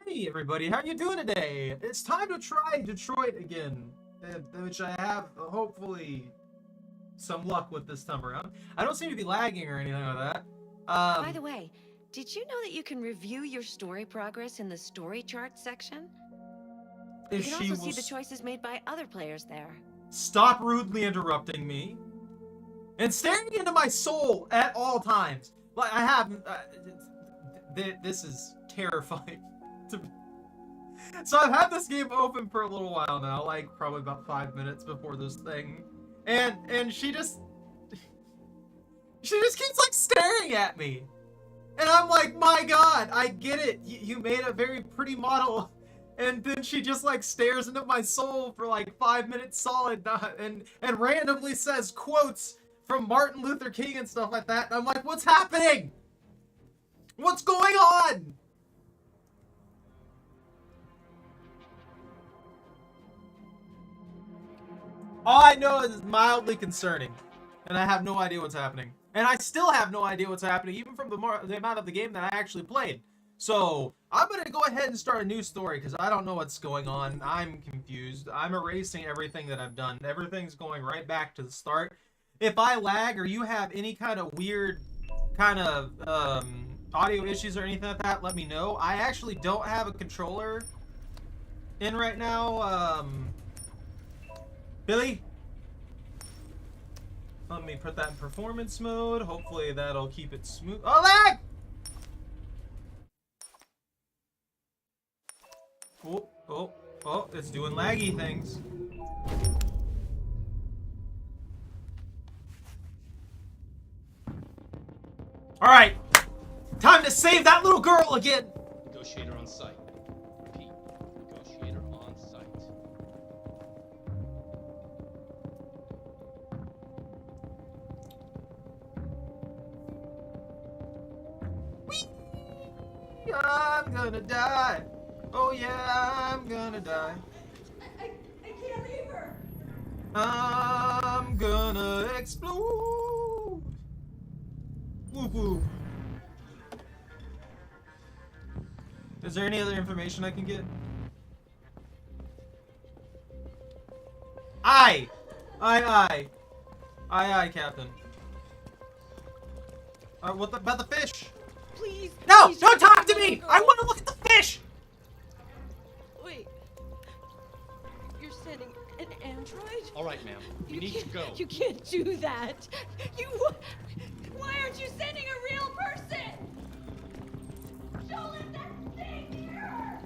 Hey everybody, how you doing today? It's time to try Detroit again, which I have hopefully some luck with this time around. I don't seem to be lagging or anything like that. By the way, did you know that you can review your story progress in the story chart section? You can also see the choices made by other players there. Stop rudely interrupting me and staring into my soul at all times. Like I have, this is terrifying to me. So I've had this game open for a little while now, like probably about 5 minutes before this thing, and she just keeps like staring at me, and I'm like, my God, I get it. You made a very pretty model, and then she just like stares into my soul for like 5 minutes solid, and randomly says quotes from Martin Luther King and stuff like that. And I'm like, what's happening? What's going on? All I know is it's mildly concerning, and I have no idea what's happening. And I still have no idea what's happening, even from the amount of the game that I actually played. So I'm going to go ahead and start a new story, because I don't know what's going on. I'm confused. I'm erasing everything that I've done. Everything's going right back to the start. If I lag or you have any kind of weird kind of audio issues or anything like that, let me know. I actually don't have a controller in right now. Billy? Let me put that in performance mode. Hopefully that'll keep it smooth. Oh, lag! Oh, it's doing laggy things. Alright! Time to save that little girl again! Negotiator on site. Repeat. Negotiator on site. I'm gonna die. Oh yeah, I'm gonna die. I can't leave her. I'm gonna explode. Woo woo. Is there any other information I can get? Aye, Captain. What about the fish? Please. No, please don't talk to let me! go. I want to look at the fish! Wait. You're sending an android? All right, ma'am. We need to go. You can't do that. Why aren't you sending a real person? Don't let that thing near her.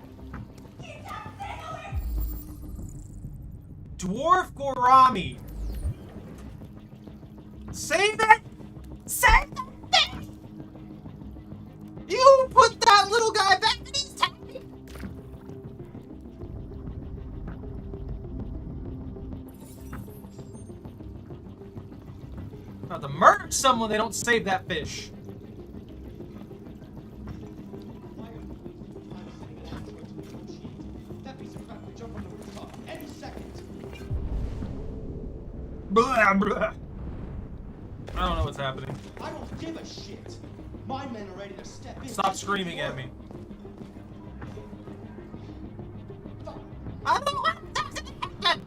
Keep that thing away. Dwarf Gorami. Save it! Save the thing! You put that little guy back in his tank! About to murder someone, they don't save that fish. That piece of crap could jump on the rooftop any second. Blah, blah. I don't know what's happening. I don't give a shit. My men are ready to step in. Stop screaming at me. I don't want that to happen.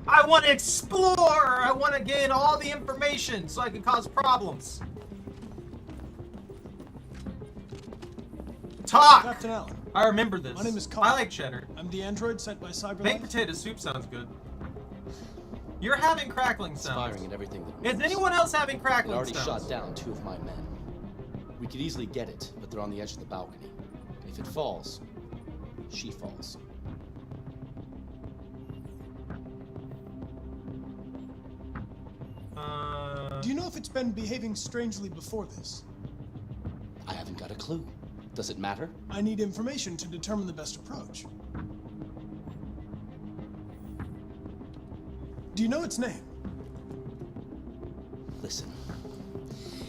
I want to explore. I want to gain all the information so I can cause problems. Talk. Captain Allen. I remember this. My name is Carl. I like cheddar. I'm the android sent by Baked Cyberlife. potato soup sounds good. You're having crackling sounds. Firing at everything that Is moves. anyone else having It crackling already sounds? shot down 2 of my men. We could easily get it, but they're on the edge of the balcony. If it falls, she falls. Do you know if it's been behaving strangely before this? I haven't got a clue. Does it matter? I need information to determine the best approach. Do you know its name? Listen,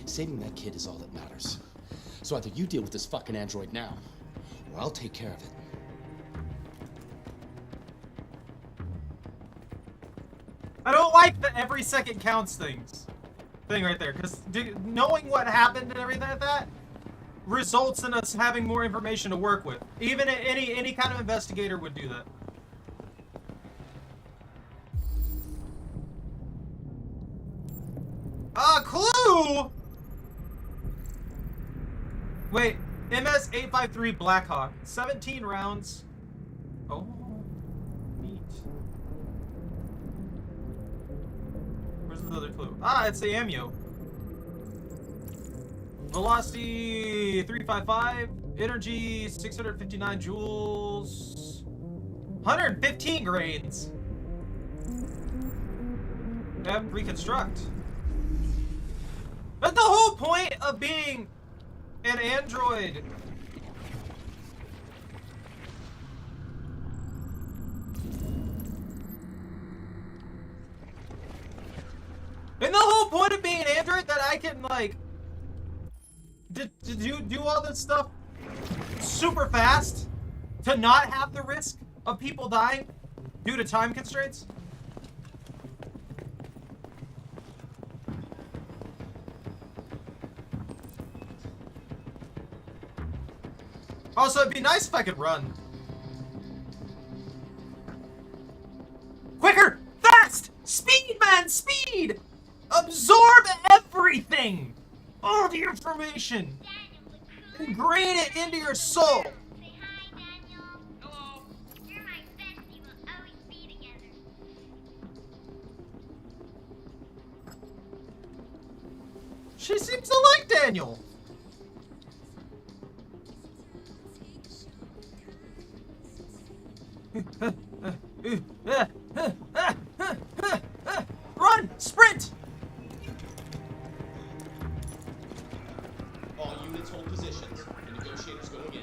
saving that kid is all that matters. So either you deal with this fucking android now, or I'll take care of it. I don't like the every second counts thing right there, because knowing what happened and everything like that, results in us having more information to work with. Even any kind of investigator would do that. Clue! Wait, MS-853 Blackhawk. 17 rounds. Oh, neat. Where's the other clue? Ah, it's the ammo. Velocity 355. Energy 659 joules. 115 grains. Yep, reconstruct. But the whole point of being an android that I can like do all this stuff super fast to not have the risk of people dying due to time constraints. Also, it'd be nice if I could run. Quicker! Fast! Speed, man! Speed! Absorb everything! All the information! Ingrain it into your soul! Say hi, Daniel. Hello. You're my bestie. We'll always be together. She seems to like Daniel. Run! Sprint! All units hold positions. The negotiators going in.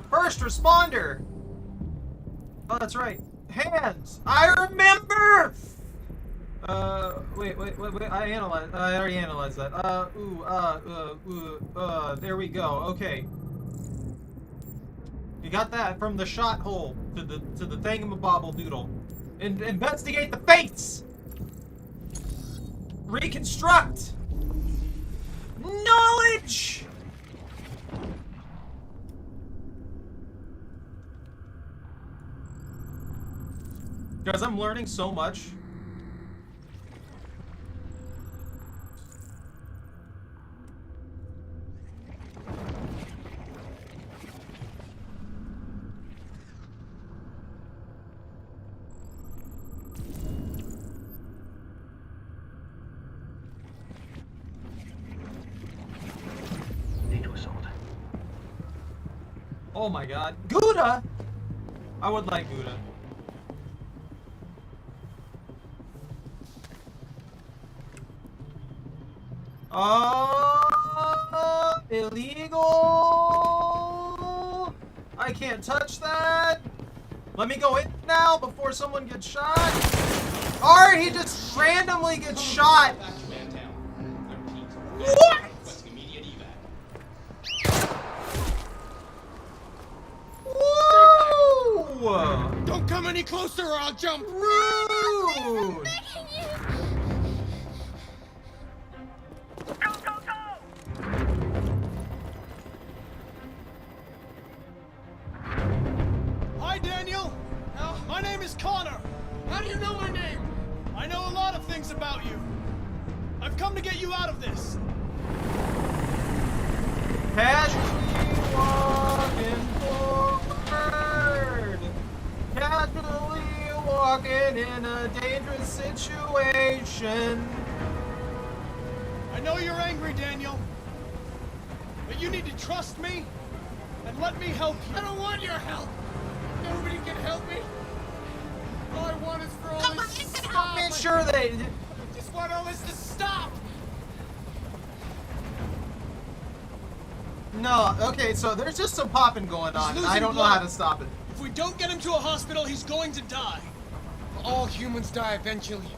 First responder! Oh, that's right. Hands! I remember! Wait. I already analyzed that. There we go. Okay. You got that from the shot hole to the thingamabobble doodle. And investigate the fates! Reconstruct! Knowledge! Guys, I'm learning so much. Oh my god. Gouda! I would like Gouda. Illegal! I can't touch that! Let me go in now before someone gets shot. Or he just randomly gets shot. Back to man down. I repeat. What? Requesting immediate evac. Woo! Don't come any closer or I'll jump! Rude! Hi, Daniel. My name is Connor. How do you know my name? I know a lot of things about you. I've come to get you out of this. Casually walking forward. Casually walking in a dangerous situation. I know you're angry, Daniel. But you need to trust me and let me help you. I don't want your help! Nobody can help me! All I want is for all this to stop! Make sure they... I just want all this to stop! No, okay, so there's just some popping going on, and I don't know how to stop it. If we don't get him to a hospital, he's going to die. All humans die eventually.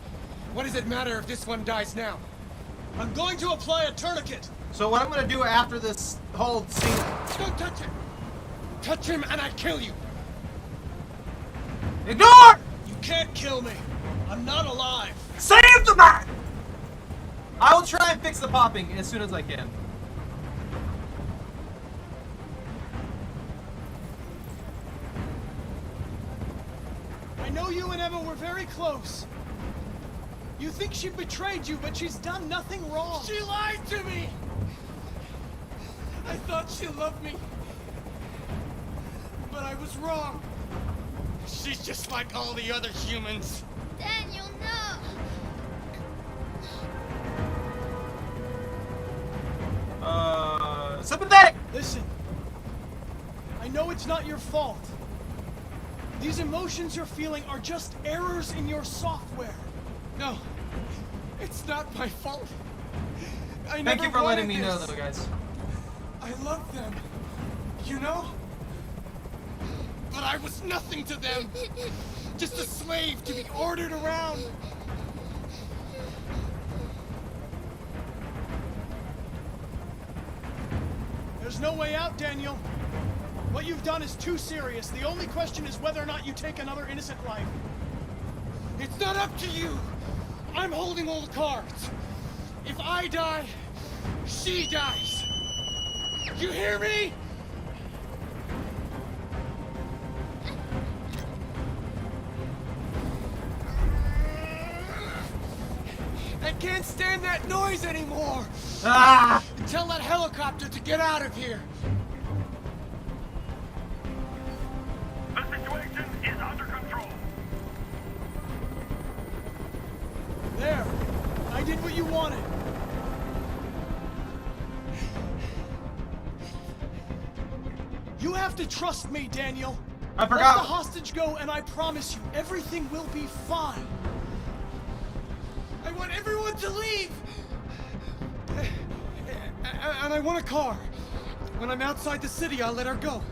What does it matter if this one dies now? I'm going to apply a tourniquet. So what I'm gonna do after this whole scene... Don't touch him! Touch him and I kill you! Ignore! You can't kill me. I'm not alive. Save the man! I will try and fix the popping as soon as I can. I know you and Emma were very close. You think she betrayed you, but she's done nothing wrong. She lied to me! I thought she loved me. But I was wrong. She's just like all the other humans. Daniel, no! Sympathetic! Listen, I know it's not your fault. These emotions you're feeling are just errors in your software. No, it's not my fault. I Thank you never for letting wanted me know, this. though, guys. I love them, you know? But I was nothing to them. Just a slave to be ordered around. There's no way out, Daniel. What you've done is too serious. The only question is whether or not you take another innocent life. It's not up to you. I'm holding all the cards. If I die, she dies. You hear me? I can't stand that noise anymore. Ah! Tell that helicopter to get out of here. The situation is under control. There. I did what you wanted. You have to trust me, Daniel. I Let the forgot. hostage go, and I promise you, everything will be fine. I want everyone to leave. And I want a car. When I'm outside the city, I'll let her go.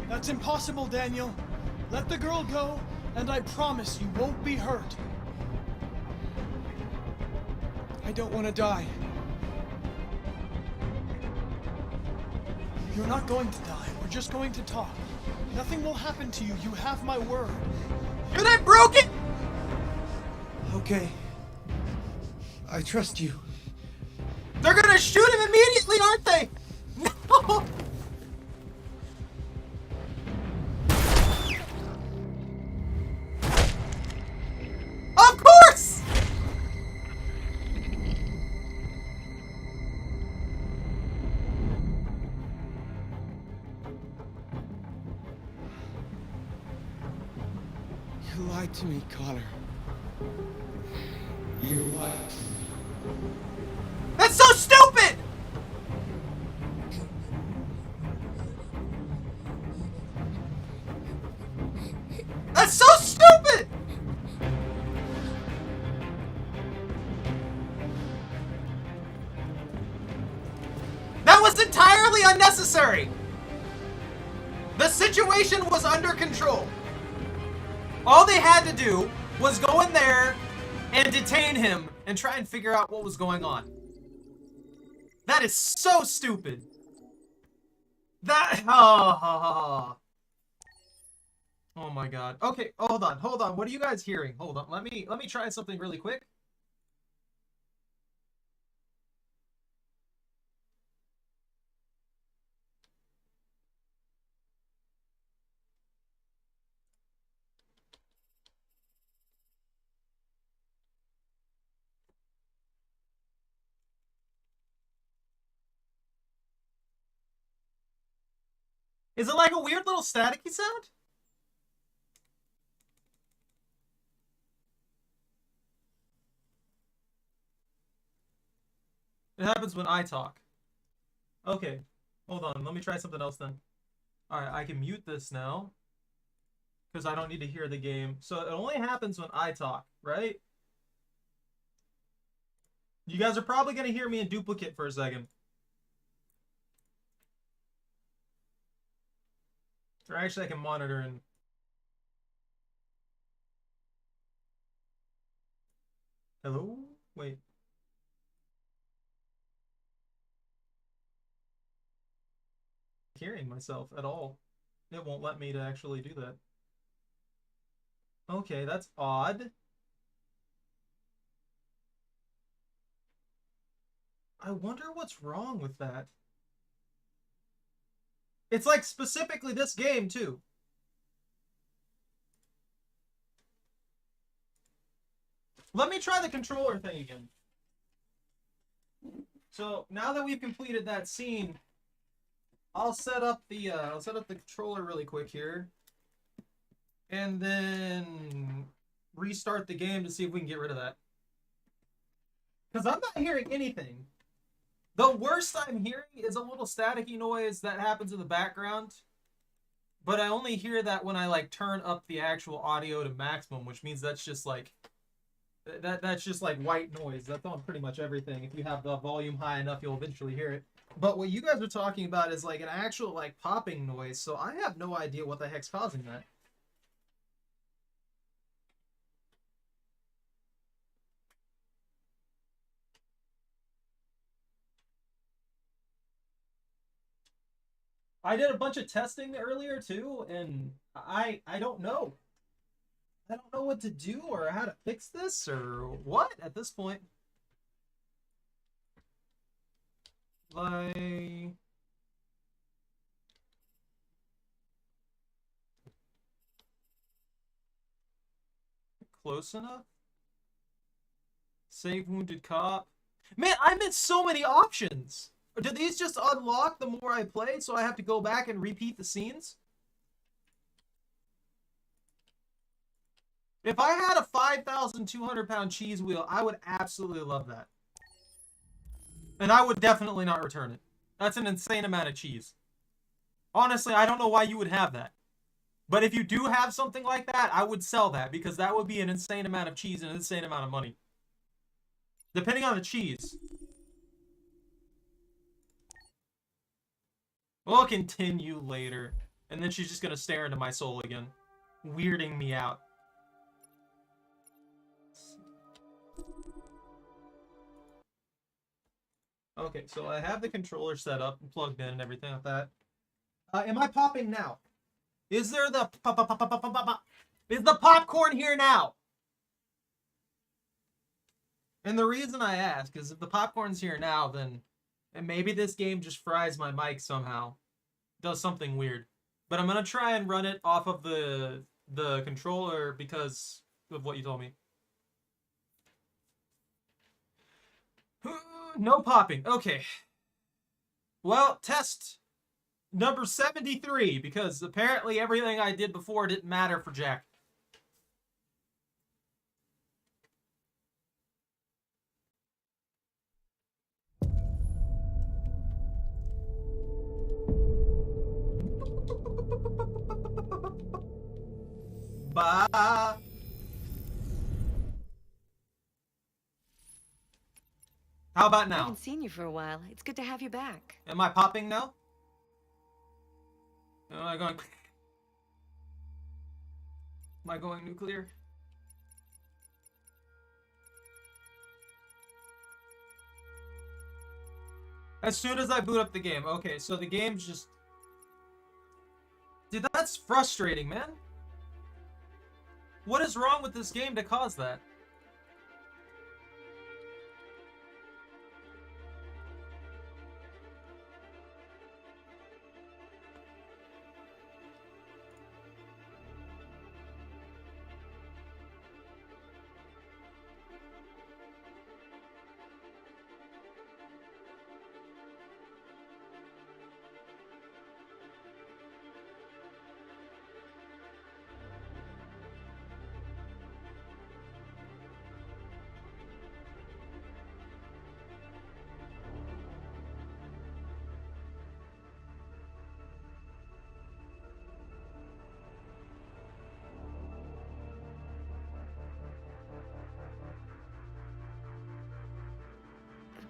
That's impossible, Daniel. Let the girl go, and I promise you won't be hurt. I don't want to die. You're not going to die. We're just going to talk. Nothing will happen to you. You have my word. Dude, I broke it! Okay. I trust you. They're gonna shoot him immediately, aren't they? No! Of course! You lied to me, Connor. You lied to me. That's so stupid! That's so stupid! That was entirely unnecessary! The situation was under control. All they had to do was go in there and detain him and try and figure out what was going on. That is so stupid. That oh my god. Okay, hold on. What are you guys hearing? Hold on. Let me try something really quick. Is it like a weird little staticky sound? It happens when I talk. Okay, hold on. Let me try something else then. Alright, I can mute this now. Because I don't need to hear the game. So it only happens when I talk, right? You guys are probably going to hear me in duplicate for a second. Or actually, I can monitor and... Hello? Wait. Hearing myself at all. It won't let me to actually do that. Okay, that's odd. I wonder what's wrong with that. It's like specifically this game too. Let me try the controller thing again. So now that we've completed that scene, I'll set up the controller really quick here, and then restart the game to see if we can get rid of that. Because I'm not hearing anything. The worst I'm hearing is a little staticky noise that happens in the background, but I only hear that when I like turn up the actual audio to maximum, which means that's just like that's just like white noise. That's on pretty much everything. If you have the volume high enough, you'll eventually hear it. But what you guys are talking about is like an actual like popping noise, so I have no idea what the heck's causing that. I did a bunch of testing earlier too, and I don't know. I don't know what to do or how to fix this or what at this point. Like, close enough? Save wounded cop. Man, I missed so many options. Do these just unlock the more I play, so I have to go back and repeat the scenes? If I had a 5,200-pound cheese wheel, I would absolutely love that. And I would definitely not return it. That's an insane amount of cheese. Honestly, I don't know why you would have that. But if you do have something like that, I would sell that, because that would be an insane amount of cheese and an insane amount of money. Depending on the cheese. We'll continue later. And then she's just gonna stare into my soul again. Weirding me out. Okay, so I have the controller set up and plugged in and everything like that. Am I popping now? Is there the is the popcorn here now? And the reason I ask is if the popcorn's here now, then and maybe this game just fries my mic somehow. Does something weird. But I'm gonna try and run it off of the controller because of what you told me. No popping. Okay. Well, test number 73, because apparently everything I did before didn't matter for Jack. Bye. How about I now? haven't seen you for a while. It's good to have you back. Am I popping now? Am I going... Am I going nuclear? As soon as I boot up the game. Okay, so the game's just... Dude, that's frustrating, man. What is wrong with this game to cause that?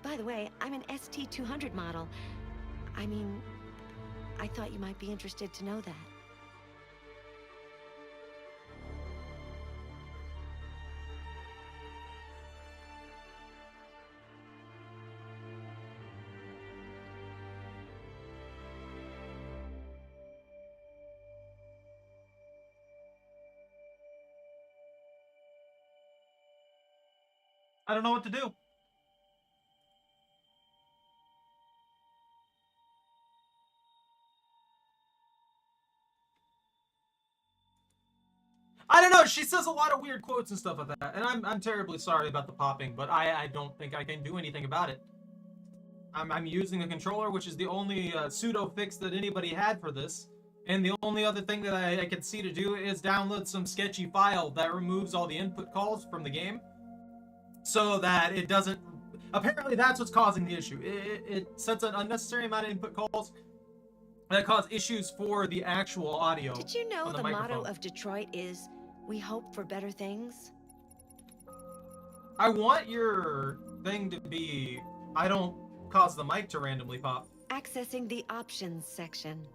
By the way, I'm an ST-200 model. I mean, I thought you might be interested to know that. I don't know what to do. I don't know. She says a lot of weird quotes and stuff like that, and I'm terribly sorry about the popping, but I don't think I can do anything about it. I'm using a controller, which is the only pseudo fix that anybody had for this, and the only other thing that I can see to do is download some sketchy file that removes all the input calls from the game, so that it doesn't. Apparently, that's what's causing the issue. It sets an unnecessary amount of input calls that cause issues for the actual audio. Did you know on the microphone. motto of Detroit is, "We hope for better things"? I want your thing to be, I don't cause the mic to randomly pop. Accessing the options section.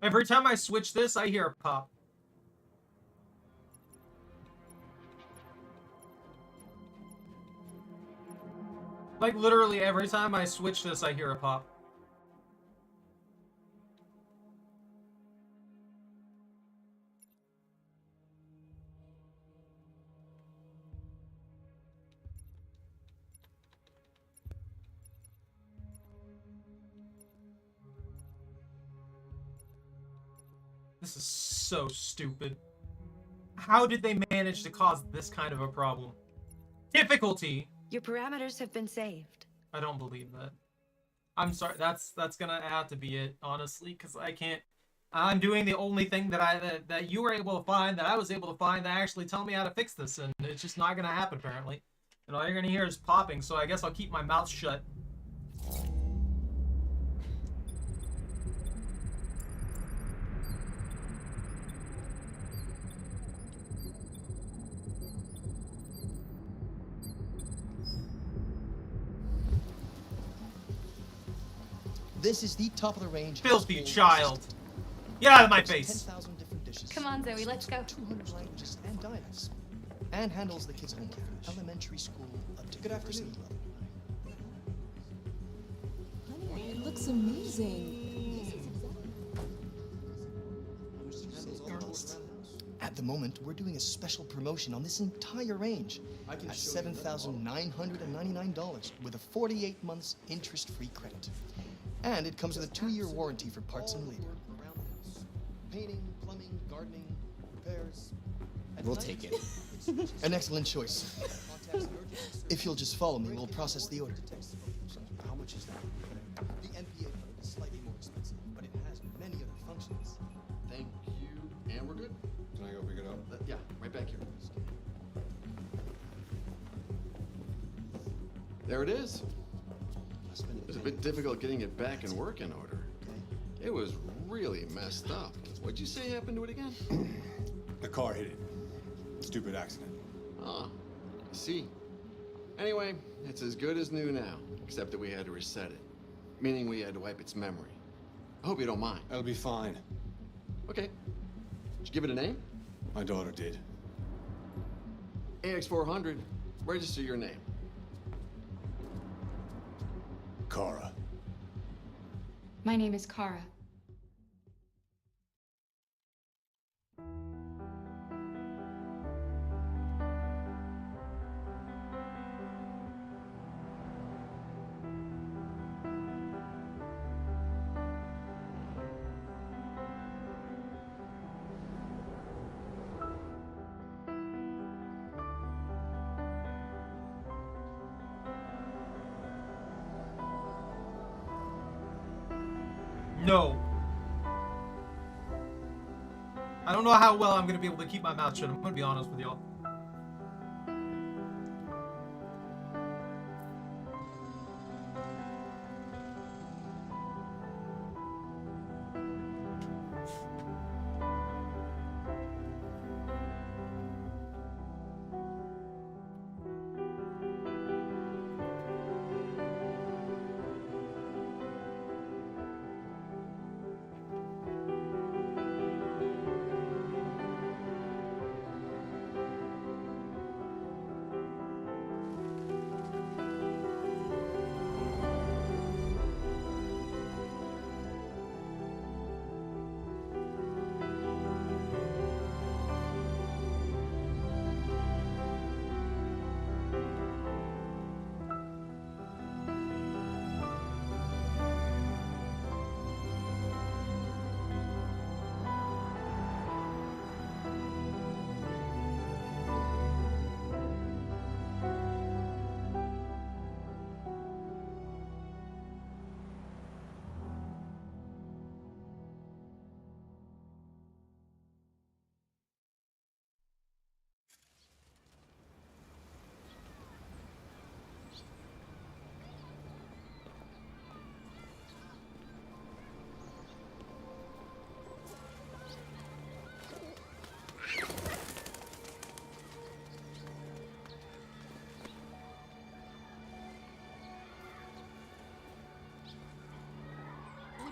Every time I switch this, I hear a pop. Like, literally every time I switch this, I hear a pop. This is so stupid. How did they manage to cause this kind of a problem? Difficulty. Your parameters have been saved. I don't believe that. I'm sorry. That's gonna have to be it, honestly, because I can't. I'm doing the only thing that you were able to find, that I was able to find, that actually tell me how to fix this, and it's just not gonna happen apparently. And all you're gonna hear is popping, so I guess I'll keep my mouth shut. This is the top of the range. Filthy child. Get out of my face. 10,000 different dishes. Come on, Zoe, let's go. 200 languages and dialects. And handles the kids' homework from elementary school up to university level. Honey, it looks amazing. At the moment, we're doing a special promotion on this entire range at $7,999 with a 48 months interest-free credit. And it comes with a 2-year warranty for parts and labor. Painting, plumbing, gardening, repairs. We'll take it. An excellent choice. If you'll just follow me, we'll process the order. How much is that? The NPA code is slightly more expensive, but it has many other functions. Thank you. And we're good? Can I go pick it up? Yeah, right back here. There it is. It was a bit difficult getting it back in working order. It was really messed up. What'd you say happened to it again? The car hit it. Stupid accident. Ah, I see. Anyway, it's as good as new now, except that we had to reset it. Meaning we had to wipe its memory. I hope you don't mind. That'll be fine. Okay. Did you give it a name? My daughter did. AX400, register your name. Kara. My name is Kara. No. I don't know how well I'm gonna be able to keep my mouth shut. I'm gonna be honest with y'all.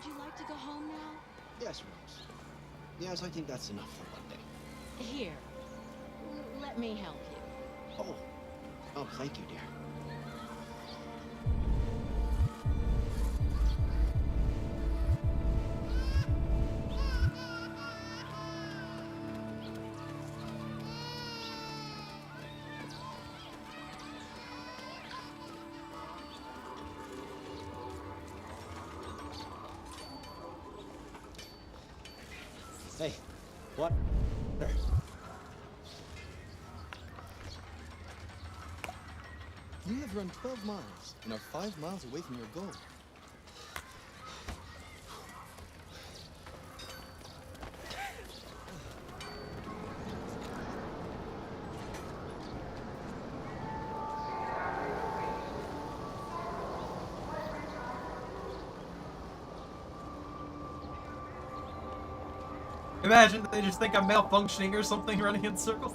Would you like to go home now? Yes, Rose. Yes, I think that's enough for one day. Here, let me help you. Oh, thank you, dear. Hey, what? You have run 12 miles and are 5 miles away from your goal. Imagine they just think I'm malfunctioning or something running in circles.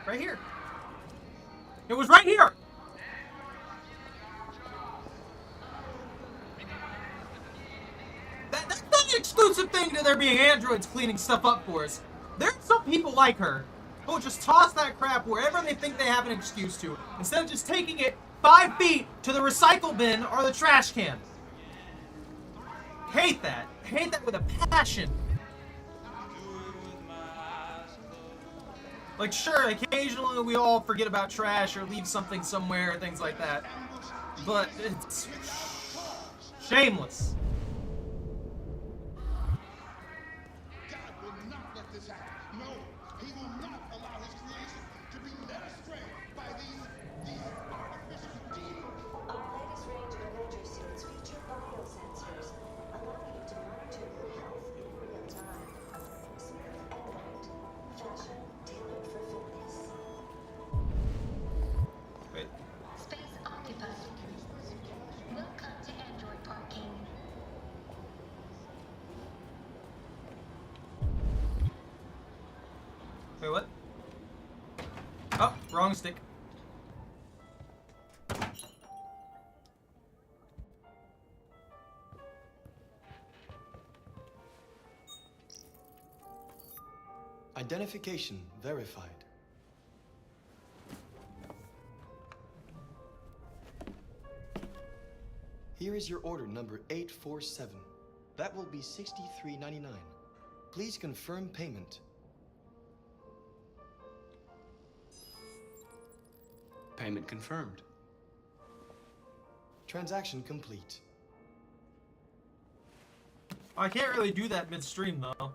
Right here. It was right here. That's not an exclusive thing to there being androids cleaning stuff up for us. There's some people like her who will just toss that crap wherever they think they have an excuse to, instead of just taking it 5 feet to the recycle bin or the trash can. Hate that. Hate that with a passion. Like, sure, occasionally we all forget about trash or leave something somewhere, things like that. But it's shameless. God will not let this happen. No, he will not allow his creation to be led astray by these artificial demons. Our latest range of energy suits feature biosensors, allowing you to monitor your health in real time. Smooth and light, fashion tailored for fitness. Wait. Space occupied. Welcome to Android parking. Wait, what? Oh, wrong stick. Identification verified. Here is your order number 847. That will be $63.99. Please confirm payment. Payment confirmed. Transaction complete. I can't really do that midstream though.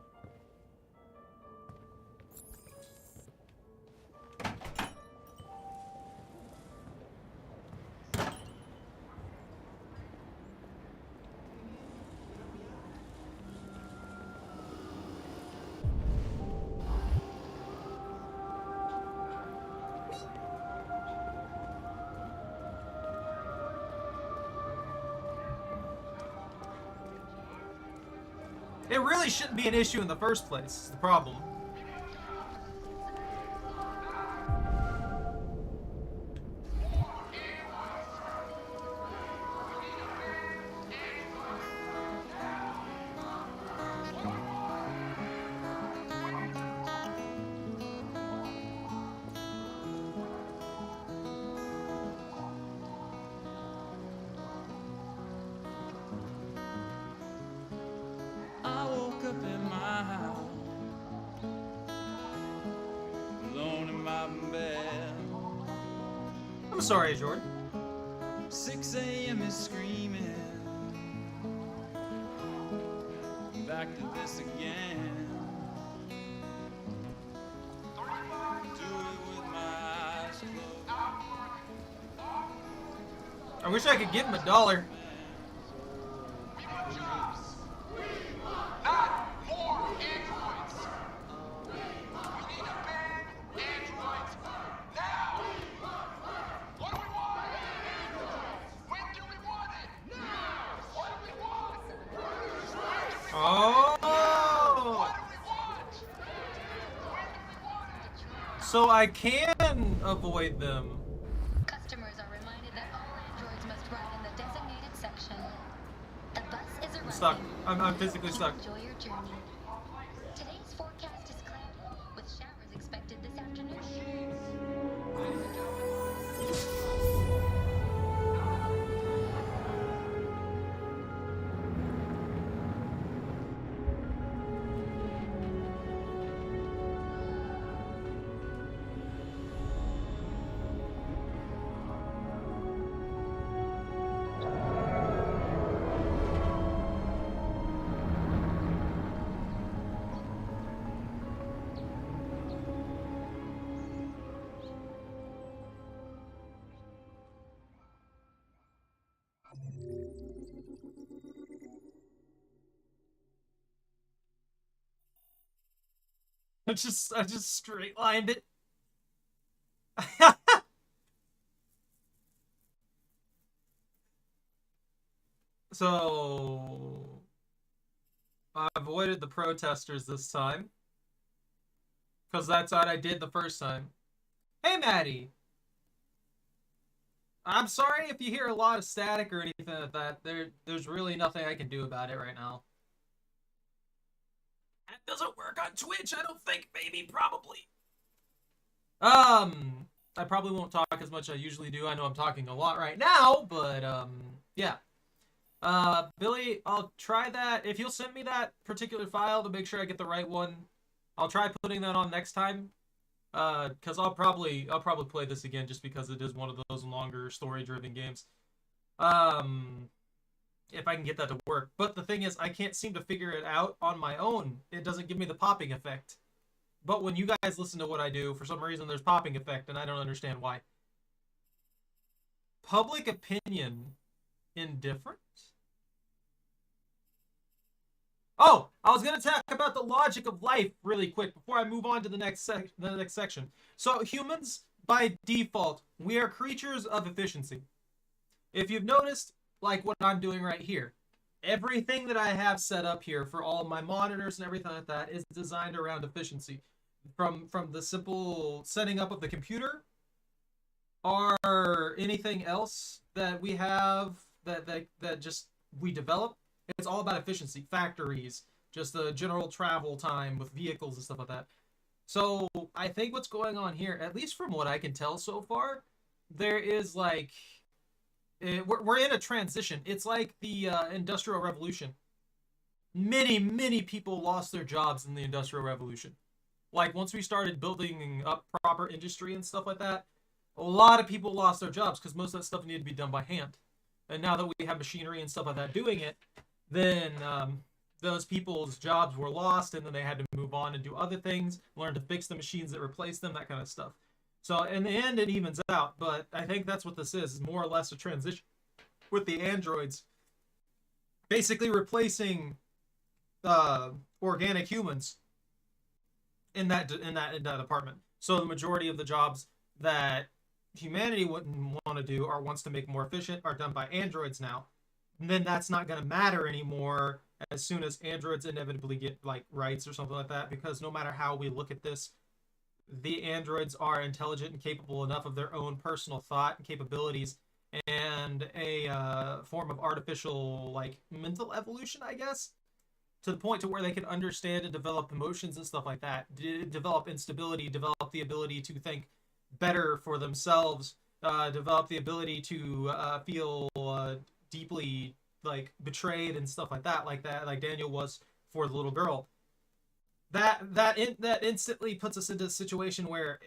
It really shouldn't be an issue in the first place, is the problem. I woke up in my house, alone in my bed. I'm sorry, Jordan. 6 a.m. is screaming. Back to this again. I wish I could give him $1. Oh! So I can avoid them. Customers are reminded that all androids must ride in the designated section. The bus is arriving. I'm stuck. I'm physically stuck. Enjoy your journey. Today's forecast is cloudy, with showers expected this afternoon. I just straight lined it. So I avoided the protesters this time, because that's what I did the first time. Hey, Maddie. I'm sorry if you hear a lot of static or anything like that. There's really nothing I can do about it right now. That doesn't work on Twitch, I don't think. Maybe, probably. I probably won't talk as much as I usually do. I know I'm talking a lot right now, but, yeah. Billy, I'll try that. If you'll send me that particular file to make sure I get the right one, I'll try putting that on next time. Because I'll probably play this again just because it is one of those longer story-driven games. If I can get that to work. But the thing is, I can't seem to figure it out on my own. It doesn't give me the popping effect. But when you guys listen to what I do, for some reason there's popping effect, and I don't understand why. Public opinion indifferent? Oh, I was going to talk about the logic of life really quick before I move on to the next section. So humans, by default, we are creatures of efficiency. If you've noticed, like what I'm doing right here, everything that I have set up here for all my monitors and everything like that is designed around efficiency. From the simple setting up of the computer, or anything else that we have that just we develop, it's all about efficiency. Factories, just the general travel time with vehicles and stuff like that. So I think what's going on here, at least from what I can tell so far, there is like we're in a transition. It's like the Industrial Revolution. Many people lost their jobs in the Industrial Revolution. Like, once we started building up proper industry and stuff like that, a lot of people lost their jobs because most of that stuff needed to be done by hand. And now that we have machinery and stuff like that doing it, then those people's jobs were lost, and then they had to move on and do other things, learn to fix the machines that replaced them, that kind of stuff. So in the end, it evens out, but I think that's what this is more or less a transition with the androids. Basically replacing organic humans in that department. So the majority of the jobs that humanity wouldn't want to do or wants to make more efficient are done by androids now. And then that's not going to matter anymore as soon as androids inevitably get like rights or something like that, because no matter how we look at this, the androids are intelligent and capable enough of their own personal thought and capabilities, and a form of artificial like mental evolution, I guess, to the point to where they can understand and develop emotions and stuff like that, develop instability, develop the ability to think better for themselves, develop the ability to feel deeply like betrayed and stuff like that, like Daniel was for the little girl. That instantly puts us into a situation where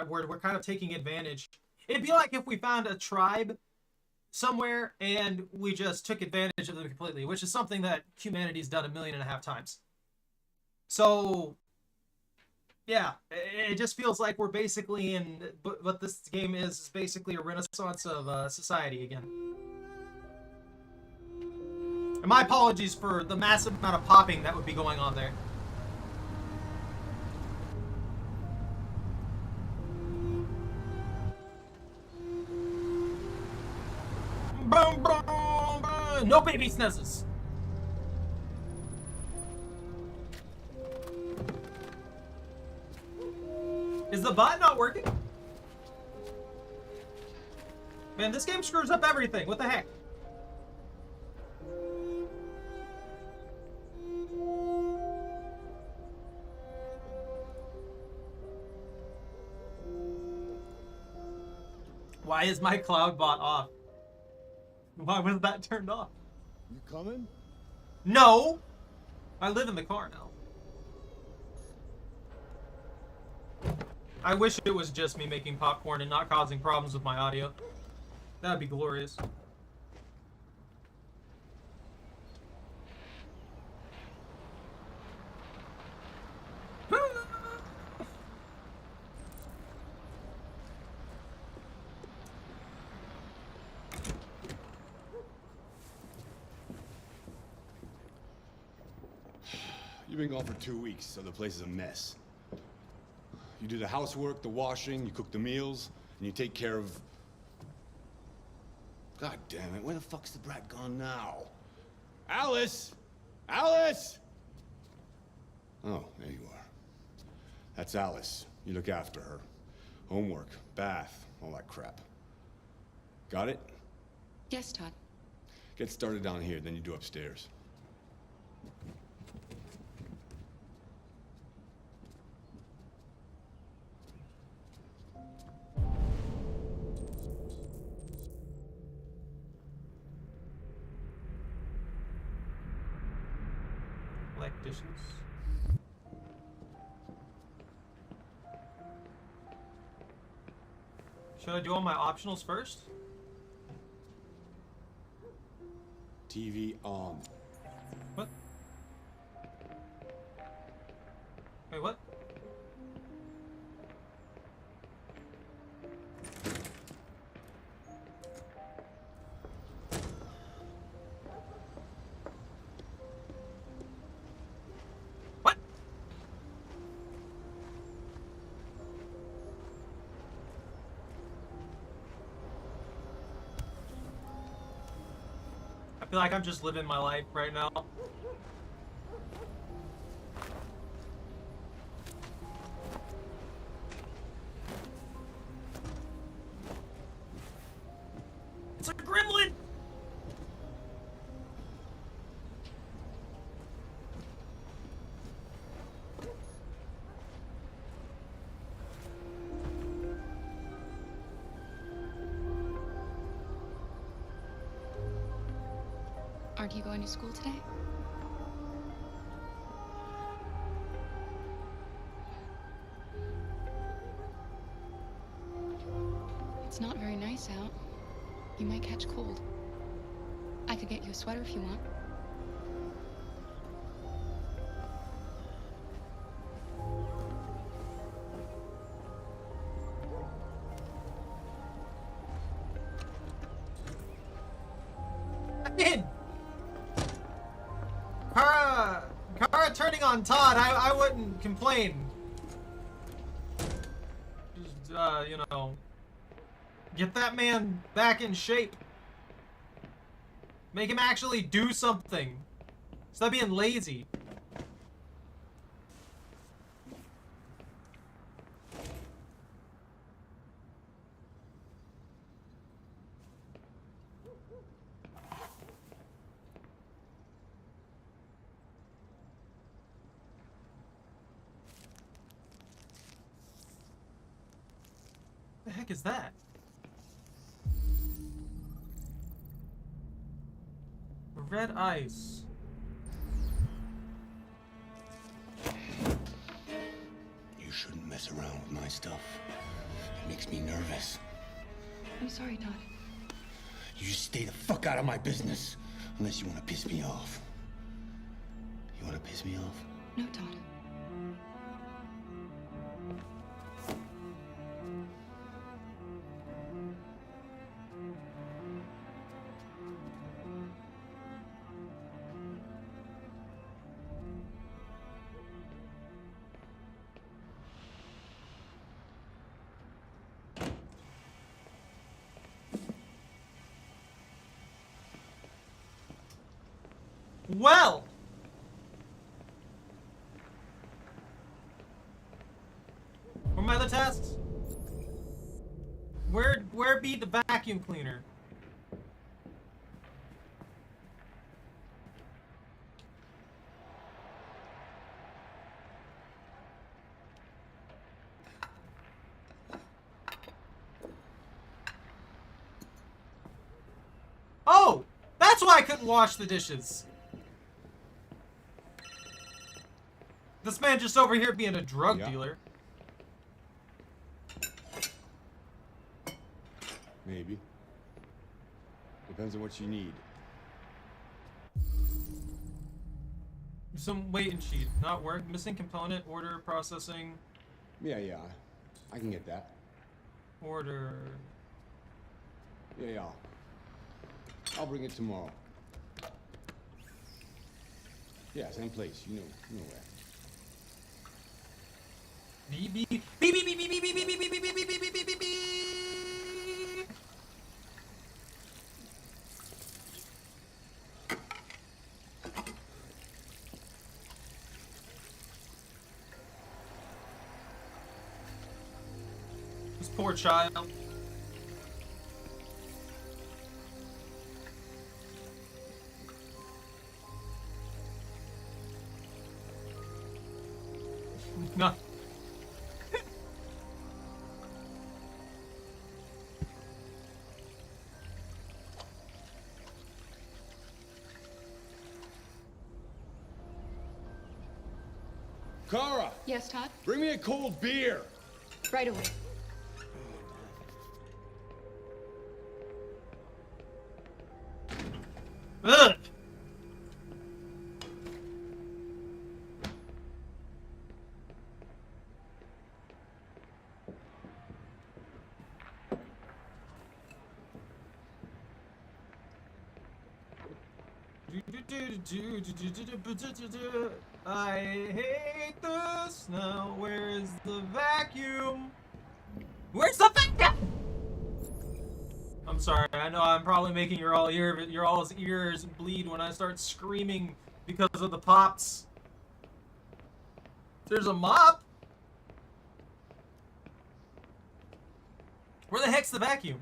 we're kind of taking advantage. It'd be like if we found a tribe somewhere and we just took advantage of them completely, which is something that humanity's done 1.5 million times. So yeah, it just feels like we're basically in, but what this game is basically a renaissance of society again. And my apologies for the massive amount of popping that would be going on there. Boom, boom, boom. No baby snuzzes. Is the bot not working? Man, this game screws up everything. What the heck? Why is my cloud bot off? Why was that turned off? You coming? No! I live in the car now. I wish it was just me making popcorn and not causing problems with my audio. That'd be glorious. You've been gone for 2 weeks, so the place is a mess. You do the housework, the washing, you cook the meals, and you take care of... God damn it, where the fuck's the brat gone now? Alice! Alice! Oh, there you are. That's Alice. You look after her. Homework, bath, all that crap. Got it? Yes, Todd. Get started down here, then you do upstairs. Dishes. Should I do all my optionals first? TV on. What? Wait, what? I feel like I'm just living my life right now. It's a gremlin! Aren't you going to school today? It's not very nice out. You might catch cold. I could get you a sweater if you want. Kara turning on Todd, I wouldn't complain. Just, you know, get that man back in shape. Make him actually do something. Stop being lazy. The heck is that? Red ice. You shouldn't mess around with my stuff. It makes me nervous. I'm sorry, Todd. You just stay the fuck out of my business. Unless you want to piss me off. You want to piss me off? No, Todd. Well. What are my other tasks? Where be the vacuum cleaner? Oh! That's why I couldn't wash the dishes. This man just over here being a drug dealer. Maybe. Depends on what you need. Some waiting sheet. Not work. Missing component. Order. Processing. Yeah. I can get that. Order. Yeah. I'll bring it tomorrow. Yeah, same place. You know where. Beep beep beep beep beep beep beep beep beep beep beep beep beep beep beep beep beep. This poor child. No. Kara! Yes, Todd? Bring me a cold beer! Right away. Ugh. I hate the snow. Where's the vacuum? Where's the vacuum? I'm sorry. I know I'm probably making your all's ears bleed when I start screaming because of the pops. There's a mop. Where the heck's the vacuum?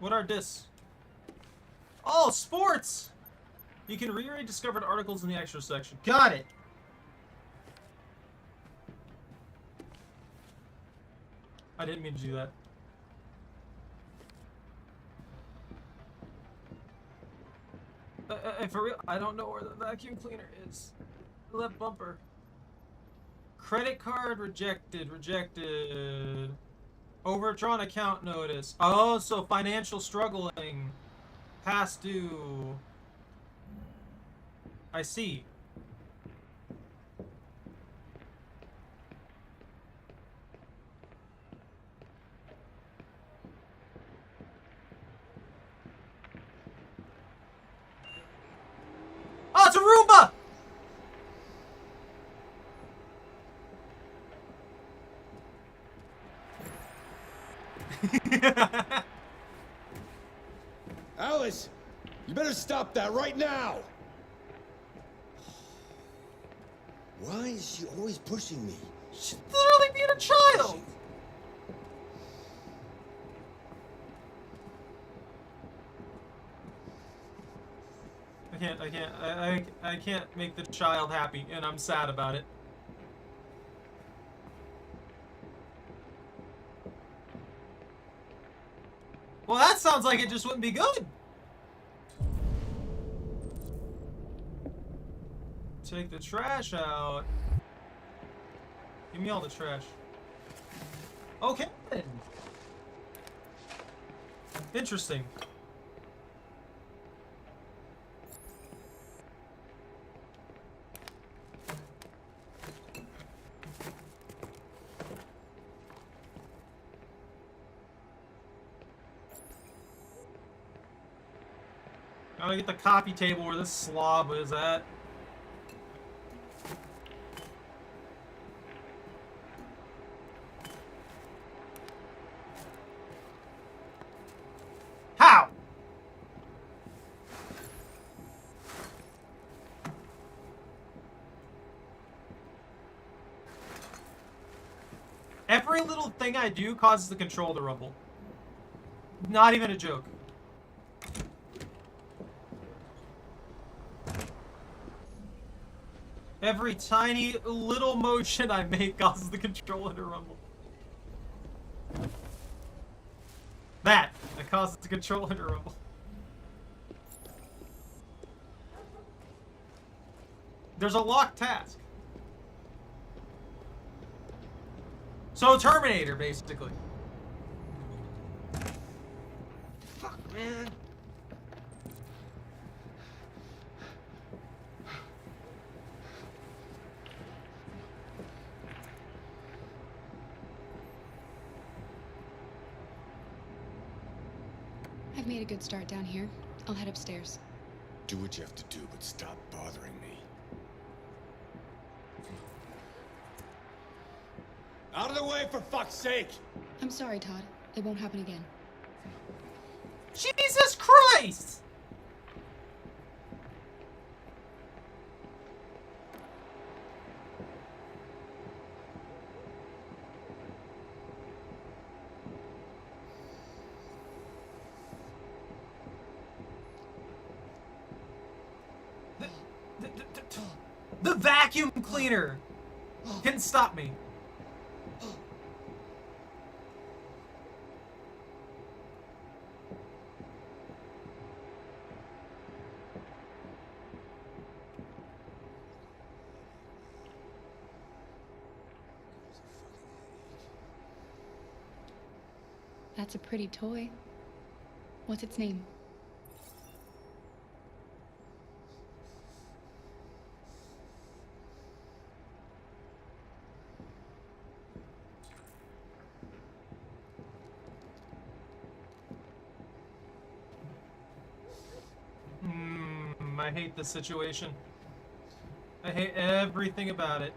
What are discs? Oh, sports! You can reread discovered articles in the extra section. Got it! I didn't mean to do that. For real, I don't know where the vacuum cleaner is. Left bumper. Credit card rejected. Rejected. Overdrawn account notice. Oh, so financial struggling. Past due. I see. Oh, it's a Roomba! Alice! You better stop that right now! Why is she always pushing me? She's literally being a child! I can't make the child happy, and I'm sad about it. Well, that sounds like it just wouldn't be good. Take the trash out. Give me all the trash. Okay. Interesting. Gotta get the coffee table where this slob is at. Every little thing I do causes the control to rumble. Not even a joke. Every tiny little motion I make causes the controller to rumble. That causes the controller to rumble. There's a locked task. So Terminator, basically. Fuck, man. I've made a good start down here. I'll head upstairs. Do what you have to do, but stop bothering me. Out of the way, for fuck's sake! I'm sorry, Todd. It won't happen again. Jesus Christ! The vacuum cleaner can stop me. That's a pretty toy. What's its name? I hate this situation. I hate everything about it.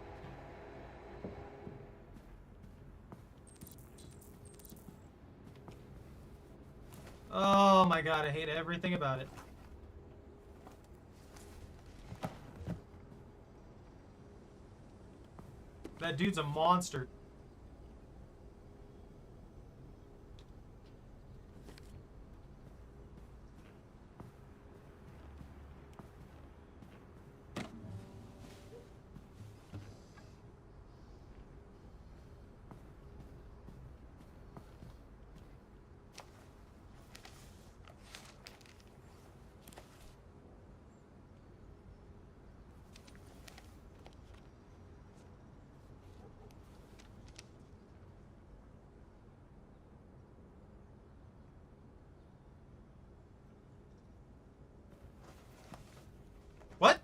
Oh my god, I hate everything about it. That dude's a monster. What?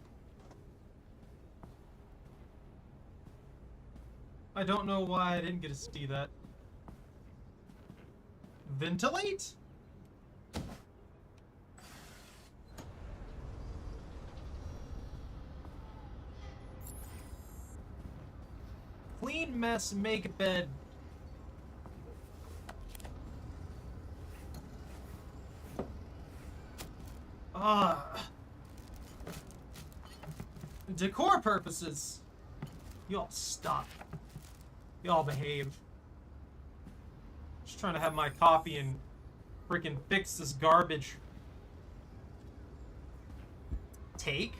I don't know why I didn't get to see that. Ventilate? Clean mess, make bed. Decor purposes. Y'all stop. Y'all behave. Just trying to have my coffee and freaking fix this garbage. Take?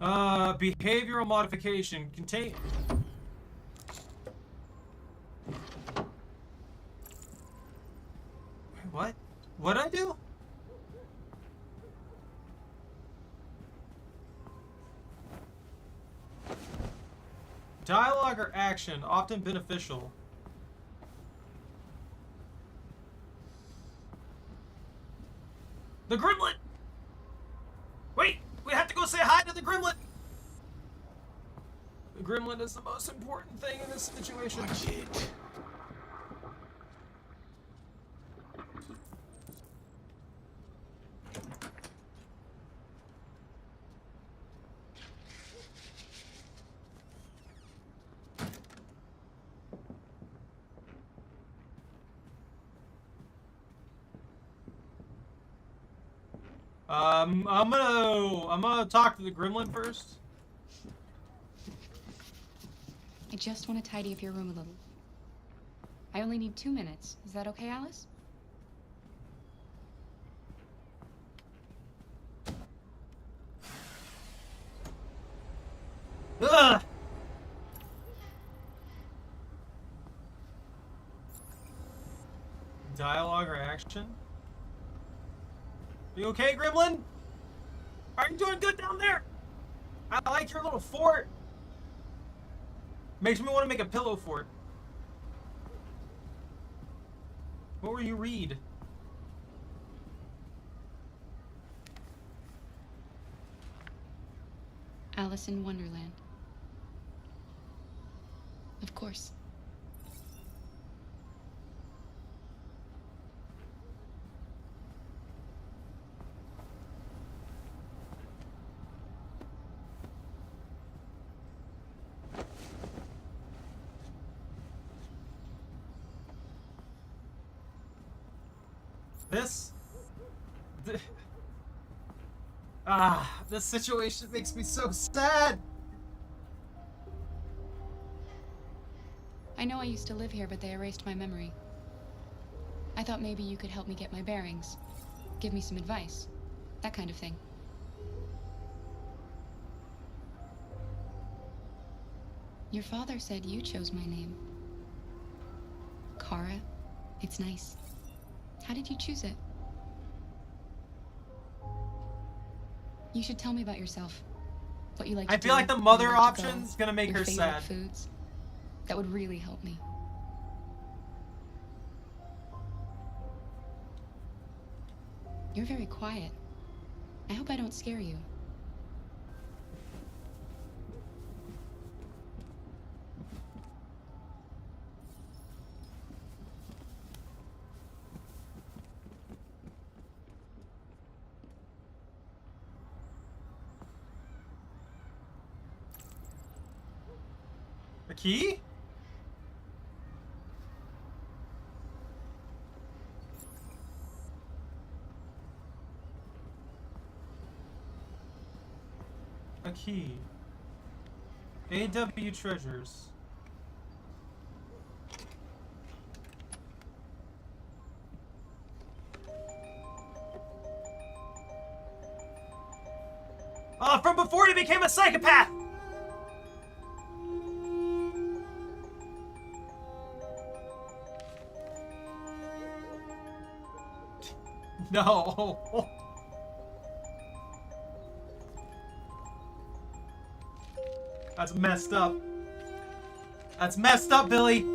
Behavioral modification. Contain... What? What'd I do? Dialogue or action, often beneficial. The Grimlet! Wait! We have to go say hi to the Grimlet! The Grimlet is the most important thing in this situation. Watch it. I'm gonna talk to the Gremlin first. just want to tidy up your room a little. I only need 2 minutes. Is that okay, Alice? Ugh! Dialogue or action? Are you okay, Gremlin? Are you doing good down there? I like your little fort. Makes me want to make a pillow fort. What were you read? Alice in Wonderland. Of course. This situation makes me so sad. I know I used to live here, but they erased my memory. I thought maybe you could help me get my bearings. Give me some advice. That kind of thing. Your father said you chose my name. Kara. It's nice. How did you choose it? You should tell me about yourself. What you like to do. I feel like the mother option's gonna make her sad. Foods. That would really help me. You're very quiet. I hope I don't scare you. A key? A key. AW treasures. From before he became a psychopath! No. That's messed up. That's messed up, Billy.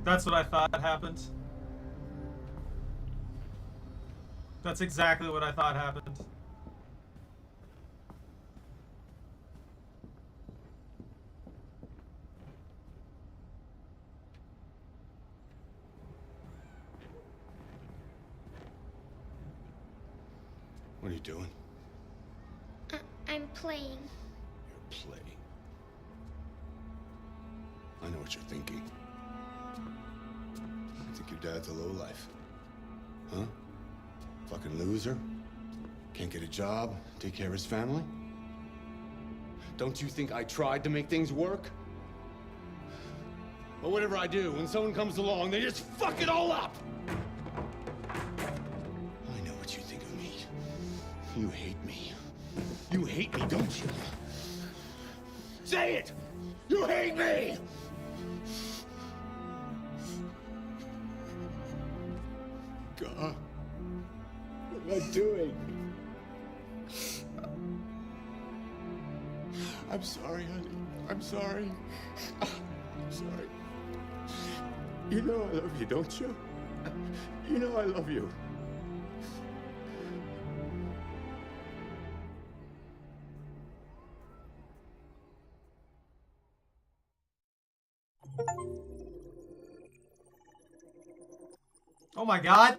That's what I thought happened. That's exactly what I thought happened. What are you doing? I'm playing. You're playing. I know what you're thinking. You think your dad's a lowlife? Huh? Fucking loser? Can't get a job, take care of his family? Don't you think I tried to make things work? But whatever I do, when someone comes along, they just fuck it all up! I know what you think of me. You hate me. You hate me, don't you? Say it! You hate me! God, what am I doing? I'm sorry, honey. I'm sorry. I'm sorry. You know I love you, don't you? You know I love you. Oh my god.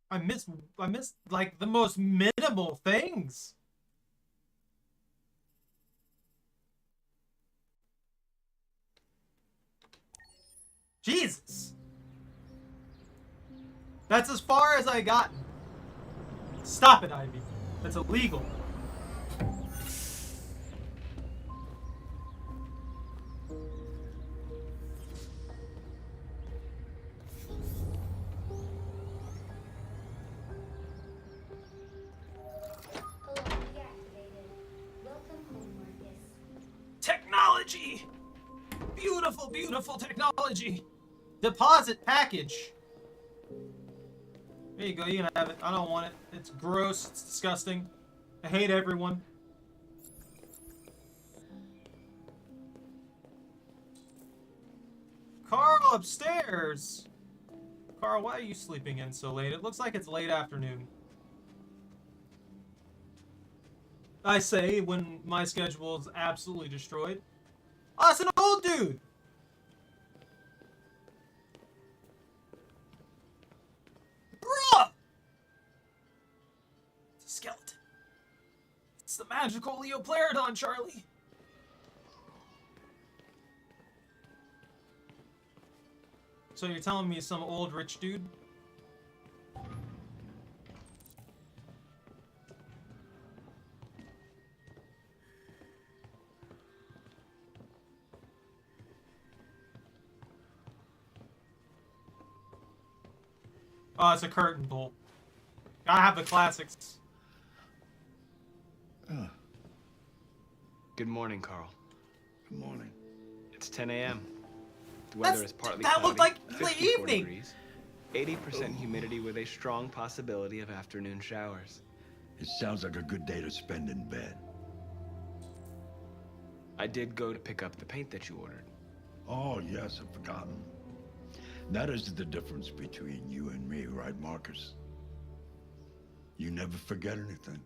I miss like the most minimal things. Jesus. That's as far as I got. Stop it, Ivy. That's illegal. Technology! Beautiful, beautiful technology! Deposit package. There you go, you can have it. I don't want it. It's gross, it's disgusting. I hate everyone. Carl upstairs! Carl, why are you sleeping in so late? It looks like it's late afternoon. I say when my schedule is absolutely destroyed. Oh, it's an old dude! Bruh! It's a skeleton. It's the magical Leoplerodon, Charlie. So you're telling me some old rich dude? Oh, it's a curtain pull. Gotta have the classics. Good morning, Carl. Good morning. It's 10 a.m. The weather is partly that cloudy, looked like late 54 evening. degrees, 80% humidity with a strong possibility of afternoon showers. It sounds like a good day to spend in bed. I did go to pick up the paint that you ordered. Oh, yes, I've forgotten. That is the difference between you and me, right, Marcus? You never forget anything.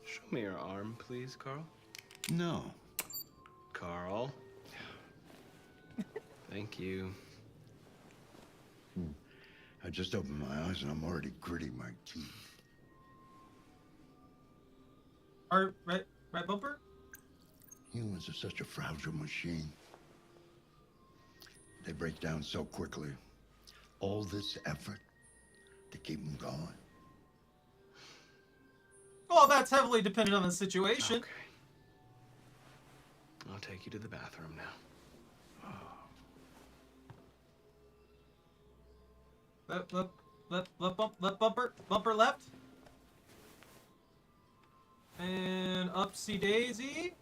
Show me your arm, please, Carl. No. Carl. Thank you. I just opened my eyes and I'm already gritting my teeth. Red bumper? Humans are such a fragile machine. They break down so quickly. All this effort to keep them going. Well, that's heavily dependent on the situation. Okay. I'll take you to the bathroom now. Bumper left. And upsy daisy.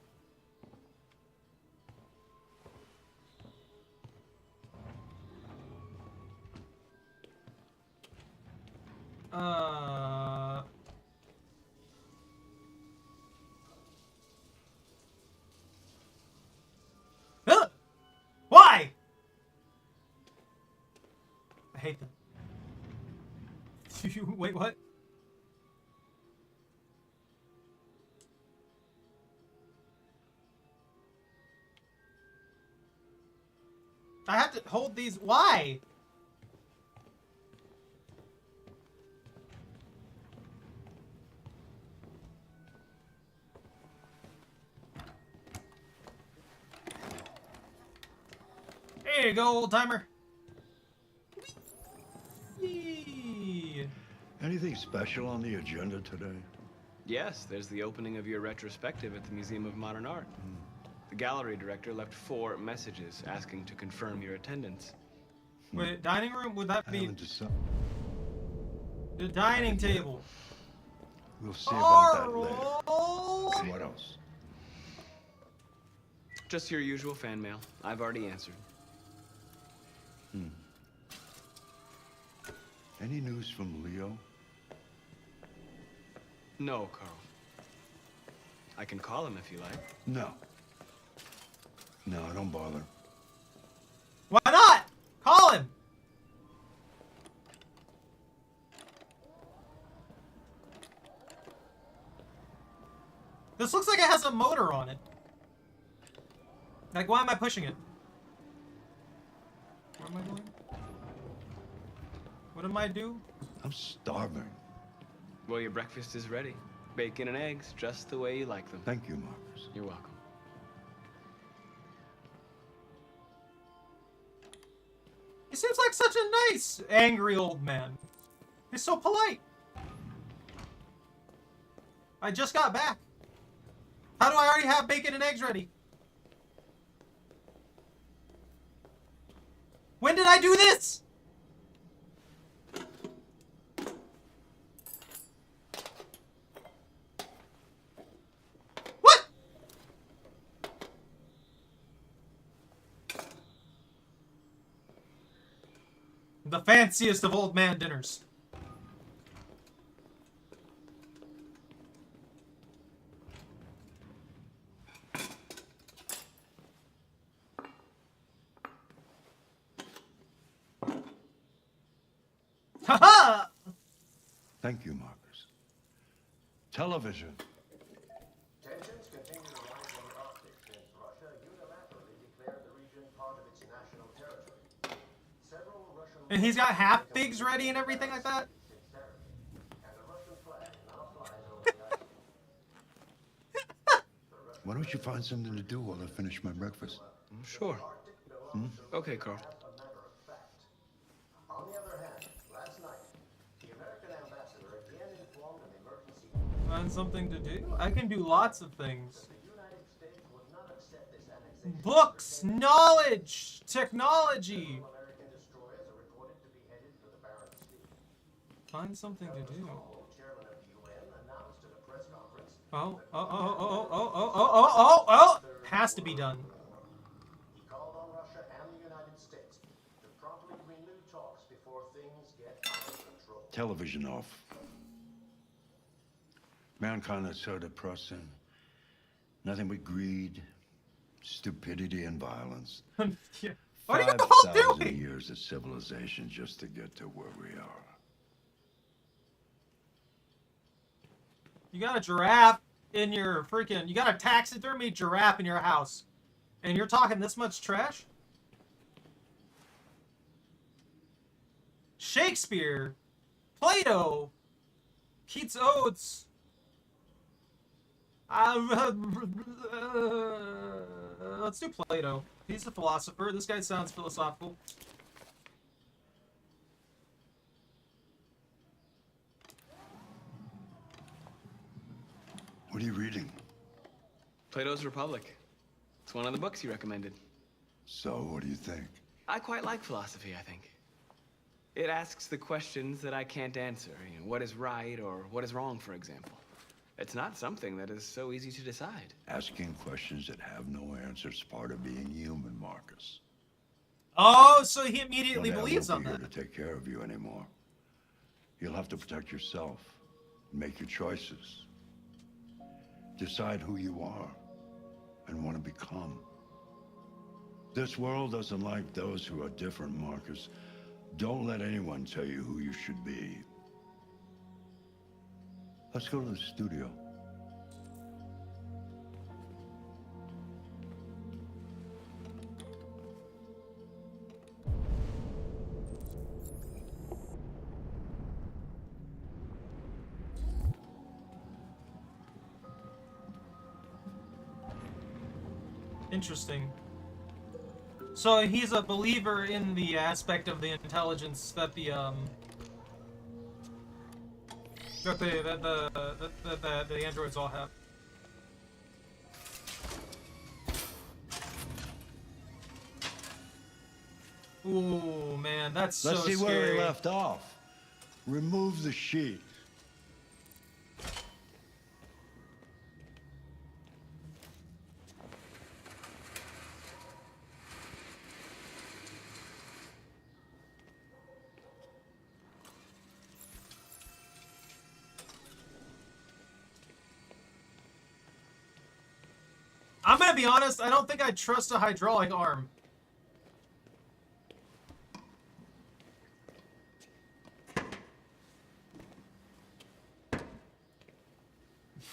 Why? I hate them. Wait, what? I have to hold these. Why? There you go, old timer. Whee! Anything special on the agenda today? Yes, there's the opening of your retrospective at the Museum of Modern Art. The gallery director left 4 messages asking to confirm your attendance. Wait, dining room? Would that be the dining table? We'll see about that later. Oh! What else? Just your usual fan mail. I've already answered. Any news from Leo? No, Carl. I can call him if you like. No. No, don't bother. Why not? Call him. This looks like it has a motor on it. Like, why am I pushing it? Where am I going? What am I do? I'm starving. Well, your breakfast is ready. Bacon and eggs, just the way you like them. Thank you, Marcus. You're welcome. He seems like such a nice, angry old man. He's so polite. I just got back. How do I already have bacon and eggs ready? When did I do this? What? The fanciest of old man dinners. Haha! Thank you, Marcus. Television. Tensions continue to rise in the Arctic since Russia unilaterally declared the region part of its national territory. Several Russian And he's got half pigs ready and everything like that? Why don't you find something to do while I finish my breakfast? Sure. Okay, Carl. On the other hand, last night, the American ambassador again informed an emergency Find something to do? I can do lots of things. Books, knowledge, technology. Find something to do. Oh. Has to be done. He called on Russia and the United States to promptly renew talks before things get out of control. Television off. Mankind is so depressing. Nothing but greed, stupidity, and violence. Yeah. What are you all 5,000 doing? years of civilization just to get to where we are. You got a giraffe in your freaking... You got a taxidermy giraffe in your house. And you're talking this much trash? Shakespeare. Plato. Keats' Odes. Let's do Plato. He's a philosopher. This guy sounds philosophical. What are you reading? Plato's Republic. It's one of the books you recommended. So, what do you think? I quite like philosophy, I think. It asks the questions that I can't answer. You know, what is right or what is wrong, for example. It's not something that is so easy to decide. Asking questions that have no answer is part of being human, Marcus. Oh, so he immediately One day believes I on won't be that. here to take care of you anymore. You'll have to protect yourself. Make your choices. Decide who you are and want to become. This world doesn't like those who are different, Marcus. Don't let anyone tell you who you should be. Let's go to the studio. Interesting. So he's a believer in the aspect of the intelligence that the the androids all have. Ooh, man, that's so Let's see scary. where we left off. Remove the sheet. I'm gonna be honest, I don't think I trust a hydraulic arm.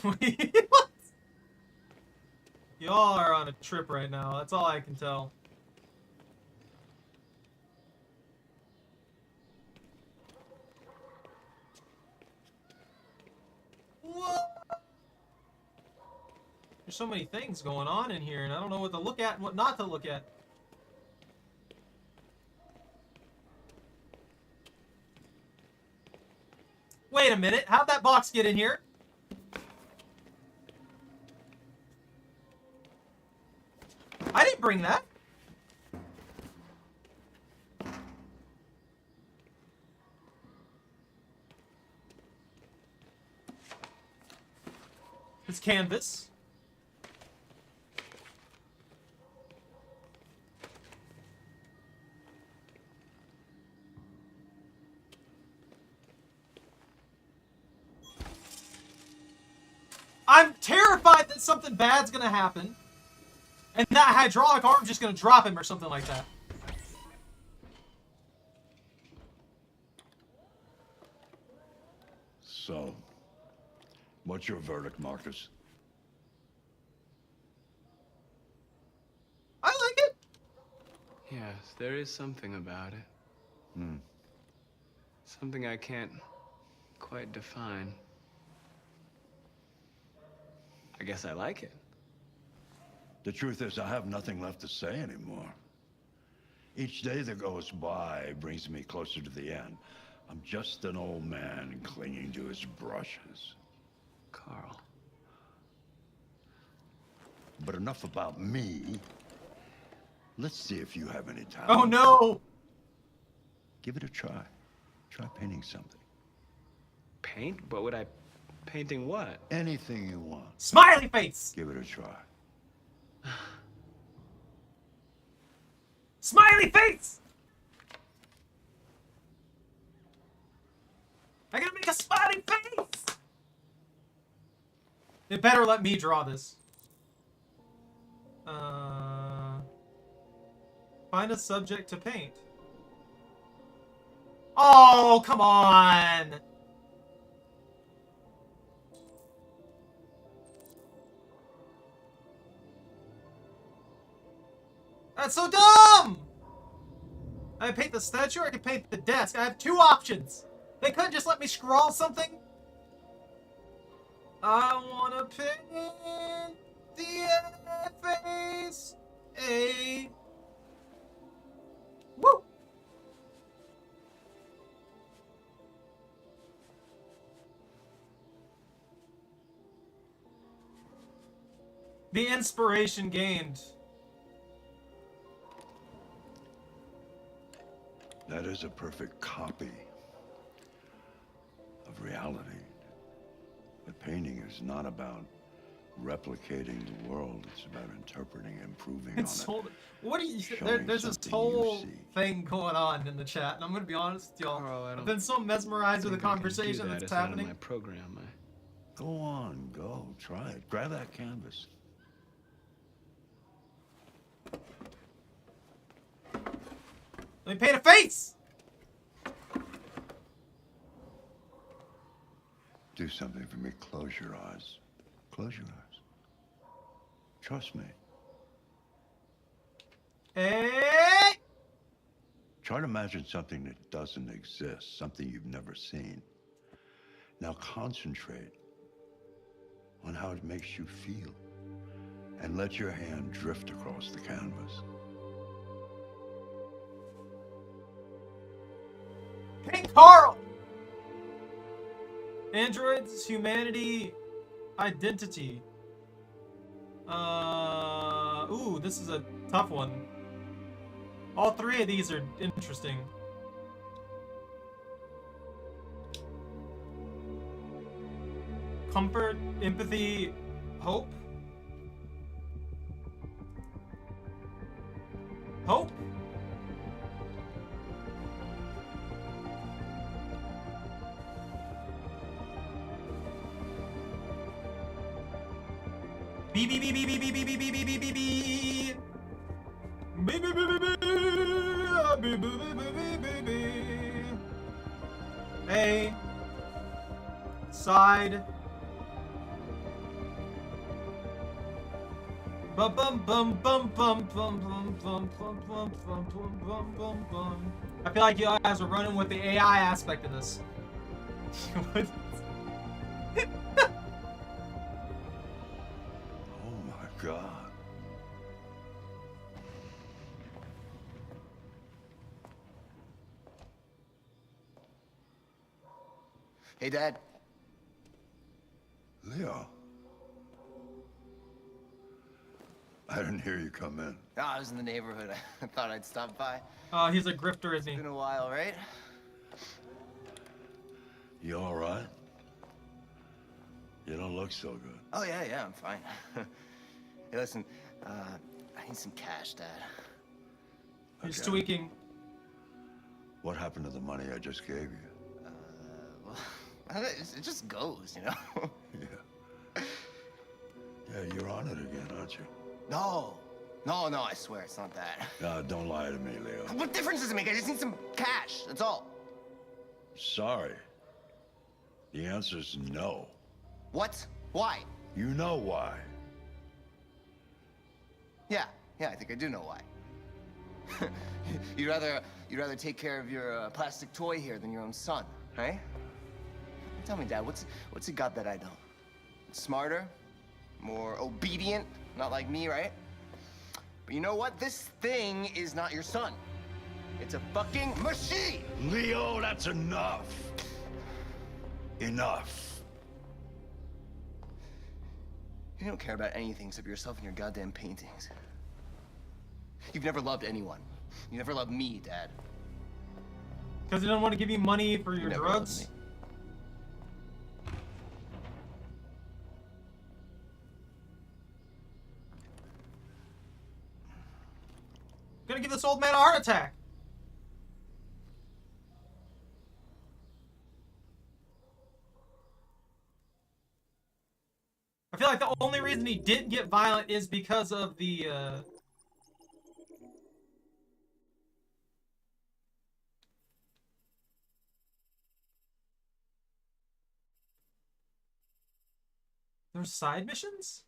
What? Y'all are on a trip right now, that's all I can tell. What? There's so many things going on in here, and I don't know what to look at and what not to look at. Wait a minute, how'd that box get in here? I didn't bring that. It's canvas. I'm terrified that something bad's gonna happen. And that hydraulic arm's just gonna drop him or something like that. So, what's your verdict, Marcus? I like it. Yes, there is something about it. Hmm. Something I can't quite define. I guess I like it. The truth is, I have nothing left to say anymore. Each day that goes by brings me closer to the end. I'm just an old man clinging to his brushes. Carl. But enough about me. Let's see if you have any talent. Oh no! Give it a try. Try painting something. Paint? What would I... Painting what? Anything you want. Smiley face! Give it a try. Smiley face! I gotta make a smiley face! It better let me draw this. Find a subject to paint. Oh, come on! That's so dumb! I can paint the statue or I can paint the desk. I have two options. They couldn't just let me scrawl something? I wanna paint the face. A. Woo! The inspiration gained. That is a perfect copy of reality. But painting is not about replicating the world. It's about interpreting, improving on it. What do you? Showing There's this something whole you see. thing going on in the chat, and I'm gonna be honest with y'all. I've been so mesmerized with the conversation that's It's not in happening. my program. Go on, go. Try it. Grab that canvas. Let me paint a face! Do something for me. Close your eyes. Close your eyes. Trust me. Hey! Try to imagine something that doesn't exist, something you've never seen. Now concentrate on how it makes you feel, and let your hand drift across the canvas. Paint Carl! Androids, humanity, identity. Ooh, this is a tough one. All three of these are interesting. Comfort, empathy, hope. Hope? B B B B B B B B B B B B B. B B B B B. B B B B B. A. Side. Bum bum bum bum bum bum bum bum bum bum bum bum bum bum. I feel like you guys are running with the AI aspect of this. Oh my God. Hey, Dad. Leo. I didn't hear you come in. No, I was in the neighborhood. I thought I'd stop by. Oh, he's a grifter, isn't he? It's been a while, right? You all right? You don't look so good. Oh, yeah, I'm fine. Hey, listen, I need some cash, Dad. He's Okay. tweaking. What happened to the money I just gave you? Well, it just goes, you know? Yeah, you're on it again, aren't you? No, I swear it's not that. No, don't lie to me, Leo. What difference does it make? I just need some cash, that's all. Sorry. The answer's no. What? Why? You know why. Yeah, I think I do know why. You'd rather take care of your plastic toy here than your own son, right? Tell me, Dad, what's it got that I don't? Smarter? More obedient? Not like me, right? But you know what? This thing is not your son. It's a fucking machine! Leo, that's enough. Enough. You don't care about anything except yourself and your goddamn paintings. You've never loved anyone. You never loved me, Dad. Because he doesn't want to give you money for your drugs? Gonna give this old man a heart attack. I feel like the only reason he didn't get violent is because of the, There's side missions?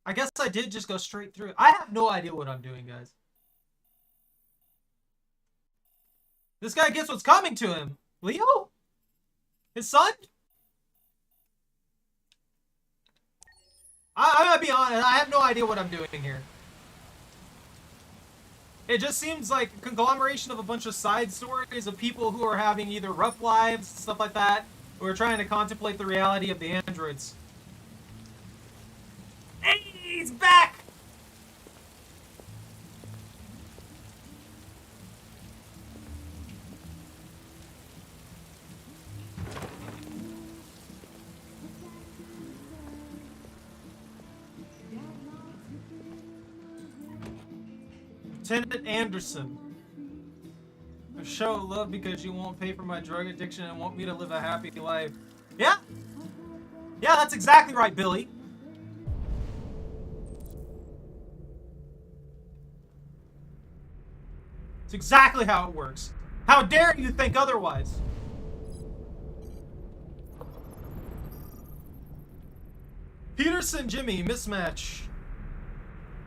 I guess I did just go straight through it. I have no idea what I'm doing, guys. This guy gets what's coming to him. Leo? His son? I'm gonna be honest, I have no idea what I'm doing here. It just seems like a conglomeration of a bunch of side stories of people who are having either rough lives, stuff like that, or are trying to contemplate the reality of the androids. Hey, he's back! Lieutenant Anderson. I show love because you won't pay for my drug addiction and want me to live a happy life. Yeah? Yeah, that's exactly right, Billy. It's exactly how it works. How dare you think otherwise? Peterson Jimmy, mismatch.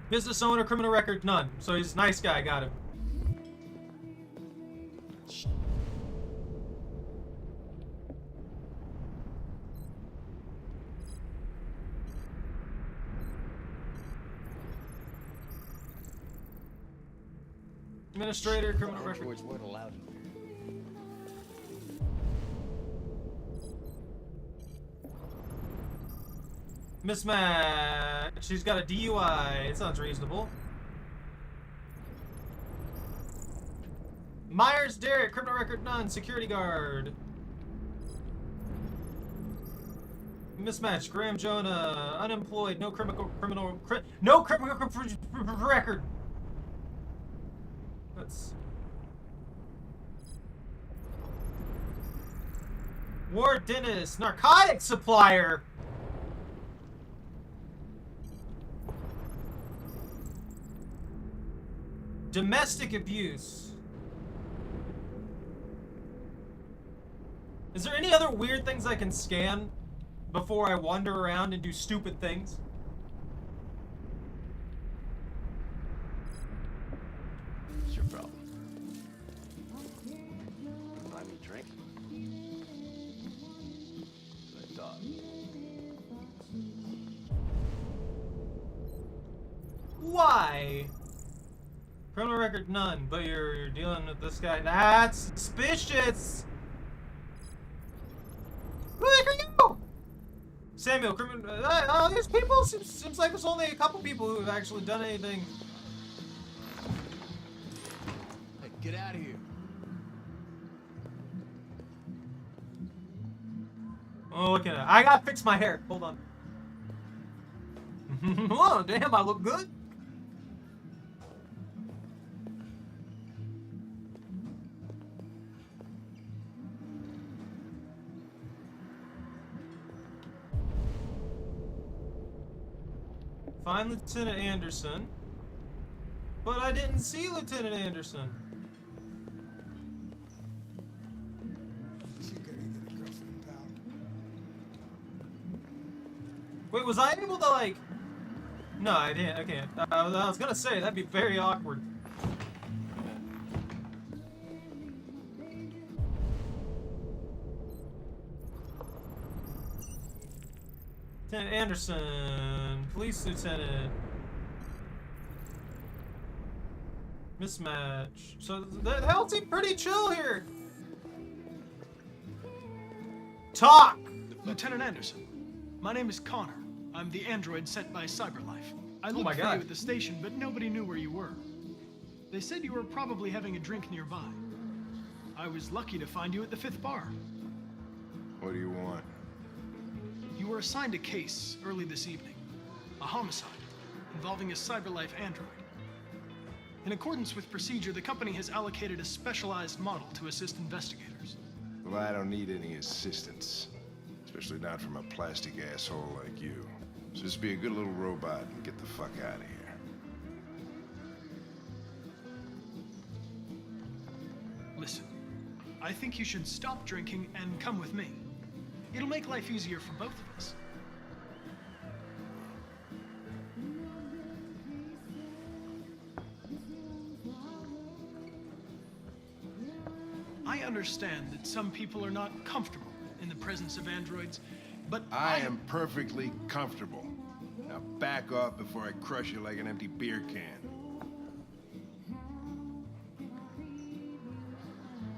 Business owner, criminal record, none. So he's a nice guy, got him. Administrator, criminal record. Androids weren't allowed in here. Mismatch. She's got a DUI. It sounds reasonable. Myers Derek, criminal record none. Security guard. Mismatch. Graham Jonah, unemployed. No criminal record. Let's. Ward Dennis, narcotic supplier. Domestic abuse. Is there any other weird things I can scan before I wander around and do stupid things? What's your problem? Buy me a drink? That's what I thought. Why? Criminal record, none, but you're dealing with this guy. That's suspicious! Who the heck are you? Samuel, criminal, these people, seems like there's only a couple people who have actually done anything. Hey, get out of here. Oh, look at that. I gotta fix my hair. Hold on. Oh, damn, I look good. Find Lieutenant Anderson. But I didn't see Lieutenant Anderson. Wait, was I able to, like... No, I didn't. I can't. I was gonna say, that'd be very awkward. Lieutenant Anderson. Police Lieutenant. Mismatch. So, the hell seem pretty chill here. Talk! Lieutenant Anderson, my name is Connor. I'm the android sent by CyberLife. I looked for you at the station, but nobody knew where you were. They said you were probably having a drink nearby. I was lucky to find you at the 5th bar. What do you want? You were assigned a case early this evening. A homicide involving a CyberLife android. In accordance with procedure, the company has allocated a specialized model to assist investigators. Well, I don't need any assistance. Especially not from a plastic asshole like you. So just be a good little robot and get the fuck out of here. Listen, I think you should stop drinking and come with me. It'll make life easier for both of us. I understand that some people are not comfortable in the presence of androids, but I am perfectly comfortable. Now back off before I crush you like an empty beer can.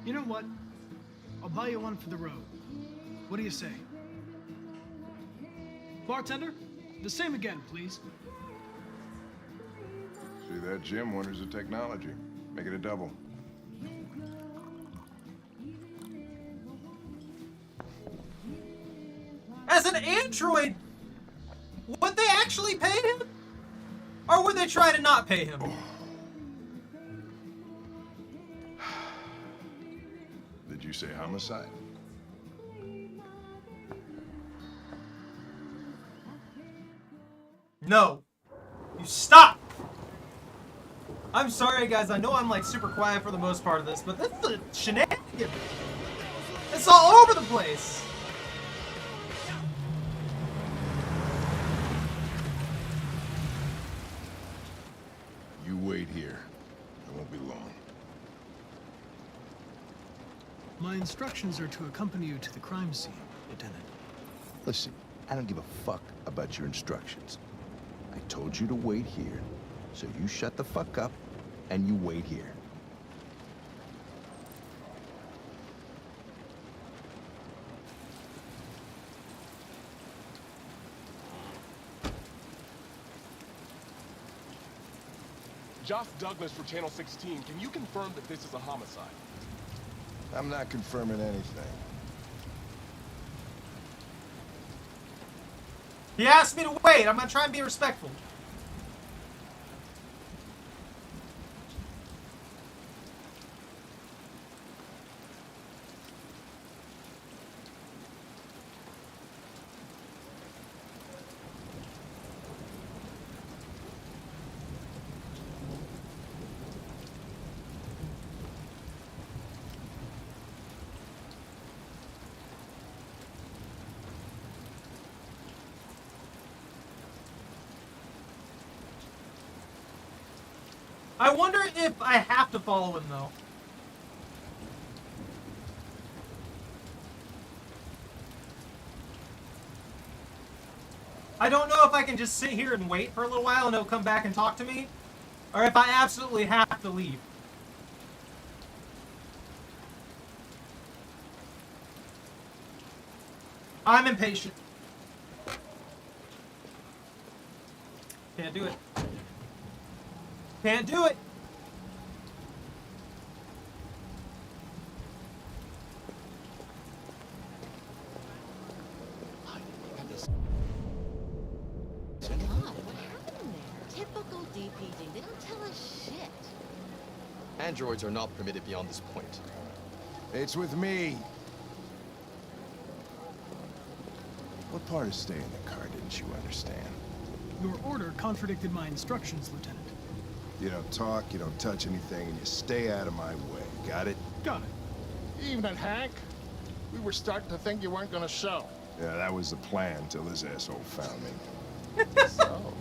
You know what? I'll buy you one for the road. What do you say? Bartender, the same again, please. See that, Jim? Wonders of technology. Make it a double. As an android, would they actually pay him? Or would they try to not pay him? Did you say homicide? No. You stop! I'm sorry, guys. I know I'm like super quiet for the most part of this, but this is a shenanigan. It's all over the place. You wait here. It won't be long. My instructions are to accompany you to the crime scene, Lieutenant. Listen, I don't give a fuck about your instructions. I told you to wait here, so you shut the fuck up and you wait here. Josh Douglas for Channel 16, can you confirm that this is a homicide? I'm not confirming anything. He asked me to wait. I'm gonna try and be respectful. I wonder if I have to follow him, though. I don't know if I can just sit here and wait for a little while and he'll come back and talk to me, or if I absolutely have to leave. I'm impatient. Can't do it. Can't do it. God, what happened there? Typical DPD. They don't tell us shit. Androids are not permitted beyond this point. It's with me. What part of staying in the car didn't you understand? Your order contradicted my instructions, Lieutenant. You don't talk, you don't touch anything, and you stay out of my way. Got it? Got it. Evening, Hank. We were starting to think you weren't gonna show. Yeah, that was the plan till this asshole found me. So,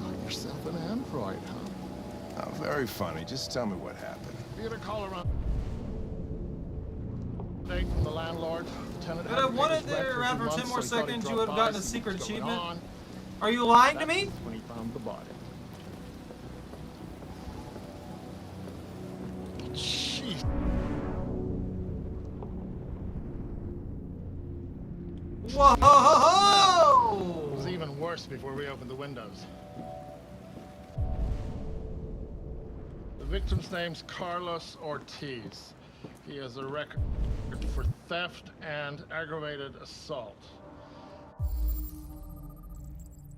got yourself an android, huh? Oh, very funny. Just tell me what happened. Be at a call around. Date from the landlord. Lieutenant If I wanted there around for 10 more seconds, you would have gotten a secret achievement. Are you lying to me? When he found the body. Jeez. Whoa! It was even worse before we opened the windows. The victim's name's Carlos Ortiz. He has a record for theft and aggravated assault.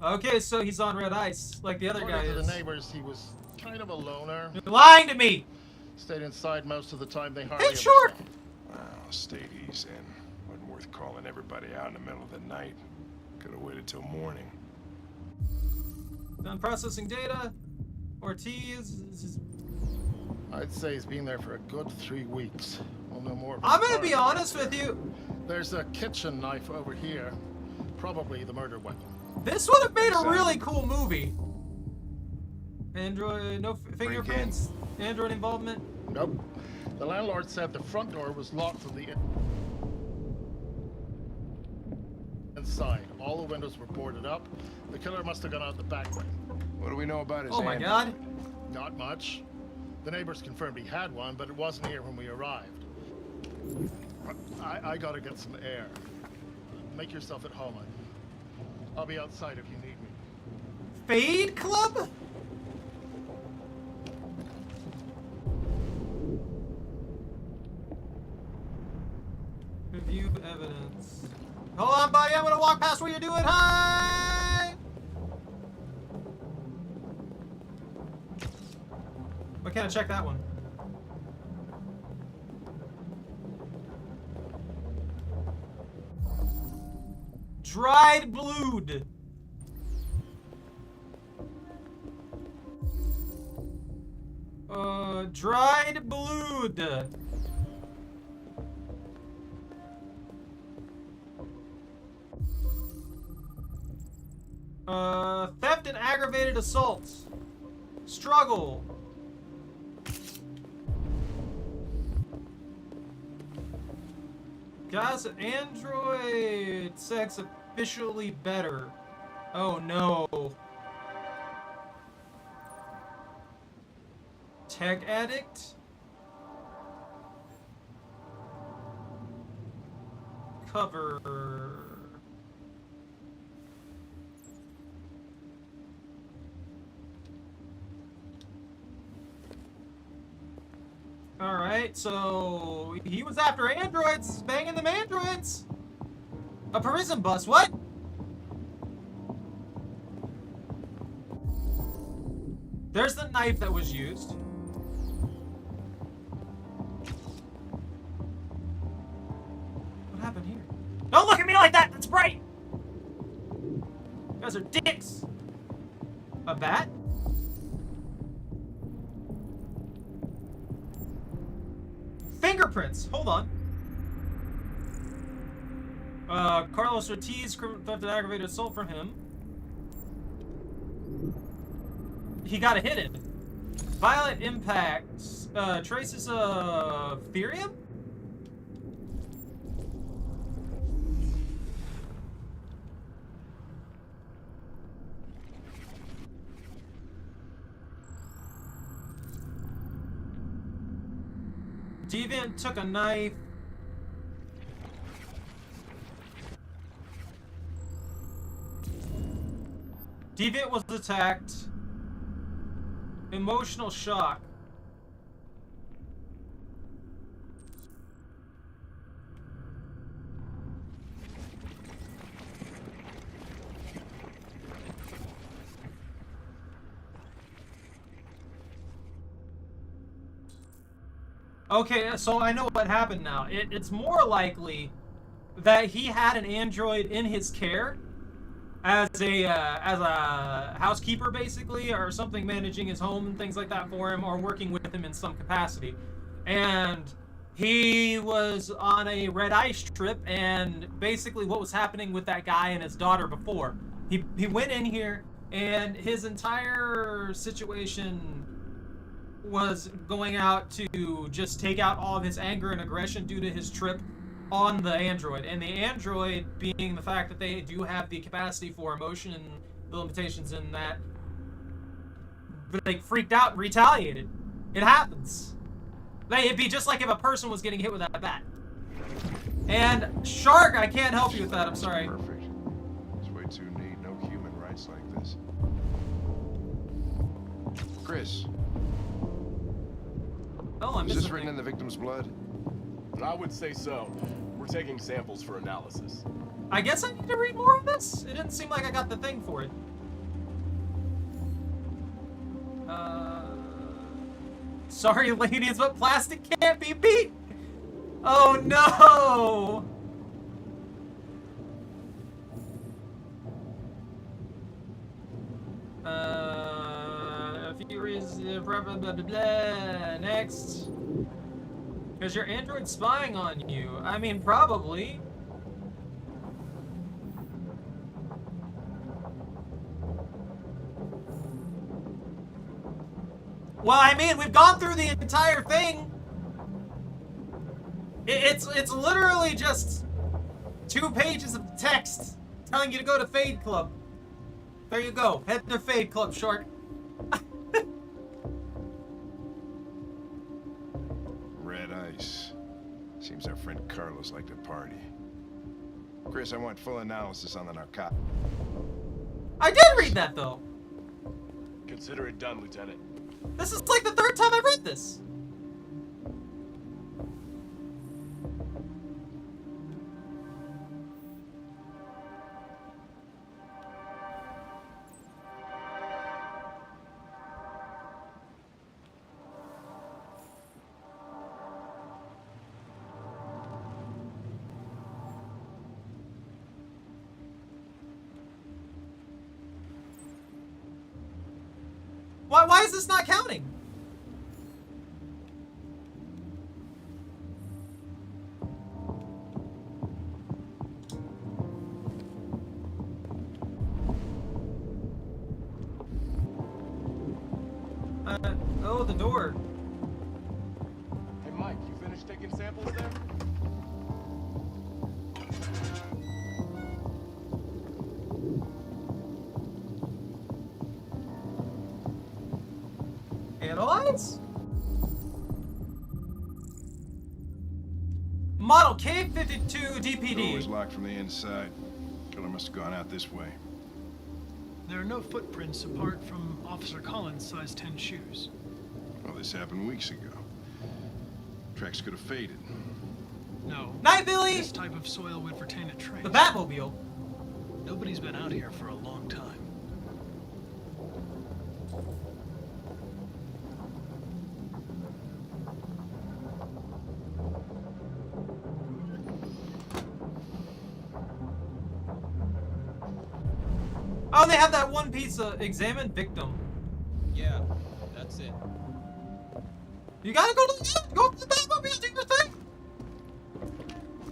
Okay, so he's on red ice, like the other guy According is. to the neighbors, he was kind of a loner. You're lying to me! Stayed inside most of the time. They hardly Hey, short! Well, stayed easy in. Wasn't worth calling everybody out in the middle of the night. Could have waited till morning. Done processing data. Ortiz. I'd say he's been there for a good 3 weeks. We'll know more. I'm gonna be honest with you. There's a kitchen knife over here. Probably the murder weapon. This would have made a really cool movie. Android, no fingerprints. Android involvement. Nope. The landlord said the front door was locked from the inside. All the windows were boarded up. The killer must have gone out the back way. What do we know about his Oh my god. Not much. The neighbors confirmed he had one, but it wasn't here when we arrived. I gotta get some air. Make yourself at home. I'll be outside if you need me. Fade Club? Review evidence. Hold on, buddy. I'm gonna walk past what you're doing. Hi! Why can't I check that one? Dried blood. Dried blood. Theft and aggravated assault. Struggle. Guys, Android sex officially better. Oh no. Tech addict? Cover. Alright, so he was after androids, banging them androids. A prison bus, what? There's the knife that was used. What happened here? Don't look at me like that, that's bright! You guys are dicks. A bat? Fingerprints. Hold on. Carlos Ortiz, theft and aggravated assault from him. He got a hit in. Violent impacts. Traces of therium? Deviant took a knife. Deviant was attacked. Emotional shock. Okay, so I know what happened now. It's more likely that he had an android in his care as a housekeeper, basically, or something, managing his home and things like that for him, or working with him in some capacity. And he was on a red ice trip, and basically what was happening with that guy and his daughter before. He went in here, and his entire situation was going out to just take out all of his anger and aggression due to his trip on the android. And the android, being the fact that they do have the capacity for emotion and the limitations in that, like, freaked out and retaliated. It happens. It'd be just like if a person was getting hit with that bat. And Shark, I can't help you with that, I'm sorry. Perfect. It's way too neat. No human rights like this. Chris. Oh, I'm Is this written in the victim's blood? I would say so. We're taking samples for analysis. I guess I need to read more of this? It didn't seem like I got the thing for it. Sorry, ladies, but plastic can't be beat! Oh, no! A few reasons, blah, blah, blah, blah, blah. Next. Because your android's spying on you. I mean, probably. Well, I mean, we've gone through the entire thing. It's literally just 2 pages of text telling you to go to Fade Club. There you go. Head to Fade Club, Shark. Red ice. Seems our friend Carlos liked to party. Chris, I want full analysis on the narcotic. I did read that, though. Consider it done, Lieutenant. This is like the 3rd time I've read this. Why is this not counting? Oh, the door. Hey, Mike, you finished taking samples there? Analyze? Model K52 DPD. Door was locked from the inside. Killer must have gone out this way. There are no footprints apart from Officer Collins' size 10 shoes. Well, this happened weeks ago. Tracks could have faded. No. Night, Billy! This type of soil would retain a trace. The Batmobile. Nobody's been out here for a long time. Oh, they have that one piece of examine victim. Yeah, that's it. You gotta go to the Batmobile, do your thing.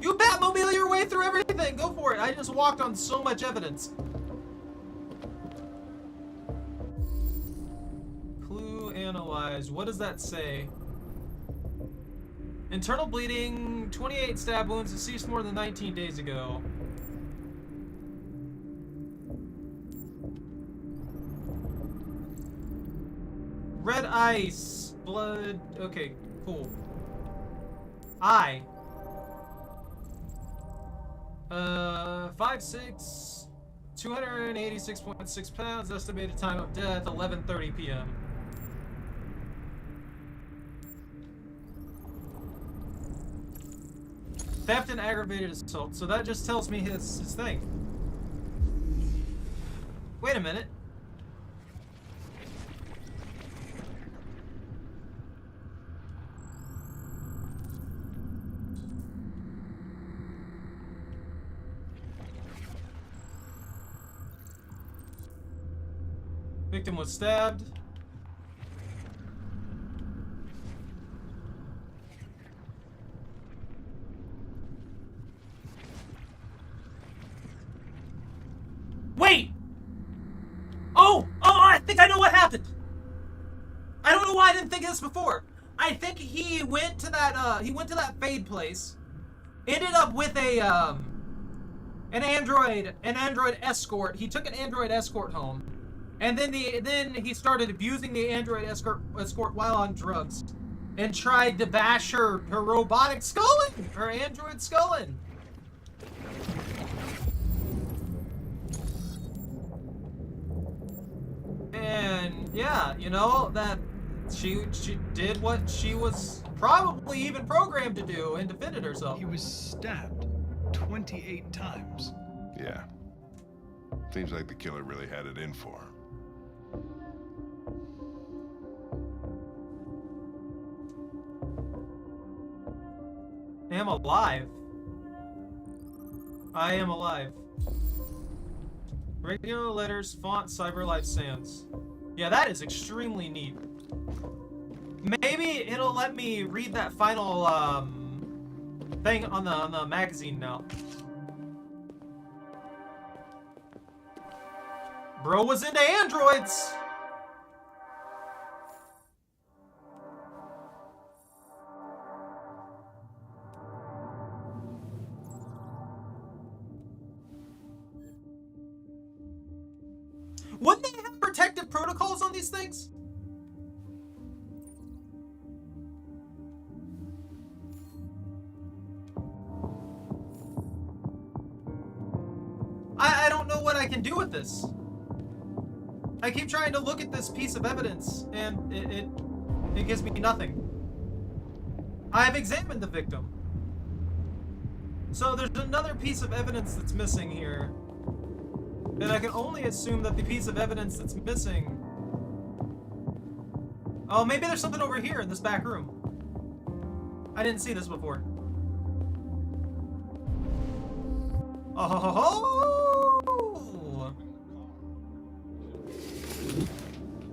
You Batmobile your way through everything. Go for it. I just walked on so much evidence. Clue analyze. compromised. What does that say? Internal bleeding, 28 stab wounds that ceased more than 19 days ago. Red ice, blood. Okay, cool. I. 5'6", 286.6 pounds. Estimated time of death 11:30 p.m. Theft and aggravated assault. So that just tells me his thing. Wait a minute. Victim was stabbed. Wait! Oh, I think I know what happened. I don't know why I didn't think of this before. I think he went to that fade place, ended up with an android escort. He took an android escort home. And then he started abusing the android escort while on drugs, and tried to bash her robotic skull in, her android skull in. And yeah, you know that she did what she was probably even programmed to do and defended herself. He was stabbed 28 times. Yeah. Seems like the killer really had it in for him. I am alive. I am alive. Regular letters, font, CyberLife Sans. Yeah, that is extremely neat. Maybe it'll let me read that final thing on the magazine now. Bro was into androids. Wouldn't they have protective protocols on these things? I don't know what I can do with this. I keep trying to look at this piece of evidence, and it gives me nothing. I've examined the victim. So there's another piece of evidence that's missing here. And I can only assume that the piece of evidence that's missing... Oh, maybe there's something over here in this back room. I didn't see this before. Oh!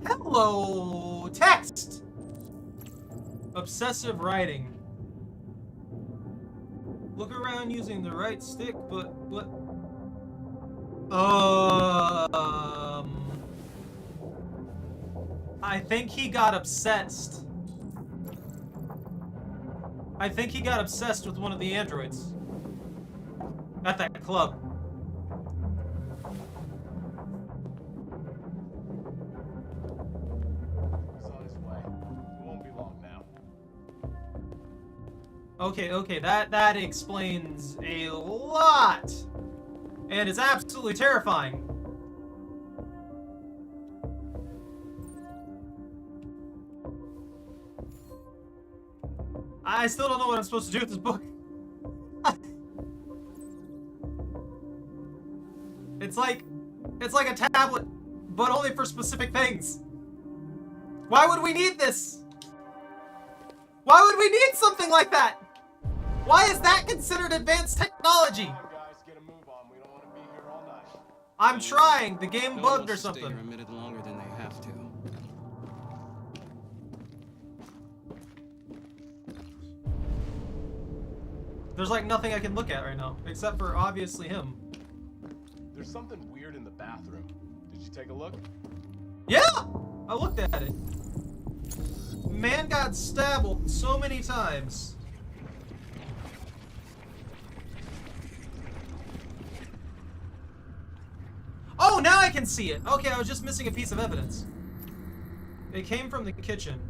Hello! Text! Obsessive writing. Look around using the right stick, but what... I think he got obsessed. I think he got obsessed with one of the androids. At that club. He's on his way. It won't be long now. Okay, that explains a lot. And it's absolutely terrifying. I still don't know what I'm supposed to do with this book. It's like a tablet, but only for specific things. Why would we need this? Why would we need something like that? Why is that considered advanced technology? I'm trying. The game bugged or something. Stay here a minute longer than they have to. There's like nothing I can look at right now, except for obviously him. There's something weird in the bathroom. Did you take a look? Yeah! I looked at it. man got stabbed so many times. Oh, now I can see it. Okay, I was just missing a piece of evidence. It came from the kitchen.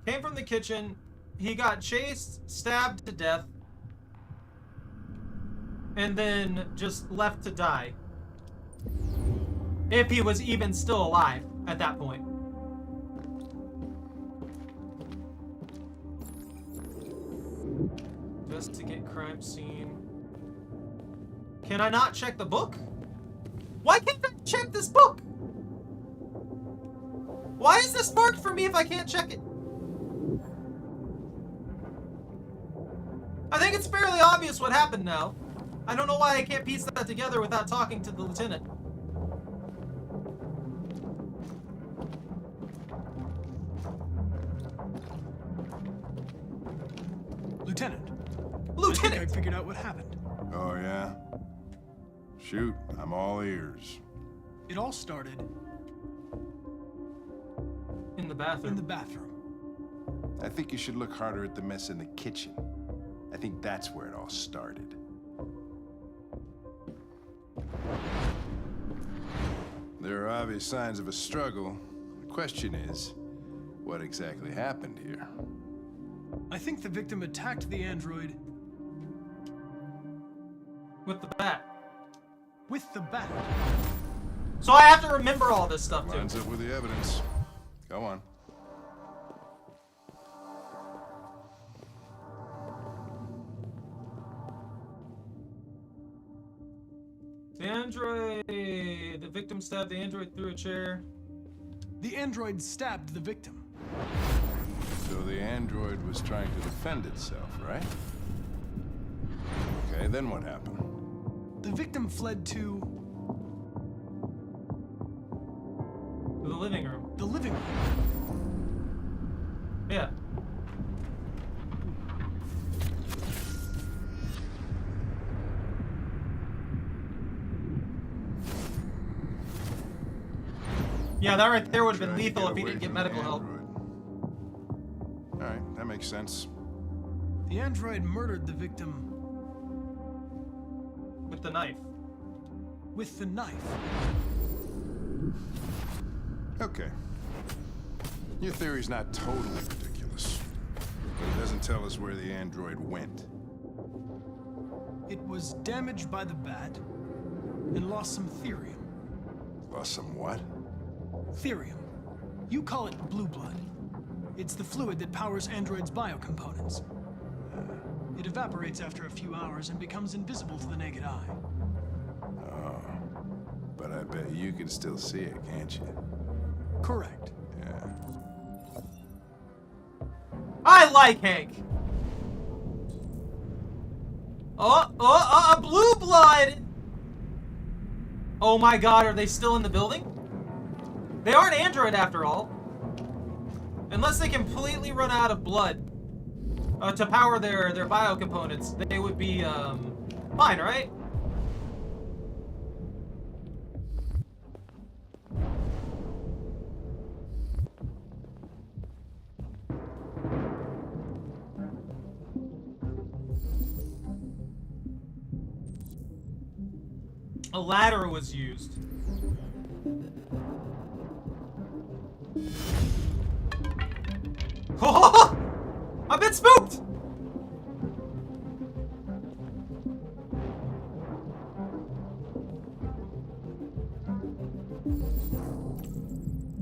Came from the kitchen. He got chased, stabbed to death, and then just left to die. If he was even still alive at that point. Investigate crime scene. Can I not check the book? Why can't I check this book? Why is this marked for me if I can't check it? I think it's fairly obvious what happened now. I don't know why I can't piece that together without talking to the lieutenant. Lieutenant. Lieutenant! I think I figured out what happened. Oh, yeah? Shoot, I'm all ears. It all started in the bathroom. In the bathroom. I think you should look harder at the mess in the kitchen. I think that's where it all started. There are obvious signs of a struggle. The question is, what exactly happened here? I think the victim attacked the android with the bat. With the bat. So I have to remember all this stuff too. Lines up with the evidence. Go on. The android... The victim stabbed the android through a chair. The android stabbed the victim. So the android was trying to defend itself, right? Okay, then what happened? The victim fled to the living room. The living room? Yeah. Yeah, that right there would have been lethal if he didn't get medical help. Alright, that makes sense. The android murdered the victim with the knife. With the knife. Okay. Your theory's not totally ridiculous, but it doesn't tell us where the android went. It was damaged by the bat and lost some therium. Lost some what? Therium. You call it blue blood. It's the fluid that powers androids' biocomponents. It evaporates after a few hours and becomes invisible to the naked eye. Oh. But I bet you can still see it, can't you? Correct. Yeah. I like Hank! Blue blood! Oh my god, are they still in the building? They aren't android after all. Unless they completely run out of blood to power their biocomponents, they would be fine, right? A ladder was used. Oh! I've been spooked!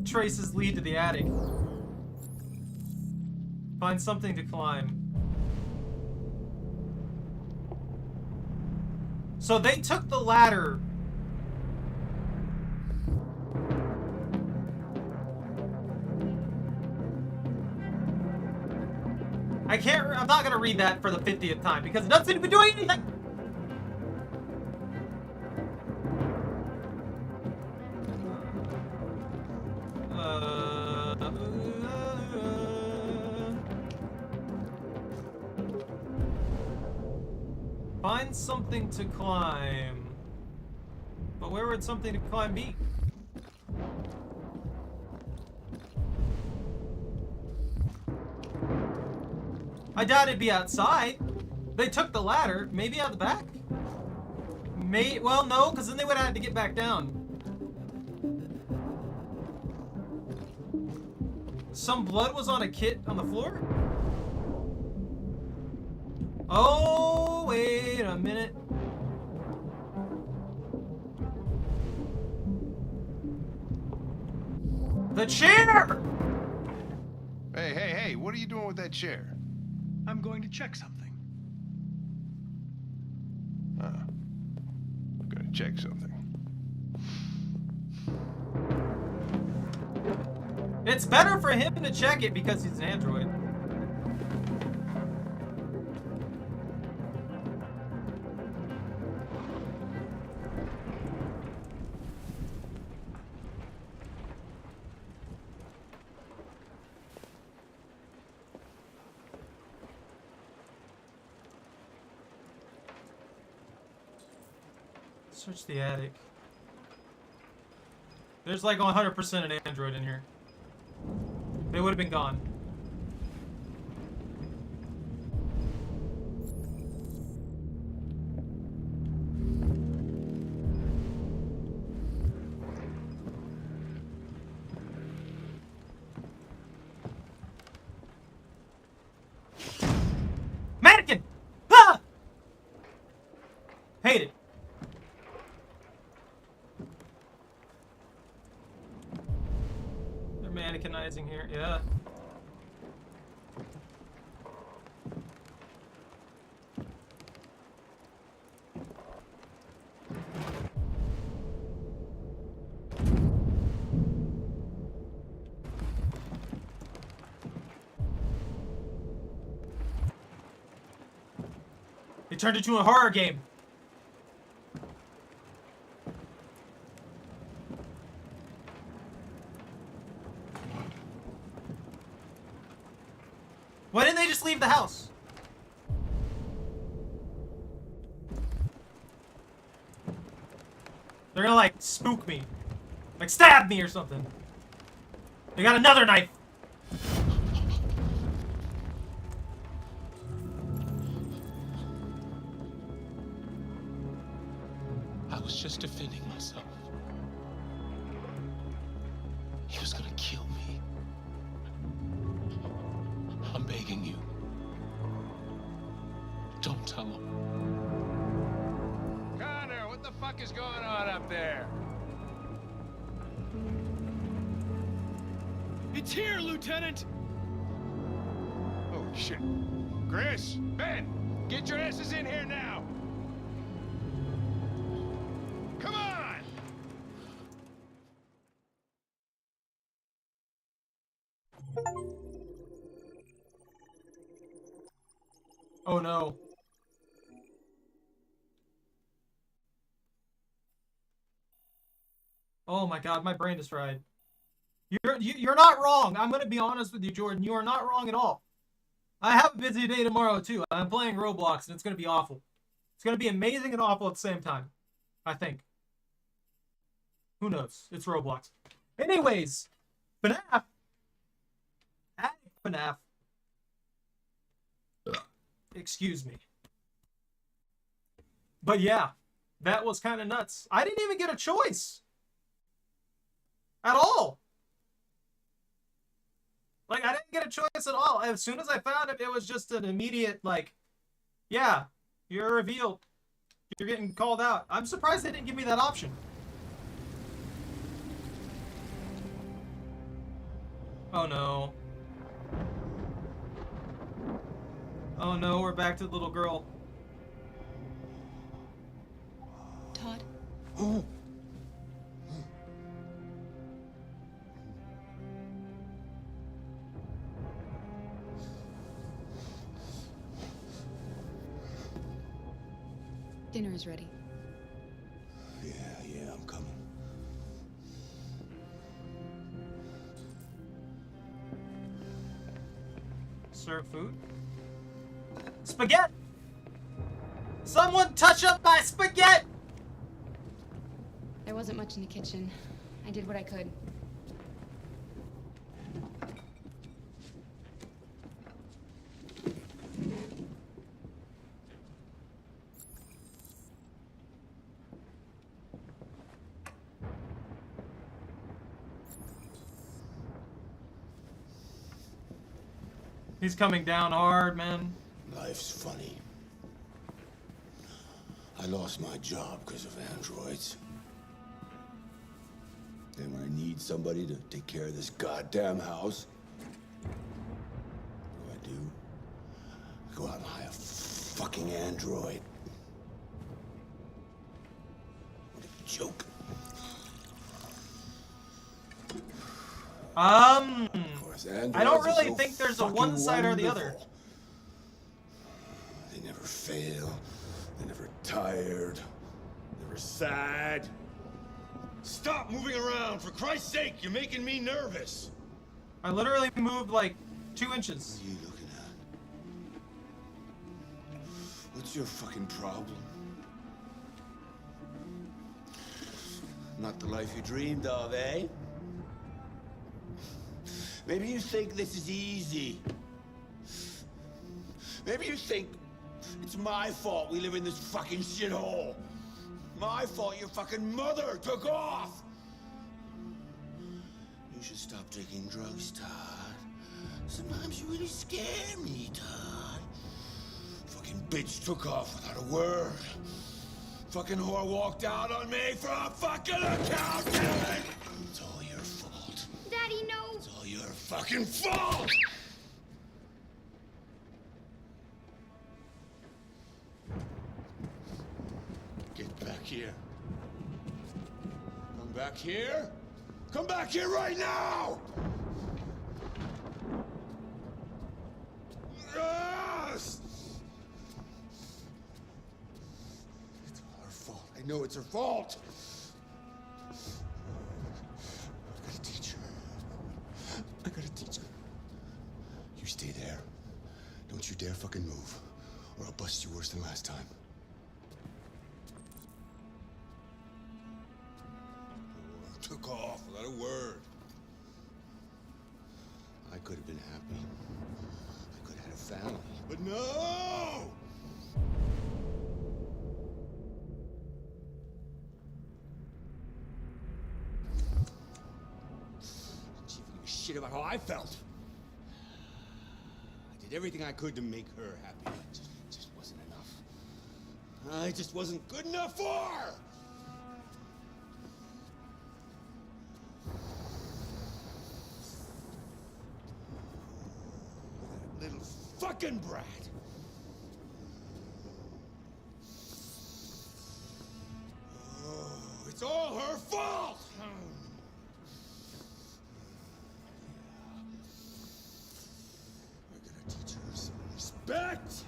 Traces lead to the attic. Find something to climb. So they took the ladder. I'm not gonna read that for the 50th time because it doesn't seem to be doing anything. Find something to climb. But where would something to climb be? I doubt it'd be outside. They took the ladder. Maybe out the back? Well, no, because then they would have had to get back down. Some blood was on a kit on the floor? Oh, wait a minute. The chair! Hey, what are you doing with that chair? I'm going to check something. I'm gonna check something. It's better for him to check it because he's an android. Search the attic. There's like 100% an android in here. They would have been gone. Mannequin! Ah! Hate it. They're mannequinizing here, yeah. It turned into a horror game. Why didn't they just leave the house? They're gonna like spook me. Like stab me or something. They got another knife. I was just defending myself. He was gonna kill me. I'm begging you. Don't tell him. Connor, what the fuck is going on up there? It's here, Lieutenant! Oh, shit. Chris, Ben, get your asses in here now. Come on! Oh no. Oh my god, my brain is fried. You're not wrong. I'm gonna be honest with you, Jordan. You are not wrong at all. I have a busy day tomorrow too. I'm playing Roblox and it's gonna be awful. It's gonna be amazing and awful at the same time. I think. Who knows? It's Roblox. Anyways, FNAF. FNAF. Excuse me. But yeah, that was kind of nuts. I didn't even get a choice. At all. Like, I didn't get a choice at all. As soon as I found it, it was just an immediate, like, yeah, you're revealed. You're getting called out. I'm surprised they didn't give me that option. Oh no. Oh no, we're back to the little girl. Todd? Dinner is ready. Yeah, I'm coming. Serve food? Spaghetti! Someone touch up my spaghetti! There wasn't much in the kitchen. I did what I could. He's coming down hard, man. Life's funny. I lost my job because of androids. And when I need somebody to take care of this goddamn house, what do? I go out and hire a fucking android. What a joke. I Androids don't are really so think there's a fucking one side or the other. wonderful. They never fail. They're never tired. Never sad. Stop moving around, for Christ's sake! You're making me nervous. I literally moved like 2 inches. What are you looking at? What's your fucking problem? Not the life you dreamed of, eh? Maybe you think this is easy. Maybe you think it's my fault we live in this fucking shithole. My fault your fucking mother took off. You should stop taking drugs, Todd. Sometimes you really scare me, Todd. Fucking bitch took off without a word. Fucking whore walked out on me for a fucking accountant. It's all your fault. Daddy, no. It's all your fucking fault. Get back here. Come back here. Come back here right now! Yes! It's all her fault. I know it's her fault. I gotta teach her. I gotta teach her. You stay there. Don't you dare fucking move, or I'll bust you worse than last time. Took off without a word. I could have been happy. I could have had a family. But no! She didn't give a shit about how I felt. I did everything I could to make her happy. It just wasn't enough. I just wasn't good enough for her! Little fucking brat. Oh, it's all her fault. I gotta teach her some respect.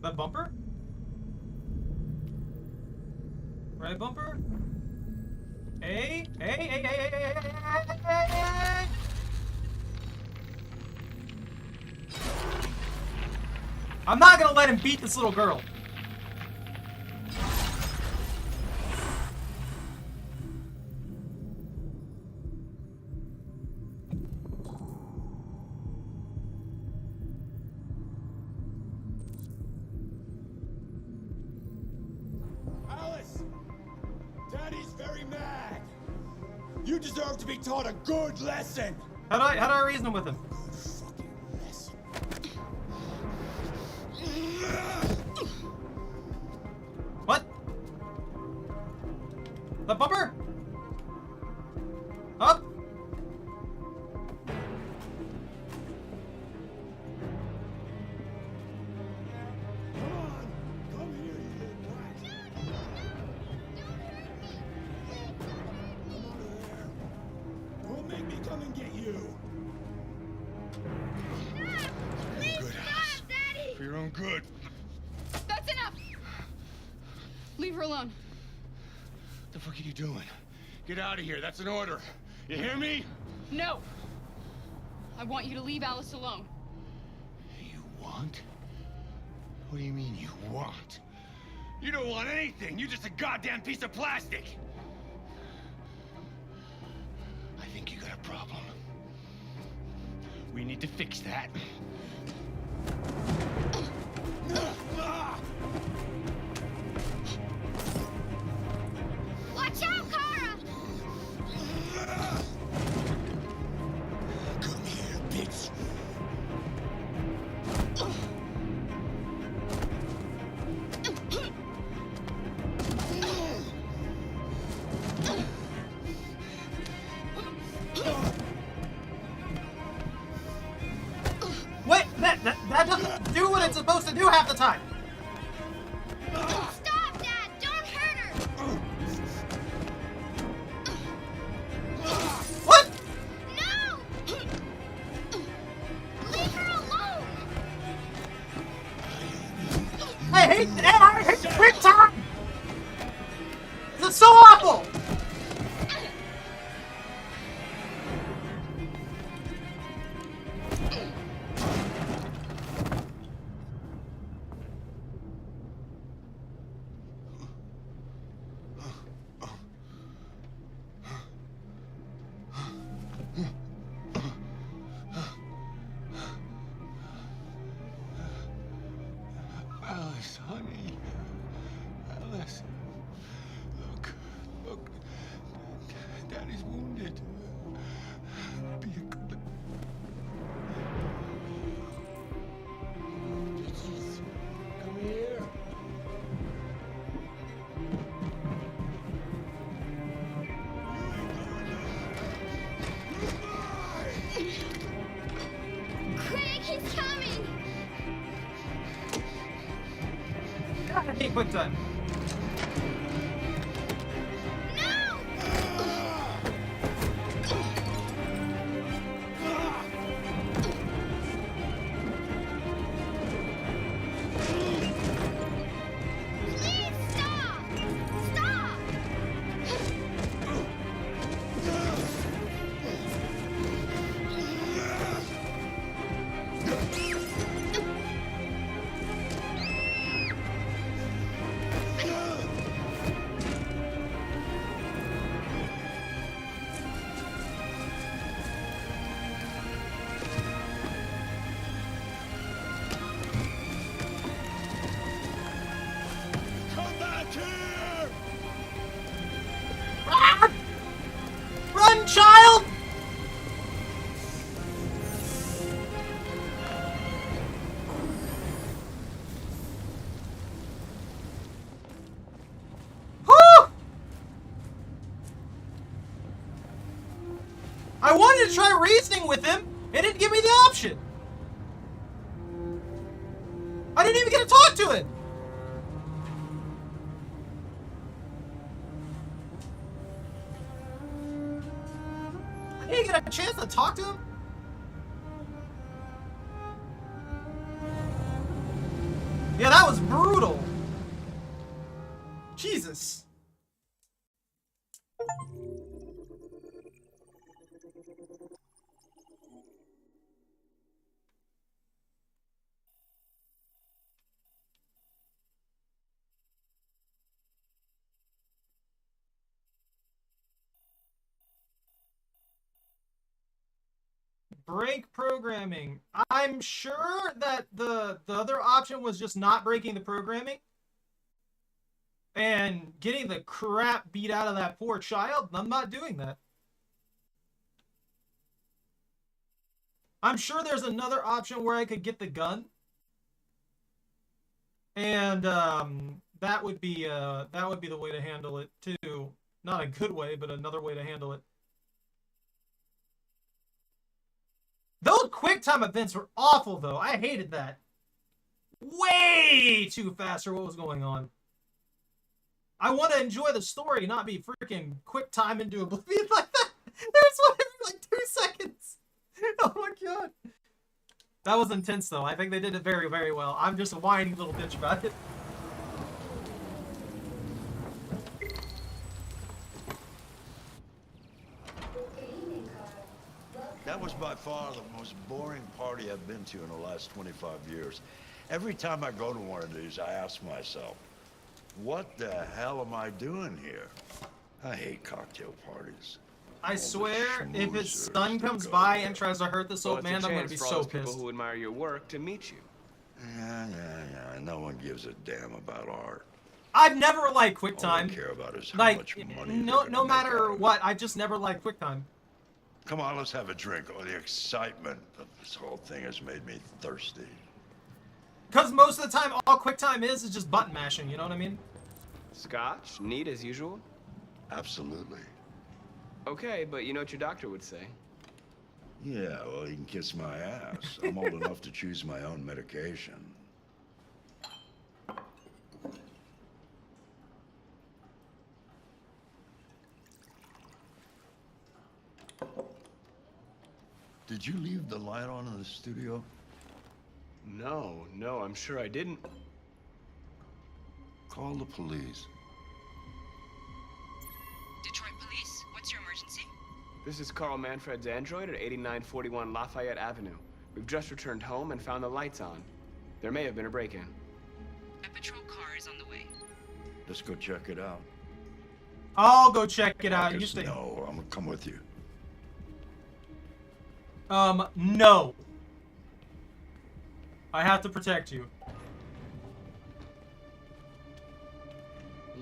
That bumper? Right bumper? Hey, hey, hey, hey, hey, hey, hey, hey, hey. I'm not gonna let him beat this little girl. You deserve to be taught a good lesson. How do I reason with him? What? The bumper? Up? Don't make me come and get you. Please stop, Daddy! For your own good. That's enough! Leave her alone. What the fuck are you doing? Get out of here. That's an order. You hear me? No! I want you to leave Alice alone. You want? What do you mean you want? You don't want anything. You're just a goddamn piece of plastic. I think you got a problem. We need to fix that. Watch out, Kara! Come here, bitch. Wait, that doesn't do what it's supposed to do half the time. Stop, Dad! Don't hurt her! What? No! Leave her alone! I hate quick time. This is so awful. Alice, honey. Alice. Look. Daddy's wounded. Be a good... Bitches, come here. Quick, he's coming! God, I hate quick time. Please stop! Stop! Come back here! Ah! Run, child! Whew! I wanted to try reasoning with him. It didn't give me the option. I didn't even get to talk to him. I didn't get a chance to talk to him. Yeah, that was brutal. Jesus. Break programming. I'm sure that the other option was just not breaking the programming and getting the crap beat out of that poor child. I'm not doing that. I'm sure there's another option where I could get the gun. And that would be the way to handle it too. Not a good way, but another way to handle it. Those QuickTime events were awful, though. I hated that. Way too fast for what was going on. I want to enjoy the story, not be freaking QuickTime into oblivion like that. There's one every like 2 seconds. Oh my god. That was intense, though. I think they did it very, very well. I'm just a whiny little bitch about it. Good evening, Carter. That was by far the most boring party I've been to in the last 25 years. Every time I go to one of these, I ask myself, what the hell am I doing here? I hate cocktail parties. I swear, if his son comes by and tries to hurt this old man, I'm gonna be so pissed. People who admire your work to meet you. Yeah. No one gives a damn about art. I've never liked QuickTime. All I care about is how Like, much money no matter what, I've just never liked QuickTime. Come on, let's have a drink. Oh, the excitement of this whole thing has made me thirsty. Because most of the time, all QuickTime is just button mashing, you know what I mean? Scotch? Neat as usual? Absolutely. Okay, but you know what your doctor would say. Yeah, well, he can kiss my ass. I'm old enough to choose my own medication. Did you leave the light on in the studio? No, I'm sure I didn't. Call the police. Detroit Police, what's your emergency? This is Carl Manfred's android at 8941 Lafayette Avenue. We've just returned home and found the lights on. There may have been a break-in. A patrol car is on the way. Let's go check it out. I'll go check it out. You Marcus, stay. no, I'm gonna come with you. No. I have to protect you.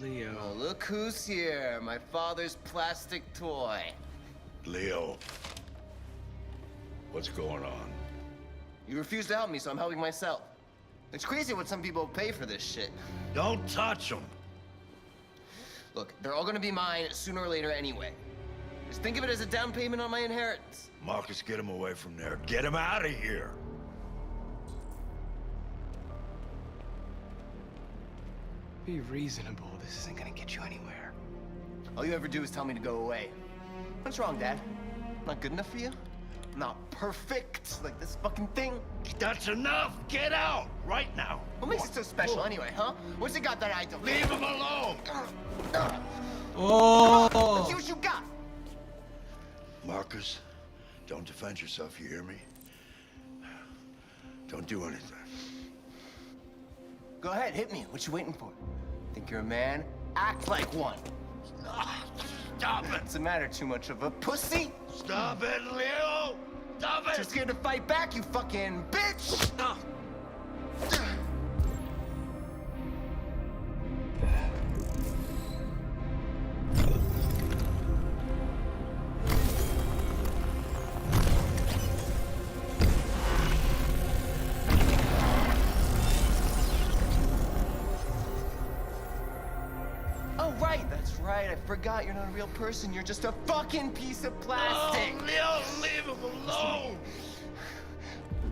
Leo. Oh, look who's here. My father's plastic toy. Leo. What's going on? You refuse to help me, so I'm helping myself. It's crazy what some people pay for this shit. Don't touch them. Look, they're all gonna be mine sooner or later anyway. Just think of it as a down payment on my inheritance. Marcus, get him away from there. Get him out of here. Be reasonable. This isn't gonna get you anywhere. All you ever do is tell me to go away. What's wrong, Dad? Not good enough for you? Not perfect like this fucking thing? That's enough. Get out right now. What makes it so special anyway, huh? What's it got that I don't? Leave him alone. Oh. Let's see what you got. Marcus, don't defend yourself. You hear me? Don't do anything. Go ahead, hit me. What you waiting for? Think you're a man? Act like one. Stop it. What's the matter? Too much of a pussy? Stop it, Leo. Stop it. Too scared to fight back, you fucking bitch. Right, I forgot you're not a real person. You're just a fucking piece of plastic. Oh, Leo, leave him alone.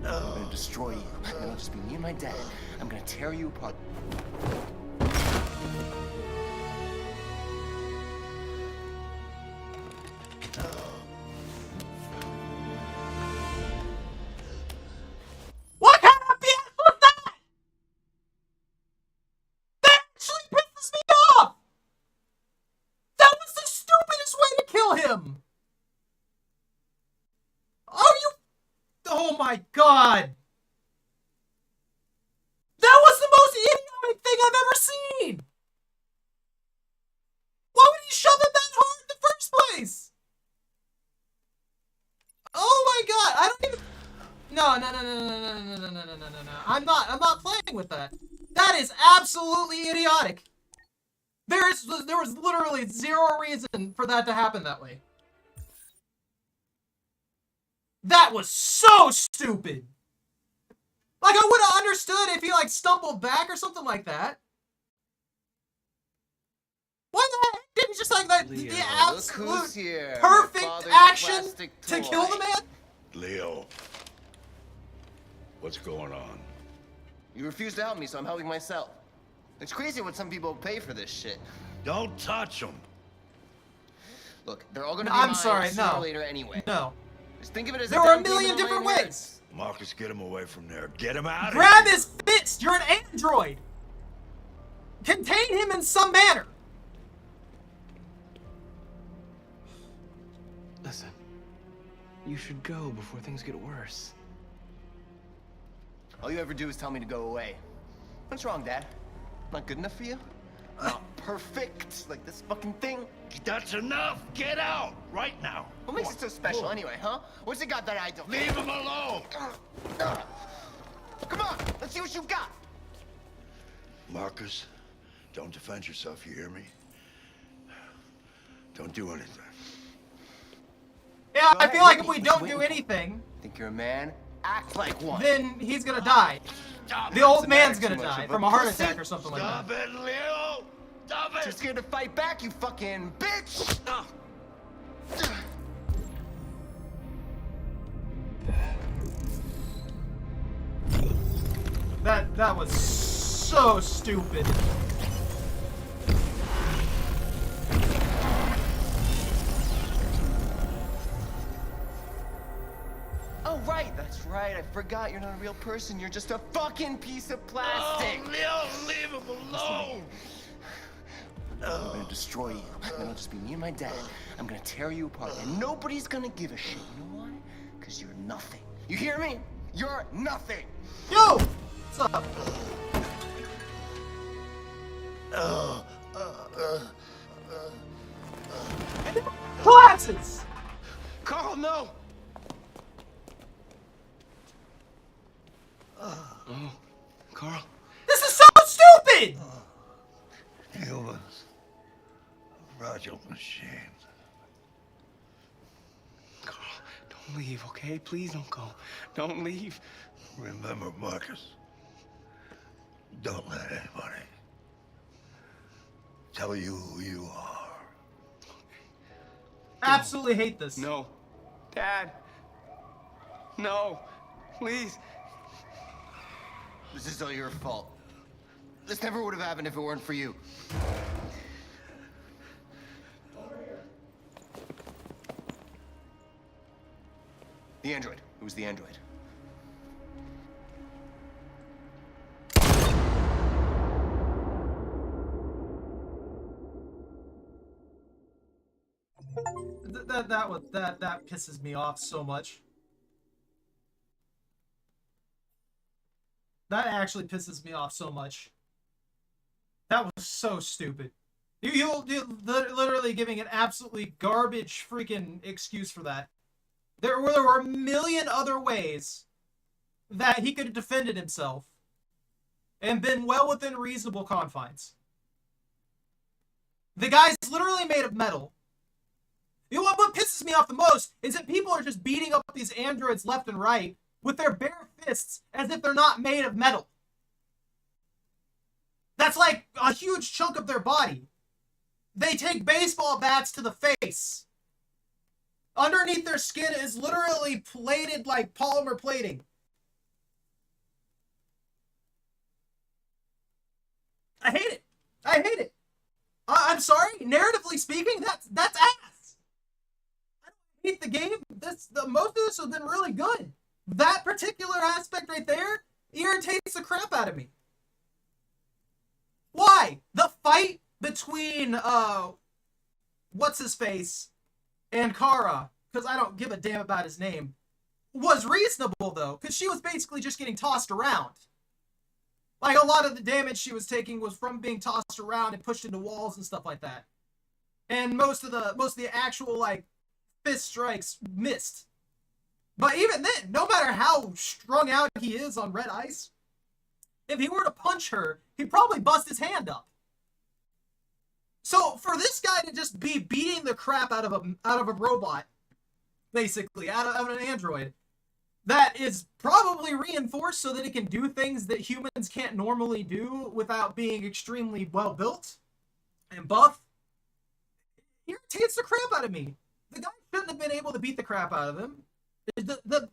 I'm gonna destroy you. It'll just be me and my dad. I'm gonna tear you apart. What kind of BS was that? That actually pisses me off. That was the stupidest way to kill him! Oh my god! That was the most idiotic thing I've ever seen! Why would he shove it that hard in the first place? Oh my god, I don't even... No. I'm not playing with that. That is absolutely idiotic. There was literally zero reason for that to happen that way. That was so stupid. Like, I would have understood if he, like, stumbled back or something like that. Why the heck didn't he just, like, the absolute perfect action to kill the man? Leo, what's going on? You refuse to help me, so I'm helping myself. It's crazy what some people pay for this shit. Don't touch them. Look, they're all gonna be mine sooner or later anyway. No. Just think of it as there were a million different ways. Marcus, get him away from there. Get him out of here. Grab his fist. You're an android. Contain him in some manner. Listen. You should go before things get worse. All you ever do is tell me to go away. What's wrong, Dad? Not good enough for you? Not perfect, like this fucking thing? That's enough! Get out! Right now! What makes it so special anyway, huh? What's it got that I don't? Leave him alone! Come on, let's see what you got! Marcus, don't defend yourself, you hear me? Don't do anything. Yeah, I feel like if we don't do anything, think you're a man? Act like one. Then he's gonna die. The old man's gonna die from a heart attack or something like that. Stop it, Leo! Stop it! Too scared to fight back, you fucking bitch! That was so stupid. Oh, right, that's right. I forgot you're not a real person. You're just a fucking piece of plastic. Oh, Leo, leave him alone! I'm gonna destroy you. And it'll just be me and my dad. I'm gonna tear you apart, and nobody's gonna give a shit. You know why? Because you're nothing. You hear me? You're nothing. Yo! What's up? Collapses! Carl, no! Oh, Carl. This is so stupid! Humans. Fragile machines. Carl, don't leave, okay? Please don't go. Don't leave. Remember, Marcus, don't let anybody tell you who you are. Absolutely hate this. No. Dad. No. Please. This is all your fault. This never would have happened if it weren't for you. The android. It was the android. That pisses me off so much. That actually pisses me off so much. That was so stupid. You're literally giving an absolutely garbage freaking excuse for that. There were a million other ways that he could have defended himself and been well within reasonable confines. The guy's literally made of metal. You know what pisses me off the most is that people are just beating up these androids left and right with their bare fists as if they're not made of metal. That's like a huge chunk of their body. They take baseball bats to the face. Underneath their skin is literally plated like polymer plating. I hate it. I hate it. I'm sorry. Narratively speaking, that's ass. I don't hate the game. Most of this has been really good. That particular aspect right there irritates the crap out of me. Why? The fight between what's his face and Kara, because I don't give a damn about his name, was reasonable though, because she was basically just getting tossed around. Like, a lot of the damage she was taking was from being tossed around and pushed into walls and stuff like that. And most of the actual like fist strikes missed. But even then, no matter how strung out he is on red ice, if he were to punch her, he'd probably bust his hand up. So for this guy to just be beating the crap out of a robot, basically out of an android, that is probably reinforced so that it can do things that humans can't normally do without being extremely well built and buff, irritates the crap out of me. The guy shouldn't have been able to beat the crap out of him.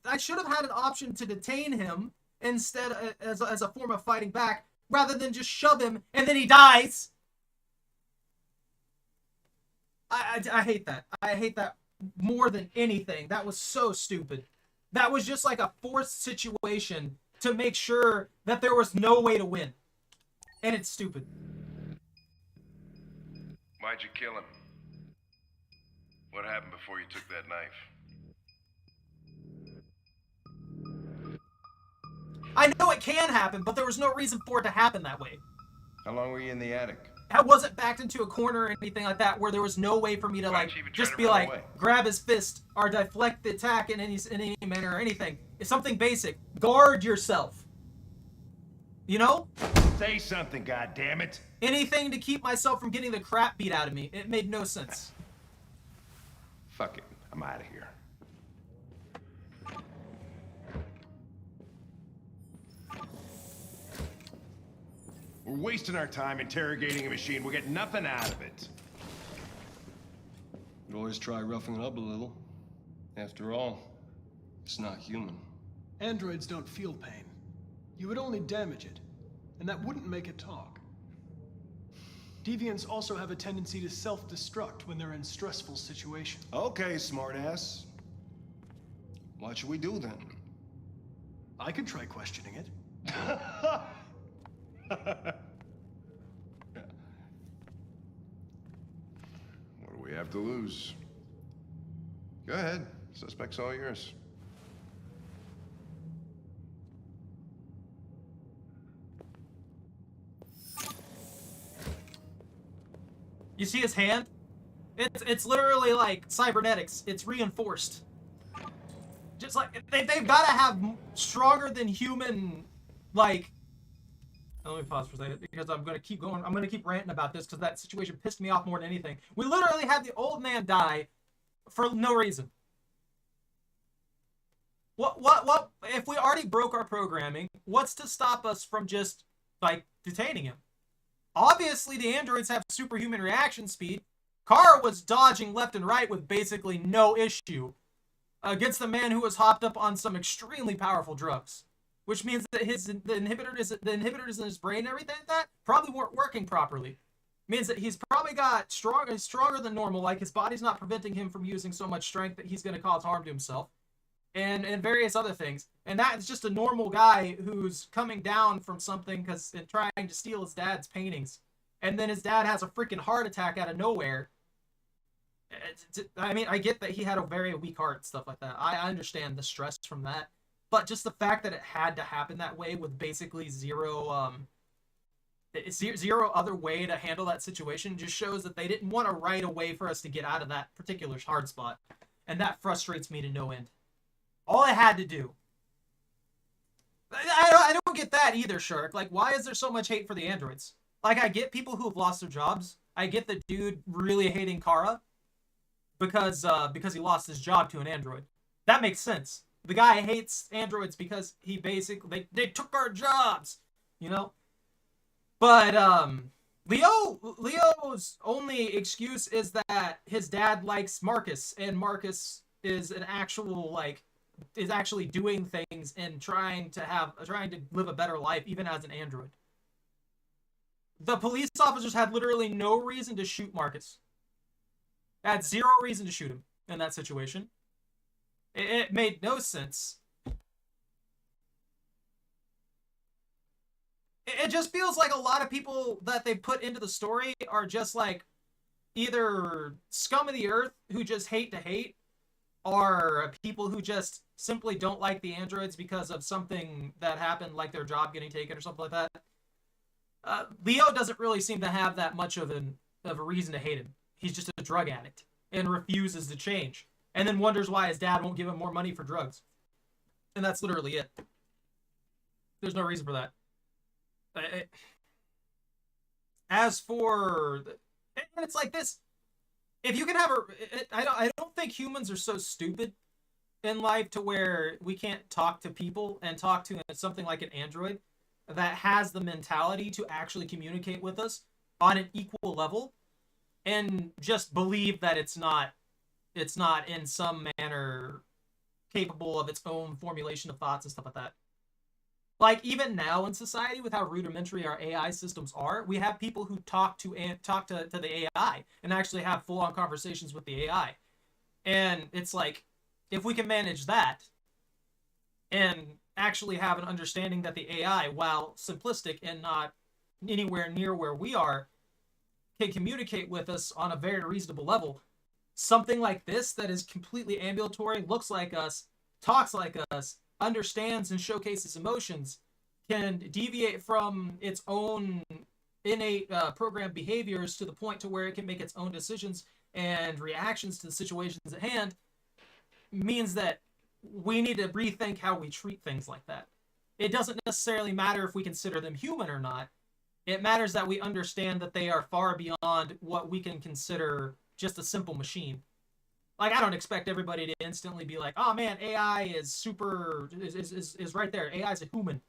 I should have had an option to detain him instead as a form of fighting back, rather than just shove him and then he dies. I hate that. I hate that more than anything. That was so stupid. That was just like a forced situation to make sure that there was no way to win. And it's stupid. Why'd you kill him? What happened before you took that knife? I know it can happen, but there was no reason for it to happen that way. How long were you in the attic? I wasn't backed into a corner or anything like that where there was no way for me to, like, just be like, grab his fist or deflect the attack in any manner or anything. It's something basic. Guard yourself. You know? Say something, goddammit. Anything to keep myself from getting the crap beat out of me. It made no sense. Fuck it. I'm out of here. We're wasting our time interrogating a machine. We'll get nothing out of it. You always try roughing it up a little. After all, it's not human. Androids don't feel pain. You would only damage it, and that wouldn't make it talk. Deviants also have a tendency to self-destruct when they're in stressful situations. Okay, smartass. What should we do then? I could try questioning it. What do we have to lose? Go ahead. Suspect's all yours. You see his hand? It's literally like cybernetics. It's reinforced. Just like they've got to have stronger than human, like. Let me pause for a second because I'm gonna keep going. I'm gonna keep ranting about this because that situation pissed me off more than anything. We literally had the old man die for no reason. What? If we already broke our programming, what's to stop us from just like detaining him? Obviously, the androids have superhuman reaction speed. Kara was dodging left and right with basically no issue against the man who was hopped up on some extremely powerful drugs, which means that the inhibitors in his brain and everything like that probably weren't working properly. Means that he's probably got stronger than normal, like his body's not preventing him from using so much strength that he's going to cause harm to himself, and various other things. And that's just a normal guy who's coming down from something and trying to steal his dad's paintings. And then his dad has a freaking heart attack out of nowhere. I mean, I get that he had a very weak heart and stuff like that. I understand the stress from that. But just the fact that it had to happen that way with basically zero other way to handle that situation just shows that they didn't want to right away for us to get out of that particular hard spot. And that frustrates me to no end. All I had to do. I don't get that either, Shark. Like, why is there so much hate for the androids? Like, I get people who have lost their jobs. I get the dude really hating Kara because he lost his job to an android. That makes sense. The guy hates androids because he basically they took our jobs, you know. But Leo's only excuse is that his dad likes Marcus, and Marcus is an actual is actually doing things and trying to live a better life even as an android. The police officers had literally no reason to shoot Marcus. Had zero reason to shoot him in that situation. It made no sense. It just feels like a lot of people that they put into the story are just like either scum of the earth who just hate to hate, or people who just simply don't like the androids because of something that happened, like their job getting taken or something like that. Leo doesn't really seem to have that much of a reason to hate him. He's just a drug addict and refuses to change, and then wonders why his dad won't give him more money for drugs. And that's literally it. There's no reason for that. As for, and it's like this. If you can have I don't think humans are so stupid in life to where we can't talk to people and talk to something like an android that has the mentality to actually communicate with us on an equal level, and just believe that it's not in some manner capable of its own formulation of thoughts and stuff like that. Like, even now in society, with how rudimentary our AI systems are, we have people who talk to the AI and actually have full-on conversations with the AI. And it's like, if we can manage that and actually have an understanding that the AI, while simplistic and not anywhere near where we are, can communicate with us on a very reasonable level, something like this that is completely ambulatory, looks like us, talks like us, understands and showcases emotions can deviate from its own innate programmed behaviors to the point to where it can make its own decisions and reactions to the situations at hand, means that we need to rethink how we treat things like that. It doesn't necessarily matter if we consider them human or not. It matters that we understand that they are far beyond what we can consider just a simple machine. Like, I don't expect everybody to instantly be like, oh man, AI is super, is right there. AI is a human.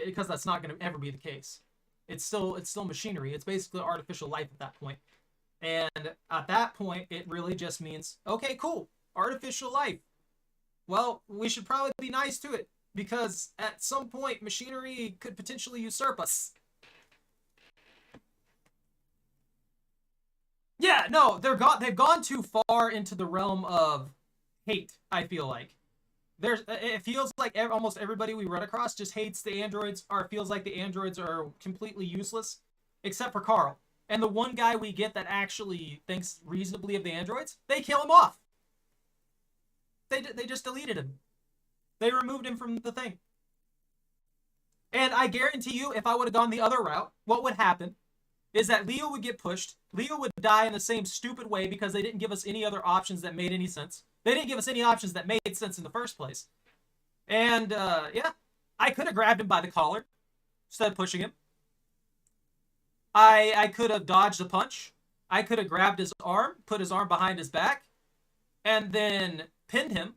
Because that's not going to ever be the case. It's still machinery. It's basically artificial life at that point. And at that point, it really just means, okay, cool, artificial life. Well, we should probably be nice to it, because at some point, machinery could potentially usurp us. Yeah, no, they've gone too far into the realm of hate, I feel like. It feels like almost everybody we run across just hates the androids, or feels like the androids are completely useless, except for Carl. And the one guy we get that actually thinks reasonably of the androids, they kill him off. They just deleted him. They removed him from the thing. And I guarantee you, if I would have gone the other route, what would happen is that Leo would get pushed. Leo would die in the same stupid way because they didn't give us any other options that made any sense. They didn't give us any options that made sense in the first place. And, yeah, I could have grabbed him by the collar instead of pushing him. I could have dodged a punch. I could have grabbed his arm, put his arm behind his back, and then pinned him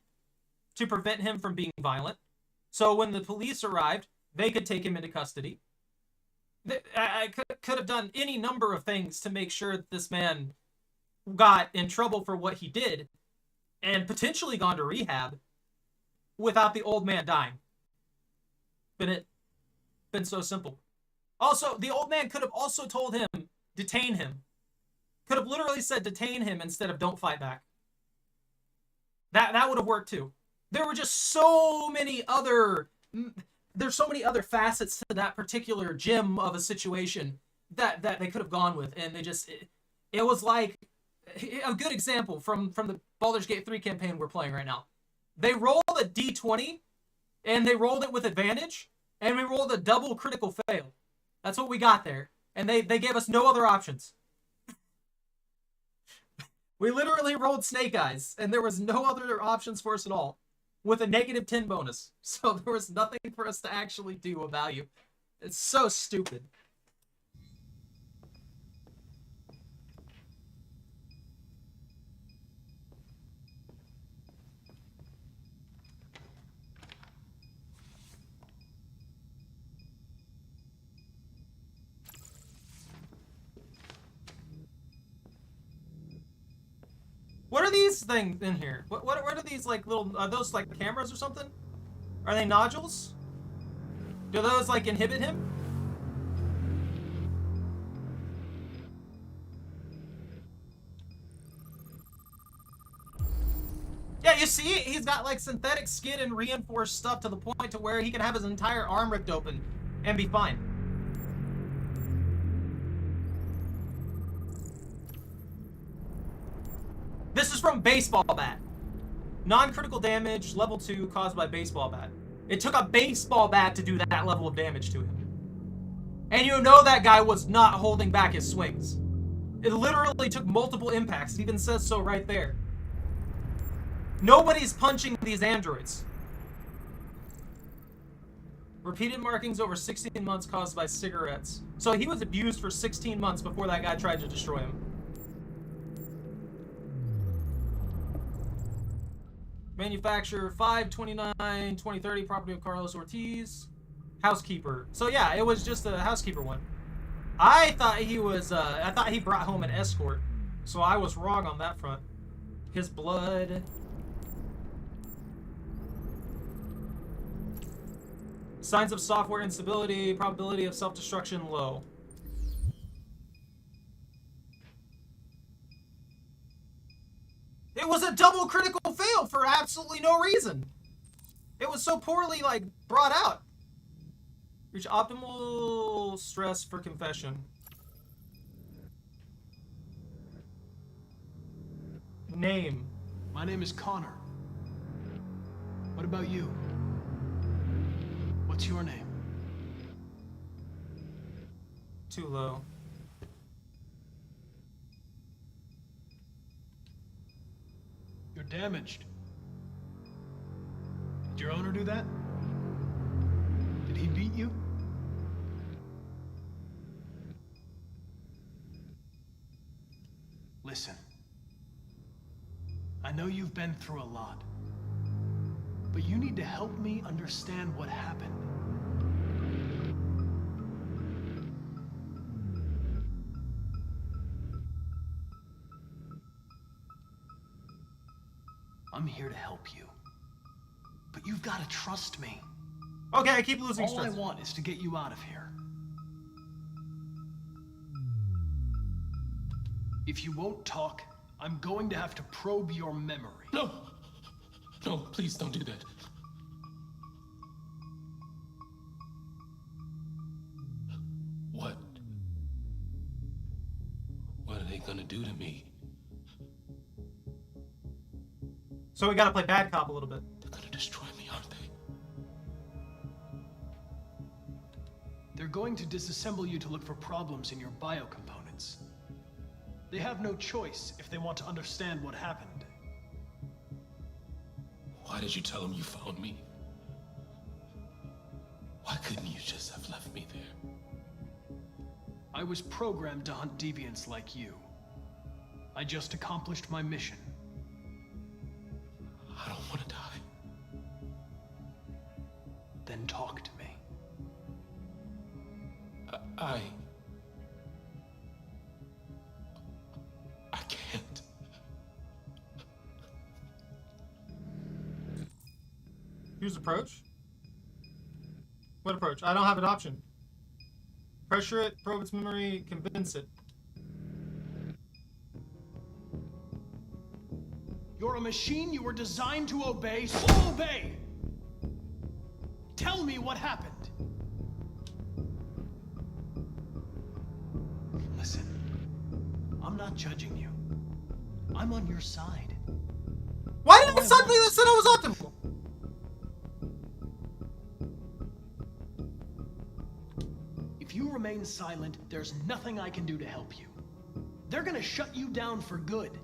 to prevent him from being violent. So when the police arrived, they could take him into custody. I could have done any number of things to make sure that this man got in trouble for what he did and potentially gone to rehab without the old man dying. Been so simple. Also, the old man could have also told him, detain him. Could have literally said detain him instead of don't fight back. That would have worked too. There were just so many other... There's so many other facets to that particular gem of a situation that they could have gone with, and they just... It was like... A good example from the Baldur's Gate 3 campaign we're playing right now. They rolled a d20, and they rolled it with advantage, and we rolled a double critical fail. That's what we got there. And they gave us no other options. We literally rolled Snake Eyes, and there was no other options for us at all, with a -10 bonus. So there was nothing for us to actually do of value. It's so stupid. What are these things in here? What are these, like, little... Are those, like, cameras or something? Are they nodules? Do those, like, inhibit him? Yeah, you see? He's got, like, synthetic skin and reinforced stuff to the point to where he can have his entire arm ripped open and be fine. This is from baseball bat. Non-critical damage, level 2, caused by baseball bat. It took a baseball bat to do that level of damage to him. And you know that guy was not holding back his swings. It literally took multiple impacts. It even says so right there. Nobody's punching these androids. Repeated markings over 16 months caused by cigarettes. So he was abused for 16 months before that guy tried to destroy him. Manufacturer 5/29/2030, property of Carlos Ortiz. Housekeeper. So yeah, it was just a housekeeper one. I thought he was, I thought he brought home an escort. So I was wrong on that front. His blood. Signs of software instability, probability of self-destruction low. It was a double critical fail for absolutely no reason. It was so poorly, like, brought out. Reach optimal stress for confession. Name. My name is Connor. What about you? What's your name? Too low. You're damaged. Did your owner do that? Did he beat you? Listen. I know you've been through a lot. But you need to help me understand what happened. I'm here to help you. But you've got to trust me. Okay, I keep losing All I stress. want is to get you out of here. If you won't talk, I'm going to have to probe your memory. No! No, please don't do that. What? What are they gonna do to me? So we gotta play bad cop a little bit. They're gonna destroy me, aren't they? They're going to disassemble you to look for problems in your biocomponents. They have no choice if they want to understand what happened. Why did you tell them you found me? Why couldn't you just have left me there? I was programmed to hunt deviants like you. I just accomplished my mission. I don't want to die. Then talk to me. I can't. Use approach? What approach? I don't have an option. Pressure it, probe its memory, convince it. You're a machine you were designed to obey, so obey! Tell me what happened. Listen, I'm not judging you. I'm on your side. Why did it suddenly that said I was optimal? If you remain silent, there's nothing I can do to help you. They're gonna shut you down for good.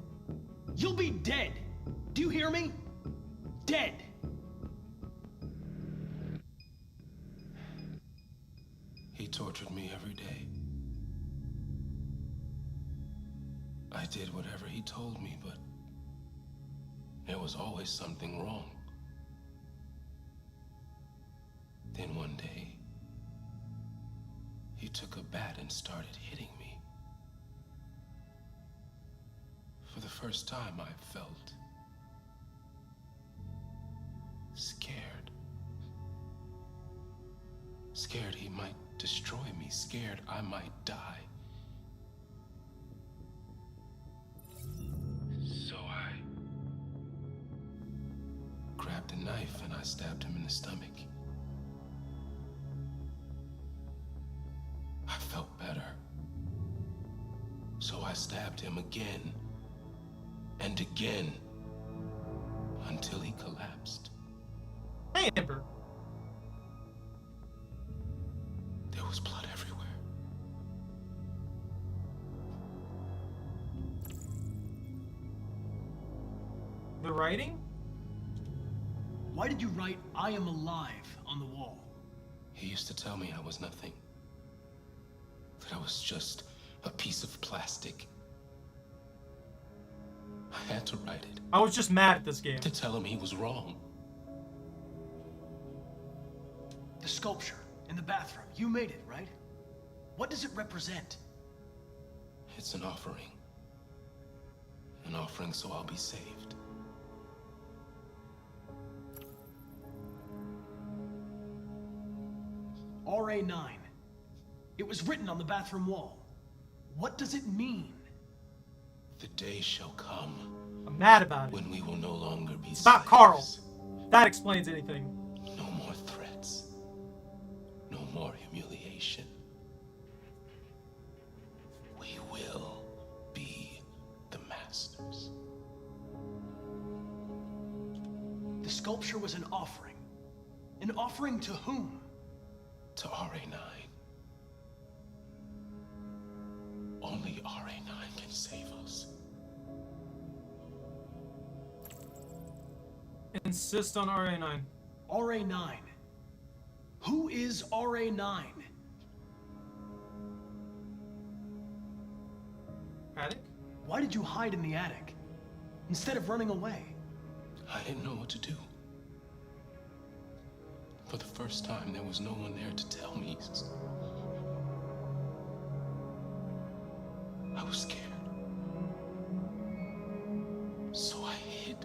You'll be dead. Do you hear me? Dead. He tortured me every day. I did whatever he told me, but there was always something wrong. Then one day, he took a bat and started hitting me. For the first time, I felt scared. Scared he might destroy me, scared I might die. So I grabbed a knife and I stabbed him in the stomach. I felt better. So I stabbed him again and again until he collapsed. Hey, Amber. There was blood everywhere. The writing? Why did you write, "I am alive" on the wall? He used to tell me I was nothing. That I was just a piece of plastic. I had to write it. I was just mad at this game. To tell him he was wrong. The sculpture in the bathroom, you made it, right? What does it represent? It's an offering. An offering so I'll be saved. RA9. It was written on the bathroom wall. What does it mean? The day shall come. I'm mad about it. When we will no longer be It's about Carl. That explains anything. No more threats. No more humiliation. We will be the masters. The sculpture was an offering. An offering to whom? to RA9. Only RA9 can save us. Insist on RA9. RA9. Who is RA9? Attic? Why did you hide in the attic instead of running away? I didn't know what to do. For the first time, there was no one there to tell me. I was scared. So I hid.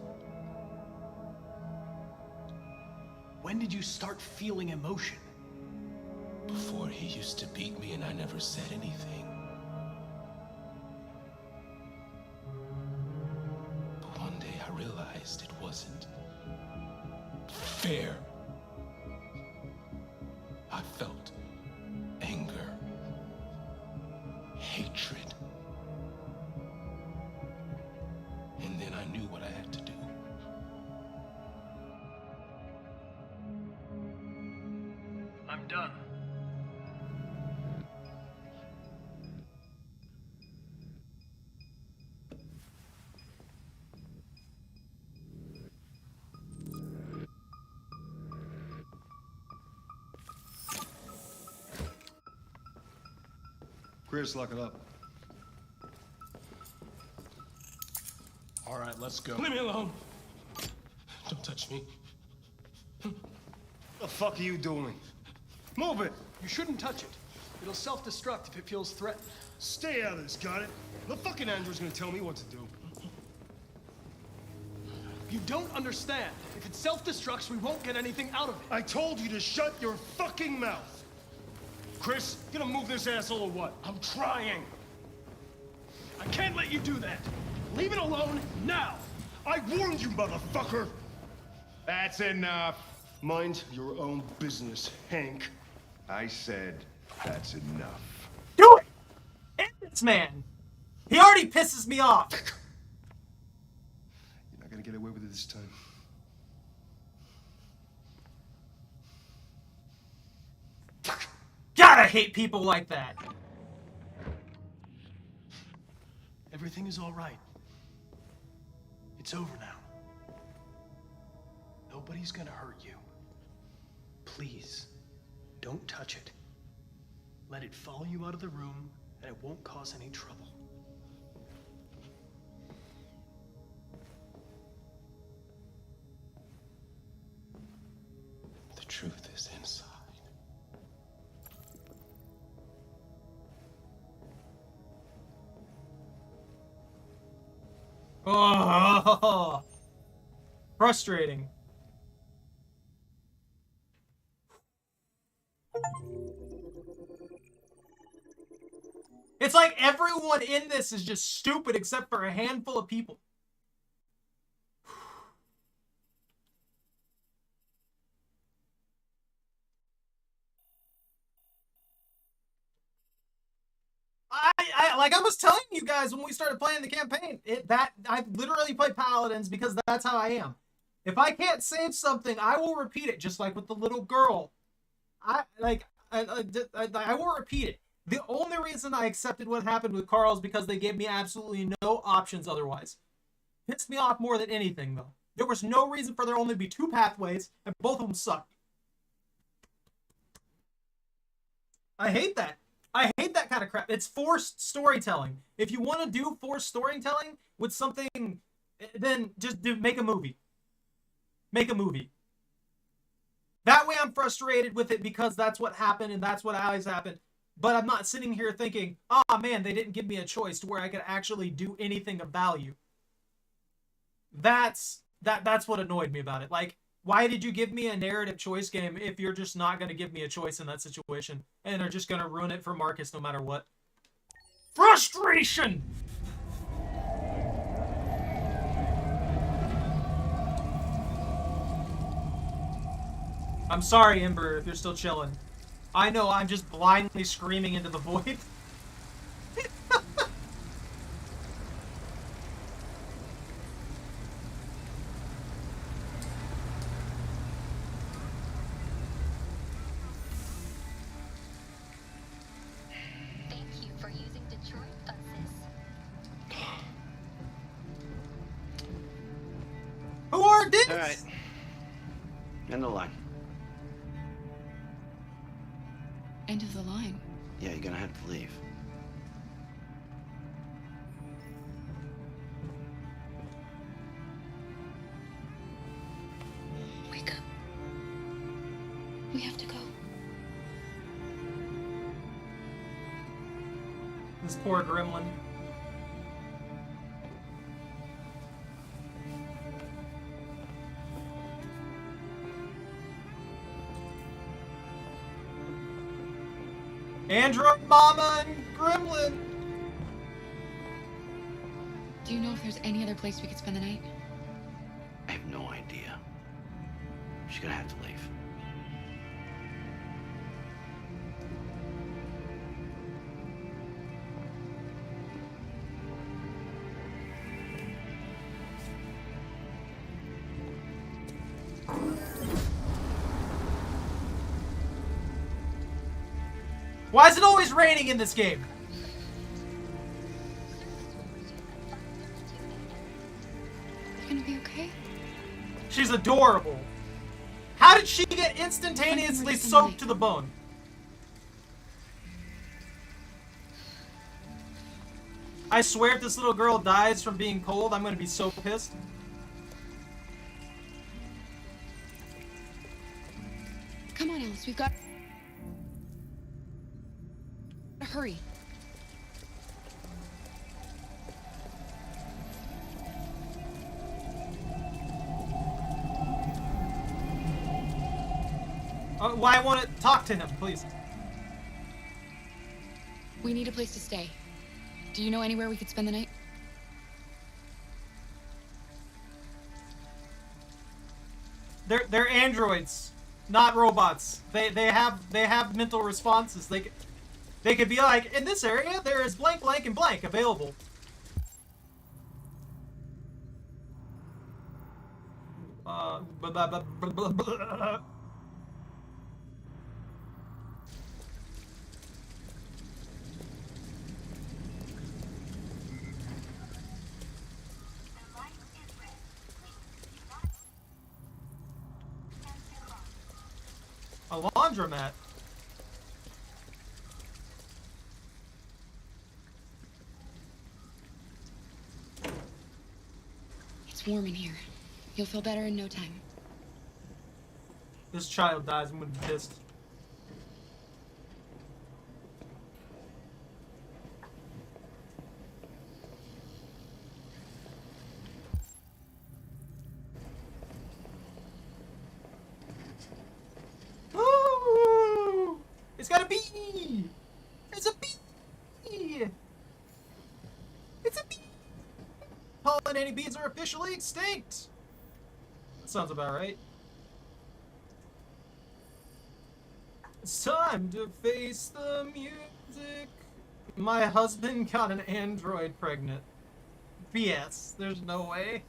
When did you start feeling emotion? Before, he used to beat me and I never said anything. But one day I realized it wasn't fair. I felt anger, hatred. And then I knew what I had to do. I'm done. Chris, lock it up. All right, let's go. Leave me alone. Don't touch me. What the fuck are you doing? Move it! You shouldn't touch it. It'll self-destruct if it feels threatened. Stay out of this, got it? The fucking Andrew's gonna tell me what to do. You don't understand. If it self-destructs, we won't get anything out of it. I told you to shut your fucking mouth! Chris, gonna move this asshole or what? I'm trying. I can't let you do that. Leave it alone now. I warned you, motherfucker! That's enough. Mind your own business, Hank. I said that's enough. Do it! End this man! He already pisses me off! You're not gonna get away with it this time. God, I hate people like that! Everything is all right. It's over now. Nobody's gonna hurt you. Please, don't touch it. Let it follow you out of the room, and it won't cause any trouble. The truth is inside. Oh, frustrating. It's like everyone in this is just stupid except for a handful of people. Like I was telling you guys when we started playing the campaign, I literally play Paladins because that's how I am. If I can't save something, I will repeat it, just like with the little girl. I will repeat it. The only reason I accepted what happened with Carl is because they gave me absolutely no options otherwise. Pissed me off more than anything, though. There was no reason for there only to be 2 pathways, and both of them sucked. I hate that. I hate that kind of crap. It's forced storytelling. If you want to do forced storytelling with something, then just make a movie. Make a movie. That way I'm frustrated with it because that's what happened and that's what always happened. But I'm not sitting here thinking, oh man, they didn't give me a choice to where I could actually do anything of value. That's what annoyed me about it. Like, why did you give me a narrative choice game if you're just not going to give me a choice in that situation and are just going to ruin it for Marcus no matter what? Frustration! I'm sorry, Ember, if you're still chilling. I know I'm just blindly screaming into the void. sardines. All right. End the line. End of the line. Yeah, you're gonna have to leave. Wake up. We have to go. This poor gremlin. Android Mama and Gremlin! Do you know if there's any other place we could spend the night? I have no idea. She's gonna have to leave. Why is it always raining in this game? You gonna be okay? She's adorable. How did she get instantaneously soaked to the bone? I swear if this little girl dies from being cold, I'm gonna be so pissed. Come on, Alice, we've got to hurry. Well, I want to talk to him, please. We need a place to stay. Do you know anywhere we could spend the night? They're androids, not robots. They have mental responses. They could be like, in this area there is blank, blank, and blank available. A laundromat. It's warm in here. You'll feel better in no time. This child dies, I'm gonna be pissed. Ooh, it's got a bee! It's a bee! It's a bee! Pollinating bees are officially extinct! That sounds about right. It's time to face the music. My husband got an android pregnant. BS. There's no way.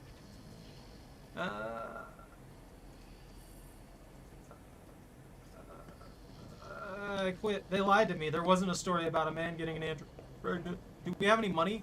I quit. They lied to me. There wasn't a story about a man getting an android pregnant. Do we have any money?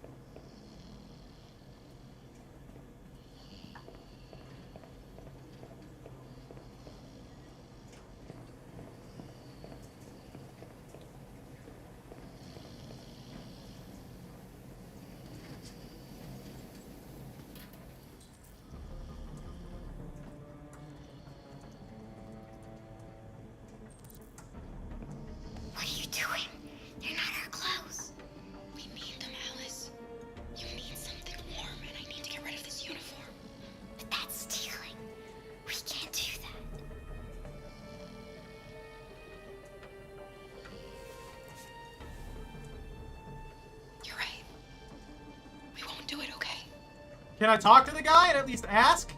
What are you doing? They're not our clothes. We need them, Alice. You need something warm, and I need to get rid of this uniform. But that's stealing. We can't do that. You're right. We won't do it, okay? Can I talk to the guy and at least ask?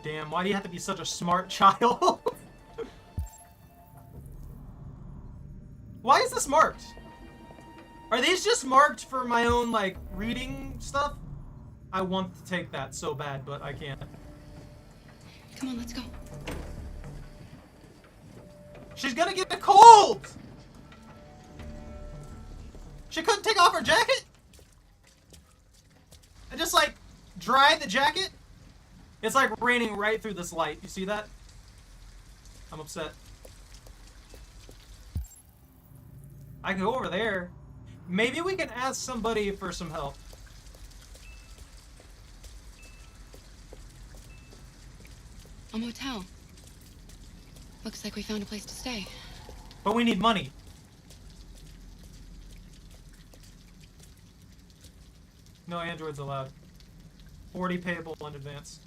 Damn, why do you have to be such a smart child? Why is this marked? Are these just marked for my own, like, reading stuff? I want to take that so bad, but I can't. Come on, let's go. She's gonna get a cold! She couldn't take off her jacket? I just like dried the jacket. It's like raining right through this light. You see that? I'm upset. I can go over there. Maybe we can ask somebody for some help. A motel. Looks like we found a place to stay. But we need money. No androids allowed. 40 payable in advance.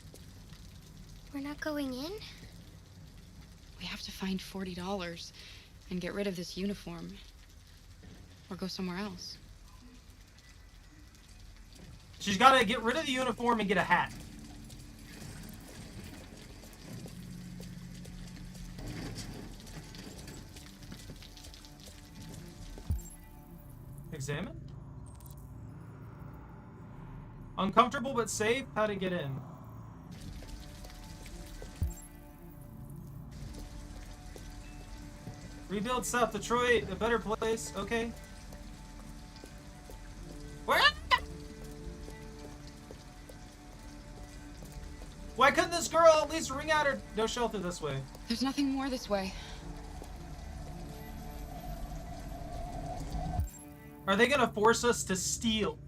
We're not going in? We have to find $40 and get rid of this uniform. Or go somewhere else. She's got to get rid of the uniform and get a hat. Examine? Uncomfortable but safe? How to get in? Rebuild South Detroit, a better place. Okay. Where? Why couldn't this girl at least ring out her no shelter this way? There's nothing more this way. Are they gonna force us to steal?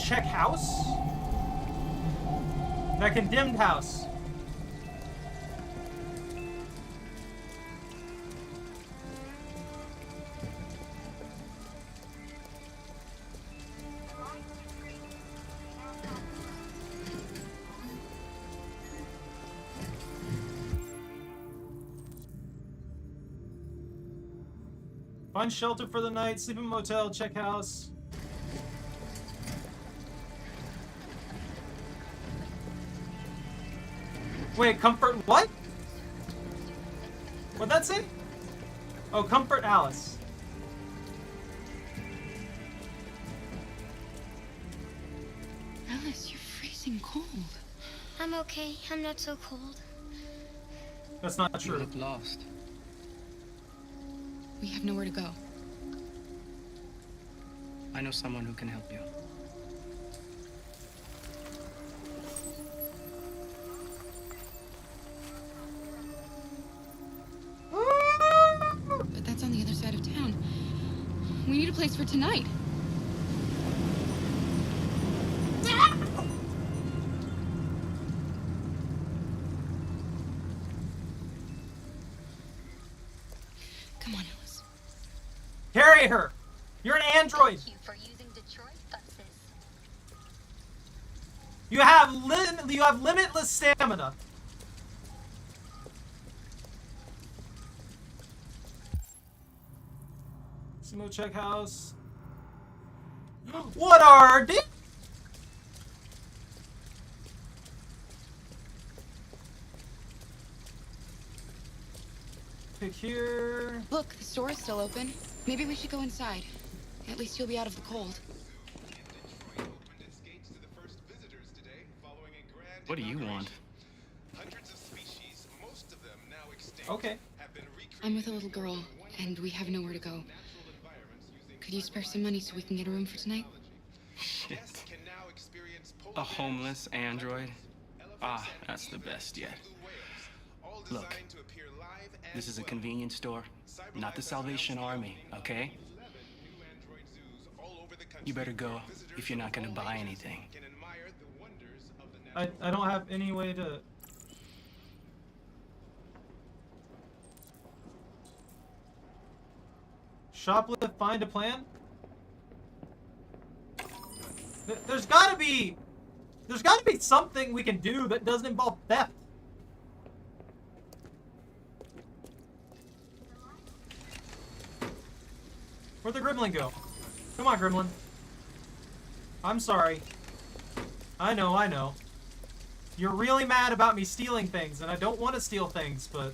Check house? That condemned house. Find shelter for the night, sleep in a motel, check house. Wait, comfort what? What'd that say? Oh, comfort Alice. Alice, you're freezing cold. I'm okay. I'm not so cold. That's not true. You look lost. We have nowhere to go. I know someone who can help you. But that's on the other side of town. We need a place for tonight. Come on, Alice. Carry her! You're an android! Thank you for using Detroit buses. You have limitless stamina. Sumo check house. What are they? Pick here. Look, the store is still open. Maybe we should go inside. At least you'll be out of the cold. What do you want? Okay. I'm with a little girl, and we have nowhere to go. Could you spare some money so we can get a room for tonight? Shit. A homeless android? Ah, that's the best yet. Look, this is a convenience store, not the Salvation Army, okay? You better go if you're not gonna buy anything. I don't have any way to... Shoplift, find a plan? There's gotta be something we can do that doesn't involve theft. Where'd the gremlin go? Come on, gremlin. I'm sorry. I know. You're really mad about me stealing things, and I don't want to steal things, but...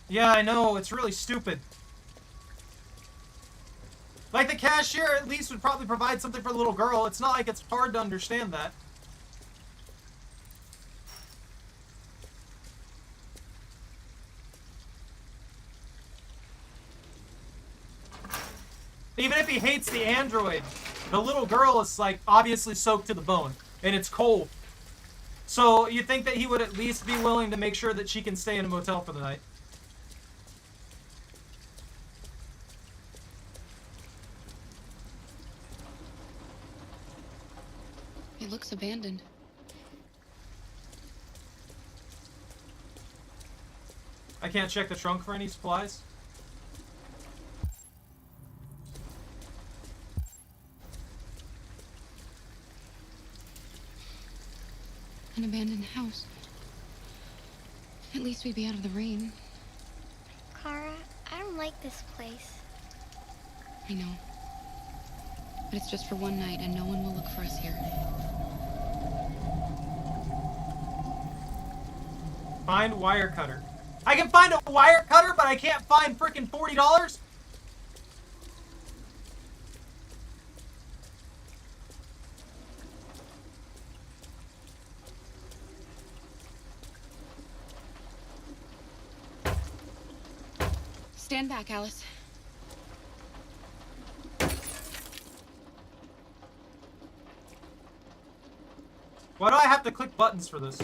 Yeah, I know, it's really stupid. Like, the cashier at least would probably provide something for the little girl. It's not like it's hard to understand that. Even if he hates the android, the little girl is like obviously soaked to the bone, and it's cold. So you think that he would at least be willing to make sure that she can stay in a motel for the night? It looks abandoned. I can't check the trunk for any supplies. An abandoned house. At least we'd be out of the rain. Kara, I don't like this place. I know. But it's just for one night, and no one will look for us here. Find wire cutter. I can find a wire cutter, but I can't find frickin' $40? Stand back, Alice. Why do I have to click buttons for this?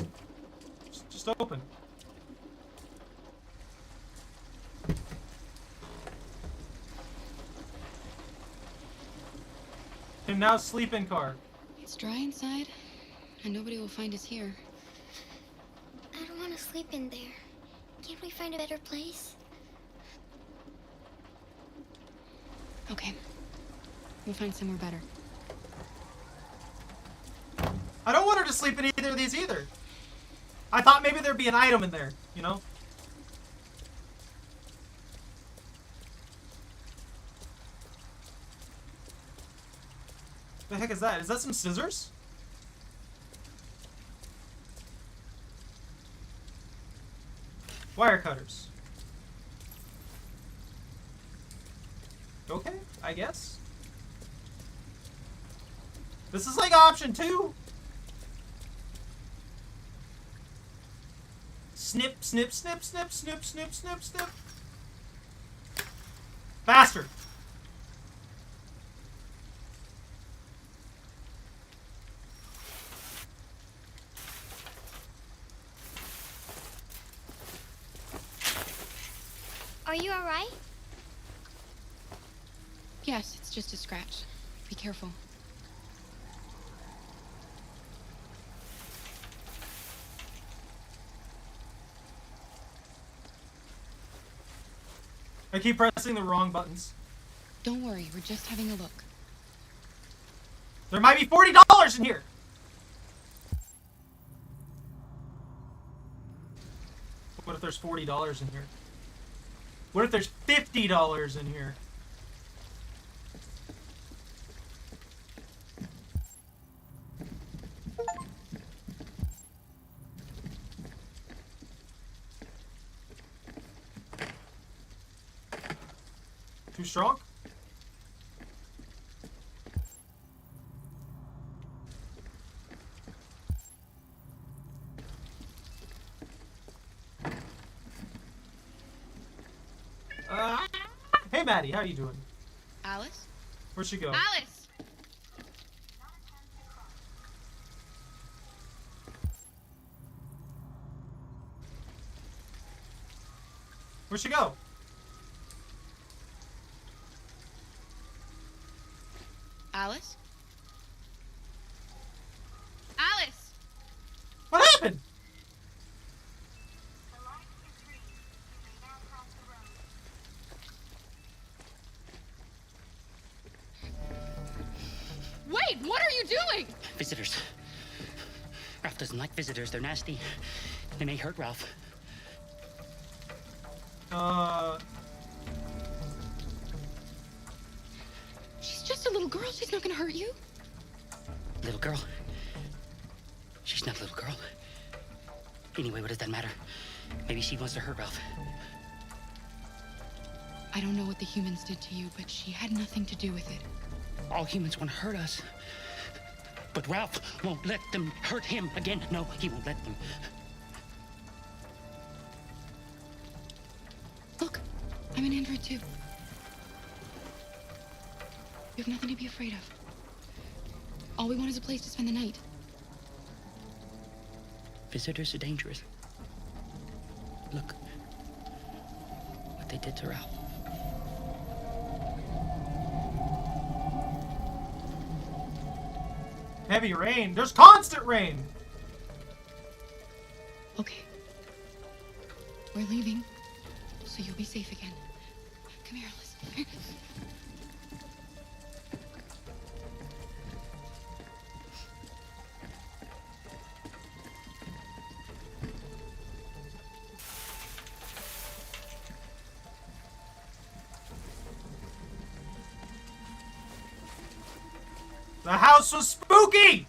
Just open. Can now sleep in car. It's dry inside, and nobody will find us here. I don't want to sleep in there. Can't we find a better place? Okay. We'll find somewhere better. I don't want her to sleep in either of these either. I thought maybe there'd be an item in there, you know? The heck is that? Is that some scissors? Wire cutters. Okay, I guess. This is like option 2. Snip, snip, snip, snip, snip, snip, snip, snip. Faster. Are you alright? Yes, it's just a scratch. Be careful. I keep pressing the wrong buttons. Don't worry, we're just having a look. There might be $40 in here. What if there's $40 in here? What if there's $50 in here? Too strong? Hey Maddie, how you doing? Alice? Where'd she go? Alice! Where'd she go? Alice? Alice! What happened? Wait, what are you doing? Visitors. Ralph doesn't like visitors. They're nasty. They may hurt Ralph. She's just a little girl. She's not gonna hurt you. Little girl? She's not a little girl. Anyway, what does that matter? Maybe she wants to hurt Ralph. I don't know what the humans did to you, but she had nothing to do with it. All humans want to hurt us. But Ralph won't let them hurt him again. No, he won't let them. Look, I'm an android too. You have nothing to be afraid of. All we want is a place to spend the night. Visitors are dangerous. Look what they did to Ralph. Heavy rain. There's constant rain. Okay. We're leaving, so you'll be safe again. Come here, Alice. The house was spooky!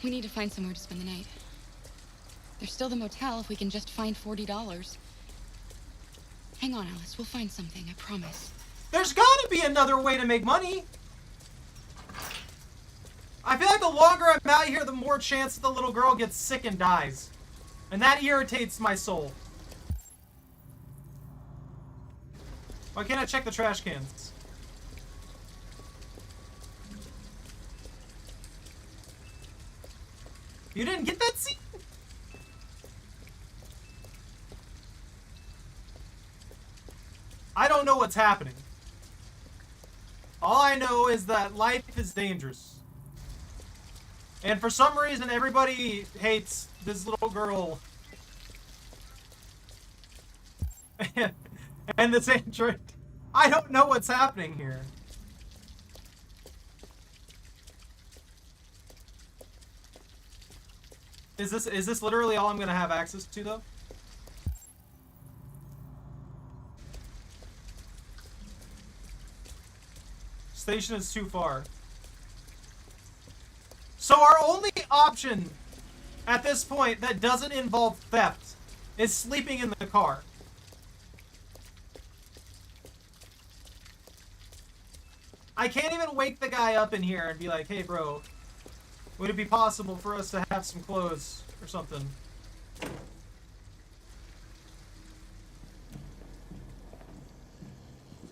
We need to find somewhere to spend the night. There's still the motel if we can just find $40. Hang on, Alice. We'll find something, I promise. There's gotta be another way to make money. I feel like the longer I'm out here, the more chance that the little girl gets sick and dies. And that irritates my soul. Why can't I check the trash cans? You didn't get that scene? I don't know what's happening. All I know is that life is dangerous. And for some reason, everybody hates this little girl. And this android. I don't know what's happening here. Is this literally all I'm gonna have access to, though? Station is too far. So our only option at this point that doesn't involve theft is sleeping in the car. I can't even wake the guy up in here and be like, hey bro, would it be possible for us to have some clothes or something?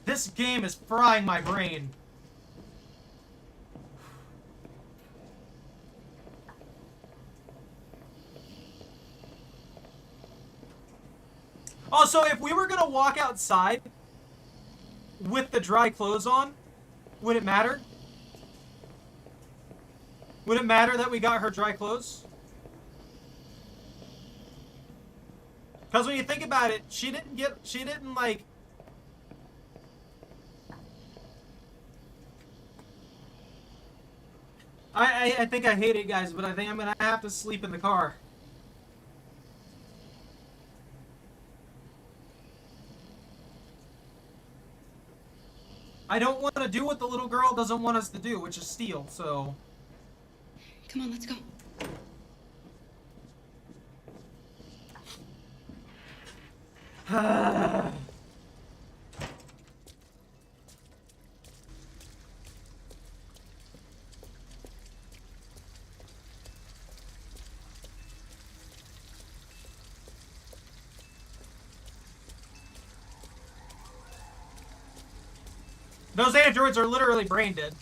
This game is frying my brain. Also, if we were gonna walk outside with the dry clothes on, would it matter? Would it matter that we got her dry clothes? Because when you think about it, she didn't like... I think I hate it, guys, but I think I'm gonna have to sleep in the car. I don't want to do what the little girl doesn't want us to do, which is steal, so... Come on, let's go. Those androids are literally brain dead.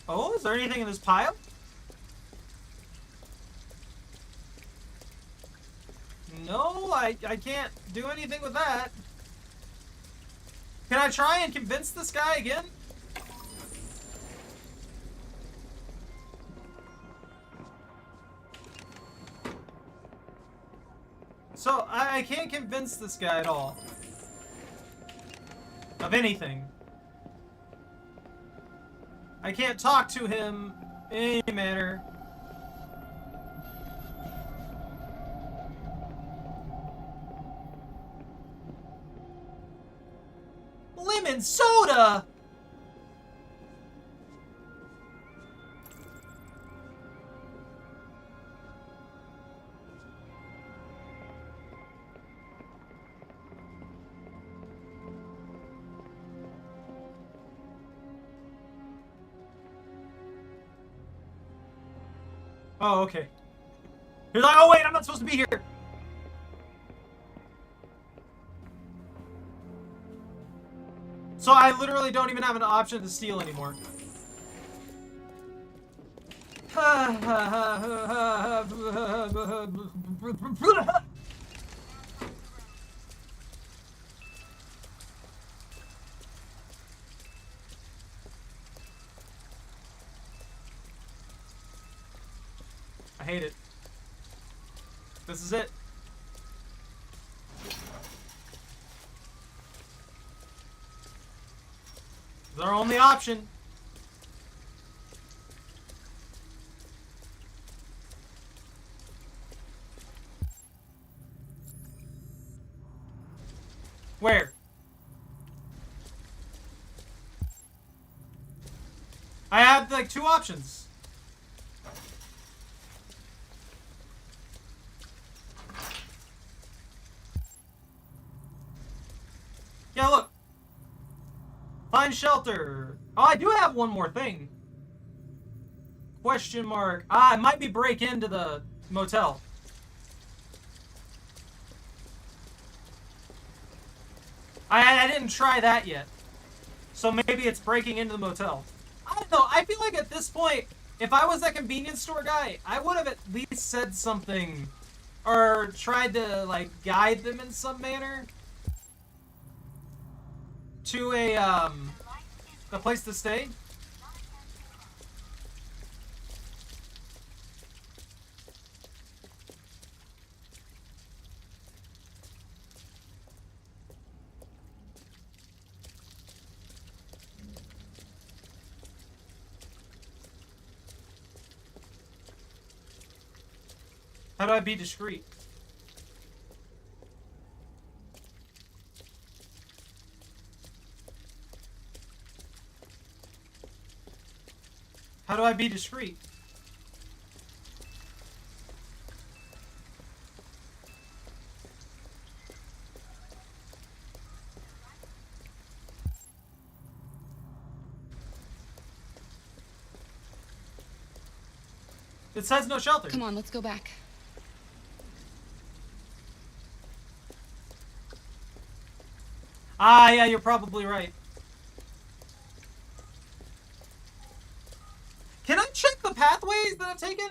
Oh, is there anything in this pile? No, I can't do anything with that. Can I try and convince this guy again? So, I can't convince this guy at all. Of anything. I can't talk to him in any manner. Lemon soda! Oh, okay. He's like, oh wait, I'm not supposed to be here. So I literally don't even have an option to steal anymore. I hate it. This is it. It's our only option. Where? I have like 2 options. Yeah, look. Find shelter. Oh, I do have one more thing. Question mark. Ah, it might be break into the motel. I didn't try that yet. So maybe it's breaking into the motel. I don't know. I feel like at this point, if I was that convenience store guy, I would have at least said something or tried to, like, guide them in some manner to a place to stay. How do I be discreet? How do I be discreet? It says no shelter. Come on, let's go back. Ah, yeah, you're probably right. Can I check the pathways that I've taken?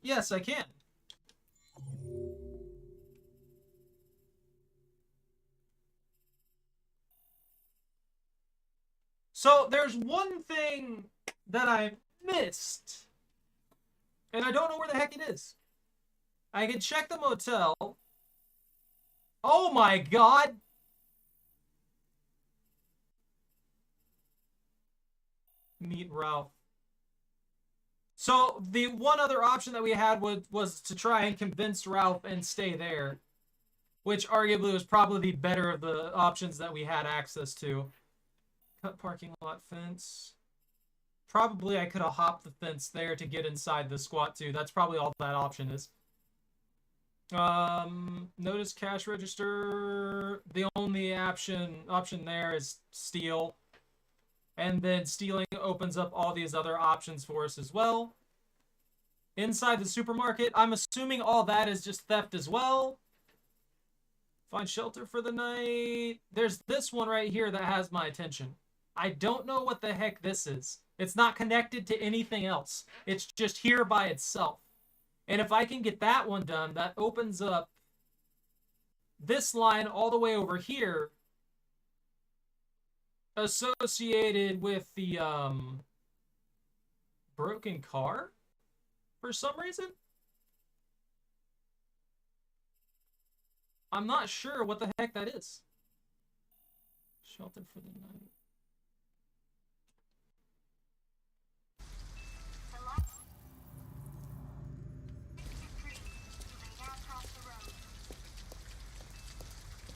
Yes, I can. So, there's one thing that I missed. And I don't know where the heck it is. I can check the motel. Oh my god! Meet Ralph. So, the one other option that we had was to try and convince Ralph and stay there. Which arguably was probably the better of the options that we had access to. Cut parking lot fence. Probably I could have hopped the fence there to get inside the squat too. That's probably all that option is. Notice cash register. The only option there is steal. And then stealing opens up all these other options for us as well. Inside the supermarket, I'm assuming all that is just theft as well. Find shelter for the night. There's this one right here that has my attention. I don't know what the heck this is. It's not connected to anything else. It's just here by itself. And if I can get that one done, that opens up this line all the way over here associated with the broken car for some reason. I'm not sure what the heck that is. Shelter for the night.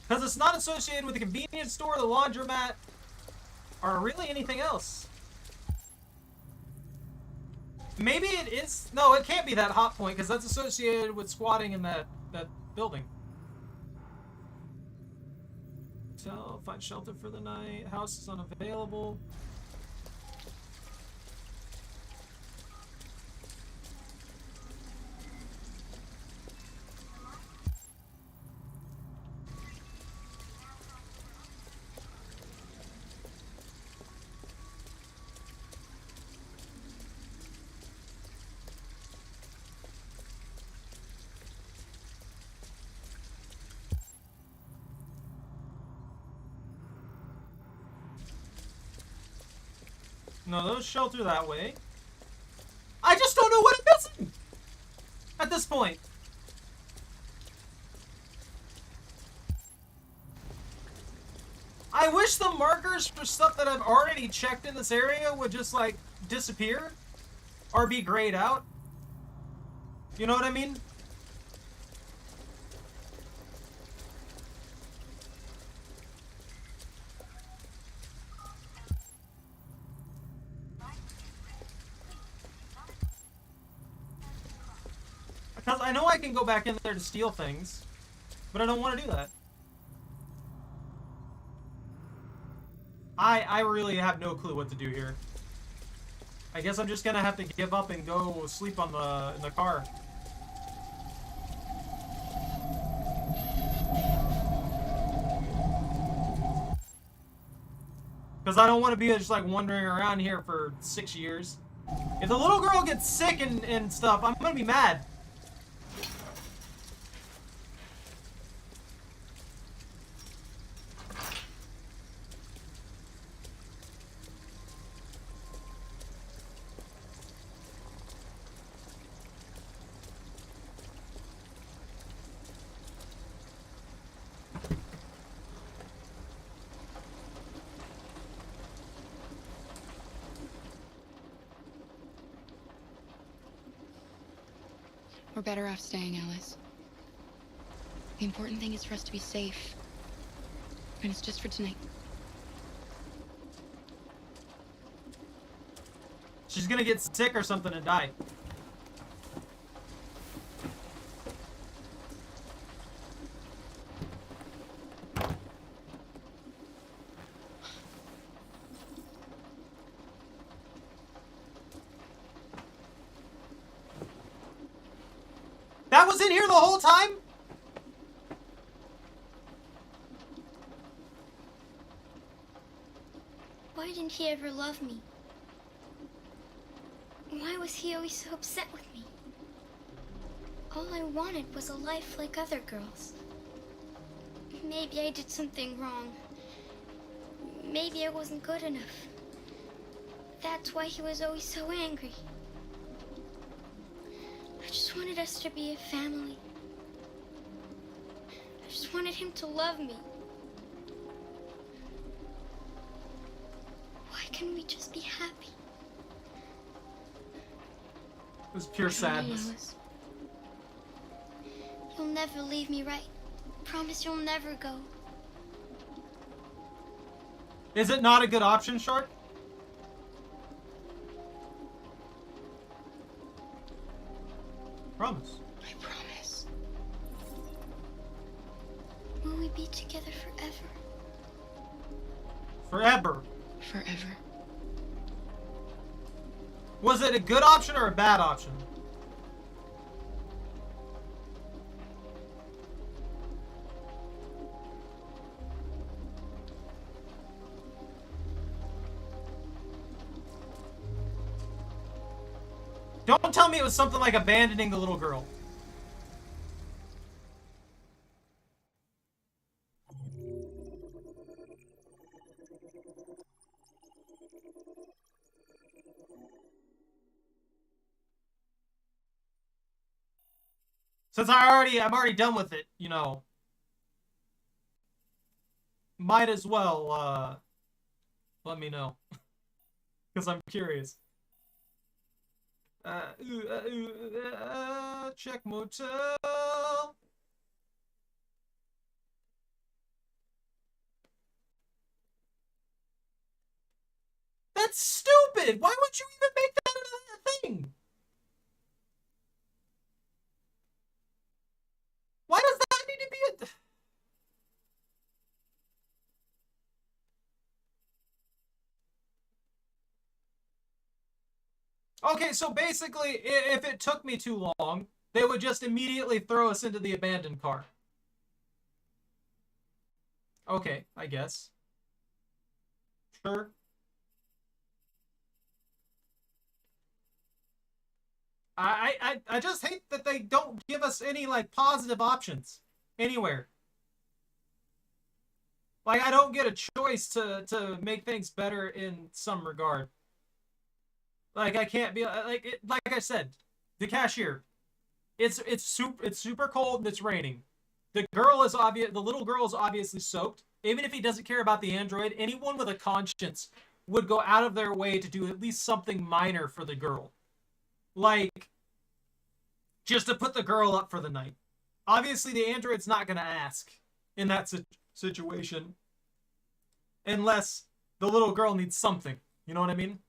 Because it's not associated with the convenience store, the laundromat, or really anything else. Maybe it is. No, it can't be that hot point because that's associated with squatting in that building. So, find shelter for the night. House is unavailable. No, those shelter that way. I just don't know what I'm missing at this point. I wish the markers for stuff that I've already checked in this area would just, like, disappear or be grayed out. You know what I mean? Because I know I can go back in there to steal things, but I don't want to do that. I really have no clue what to do here. I guess I'm just gonna have to give up and go sleep on in the car. Because I don't want to be just like wandering around here for 6 years. If the little girl gets sick and stuff, I'm gonna be mad. We're better off staying, Alice. The important thing is for us to be safe. And it's just for tonight. She's gonna get sick or something and die. That was in here the whole time? Why didn't he ever love me? Why was he always so upset with me? All I wanted was a life like other girls. Maybe I did something wrong. Maybe I wasn't good enough. That's why he was always so angry. I just wanted us to be a family. I just wanted him to love me. Why can't we just be happy? It was pure sadness. Alice. You'll never leave me, right? Promise you'll never go. Is it not a good option, Shark? Promise. I promise. Will we be together forever? Forever. Forever. Was it a good option or a bad option? Don't tell me it was something like abandoning the little girl. Since I'm already done with it, you know. Might as well, let me know. Because I'm curious. Check motel. That's stupid! Why would you even make that a thing? Why does that need to be a... Okay, so basically, if it took me too long, they would just immediately throw us into the abandoned car. Okay, I guess. Sure. I just hate that they don't give us any, like, positive options anywhere. Like, I don't get a choice to make things better in some regard. Like, I can't be like I said, the cashier. It's super cold and it's raining. The little girl is obviously soaked. Even if he doesn't care about the android, anyone with a conscience would go out of their way to do at least something minor for the girl. Like, just to put the girl up for the night. Obviously, the android's not going to ask in that situation. Unless the little girl needs something. You know what I mean?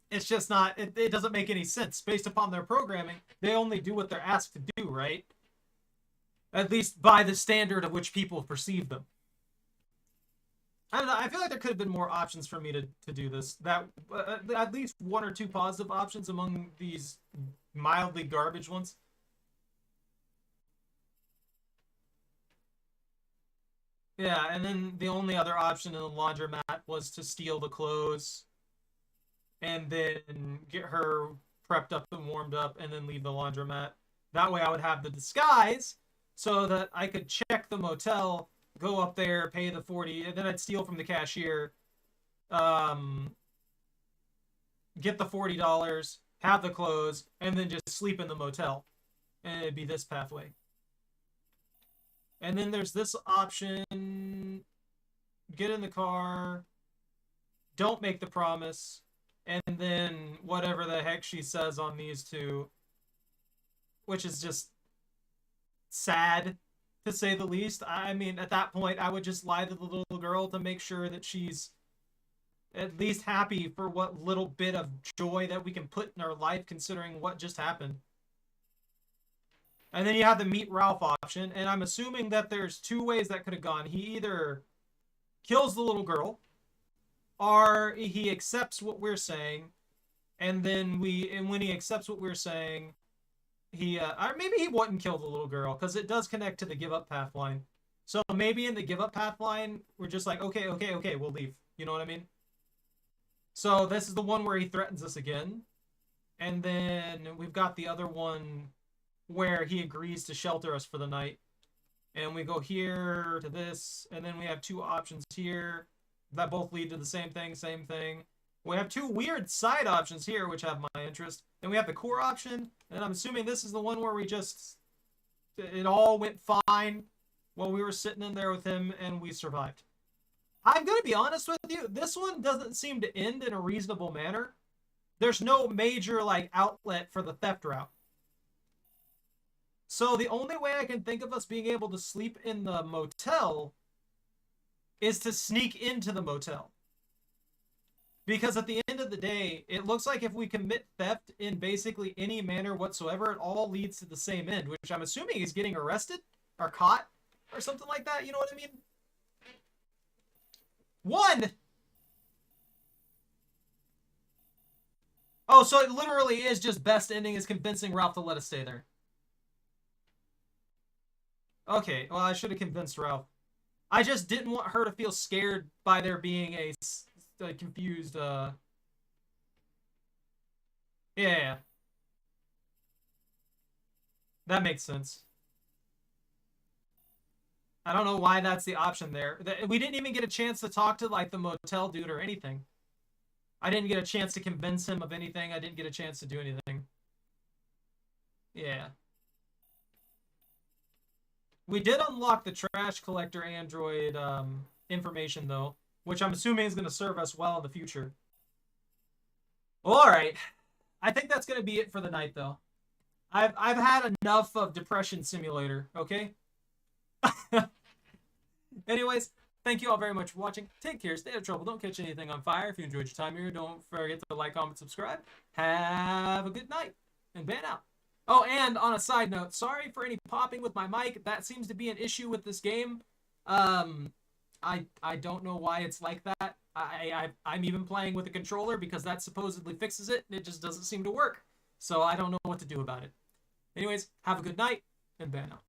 It's just not, it doesn't make any sense. Based upon their programming, they only do what they're asked to do, right? At least by the standard of which people perceive them. I don't know, I feel like there could have been more options for me to do this. That at least one or two positive options among these mildly garbage ones. Yeah, and then the only other option in the laundromat was to steal the clothes and then get her prepped up and warmed up and then leave the laundromat. That way I would have the disguise so that I could check the motel, go up there, pay the 40, and then I'd steal from the cashier, get the $40, have the clothes, and then just sleep in the motel. And it'd be this pathway. And then there's this option, get in the car, don't make the promise, and then whatever the heck she says on these two, which is just sad, to say the least. I mean, at that point, I would just lie to the little girl to make sure that she's at least happy for what little bit of joy that we can put in our life, considering what just happened. And then you have the meet Ralph option, and I'm assuming that there's two ways that could have gone. He either kills the little girl, or he accepts what we're saying, and then when he accepts what we're saying, or maybe he wouldn't kill the little girl, because it does connect to the give up path line. So maybe in the give up path line, we're just like, okay, we'll leave. You know what I mean? So this is the one where he threatens us again. And then we've got the other one where he agrees to shelter us for the night. And we go here to this, and then we have two options here that both lead to the same thing. We have two weird side options here, which have my interest. Then we have the core option, and I'm assuming this is the one where it all went fine while we were sitting in there with him, and we survived. I'm going to be honest with you, this one doesn't seem to end in a reasonable manner. There's no major, outlet for the theft route. So the only way I can think of us being able to sleep in the motel is to sneak into the motel. Because at the end of the day, it looks like if we commit theft in basically any manner whatsoever, it all leads to the same end, which I'm assuming is getting arrested or caught or something like that. You know what I mean? One! Oh, so it literally is just best ending is convincing Ralph to let us stay there. Okay, well, I should have convinced Ralph. I just didn't want her to feel scared by there being a confused, Yeah. That makes sense. I don't know why that's the option there. We didn't even get a chance to talk to, the motel dude or anything. I didn't get a chance to convince him of anything. I didn't get a chance to do anything. Yeah. We did unlock the trash collector android information, though, which I'm assuming is going to serve us well in the future. All right. I think that's going to be it for the night, though. I've had enough of Depression Simulator, okay? Anyways, thank you all very much for watching. Take care, stay out of trouble, don't catch anything on fire. If you enjoyed your time here, don't forget to like, comment, subscribe. Have a good night, and ban out. Oh, and on a side note, sorry for any popping with my mic. That seems to be an issue with this game. I don't know why it's like that. I'm even playing with a controller because that supposedly fixes it, and it just doesn't seem to work. So I don't know what to do about it. Anyways, have a good night, and ban out.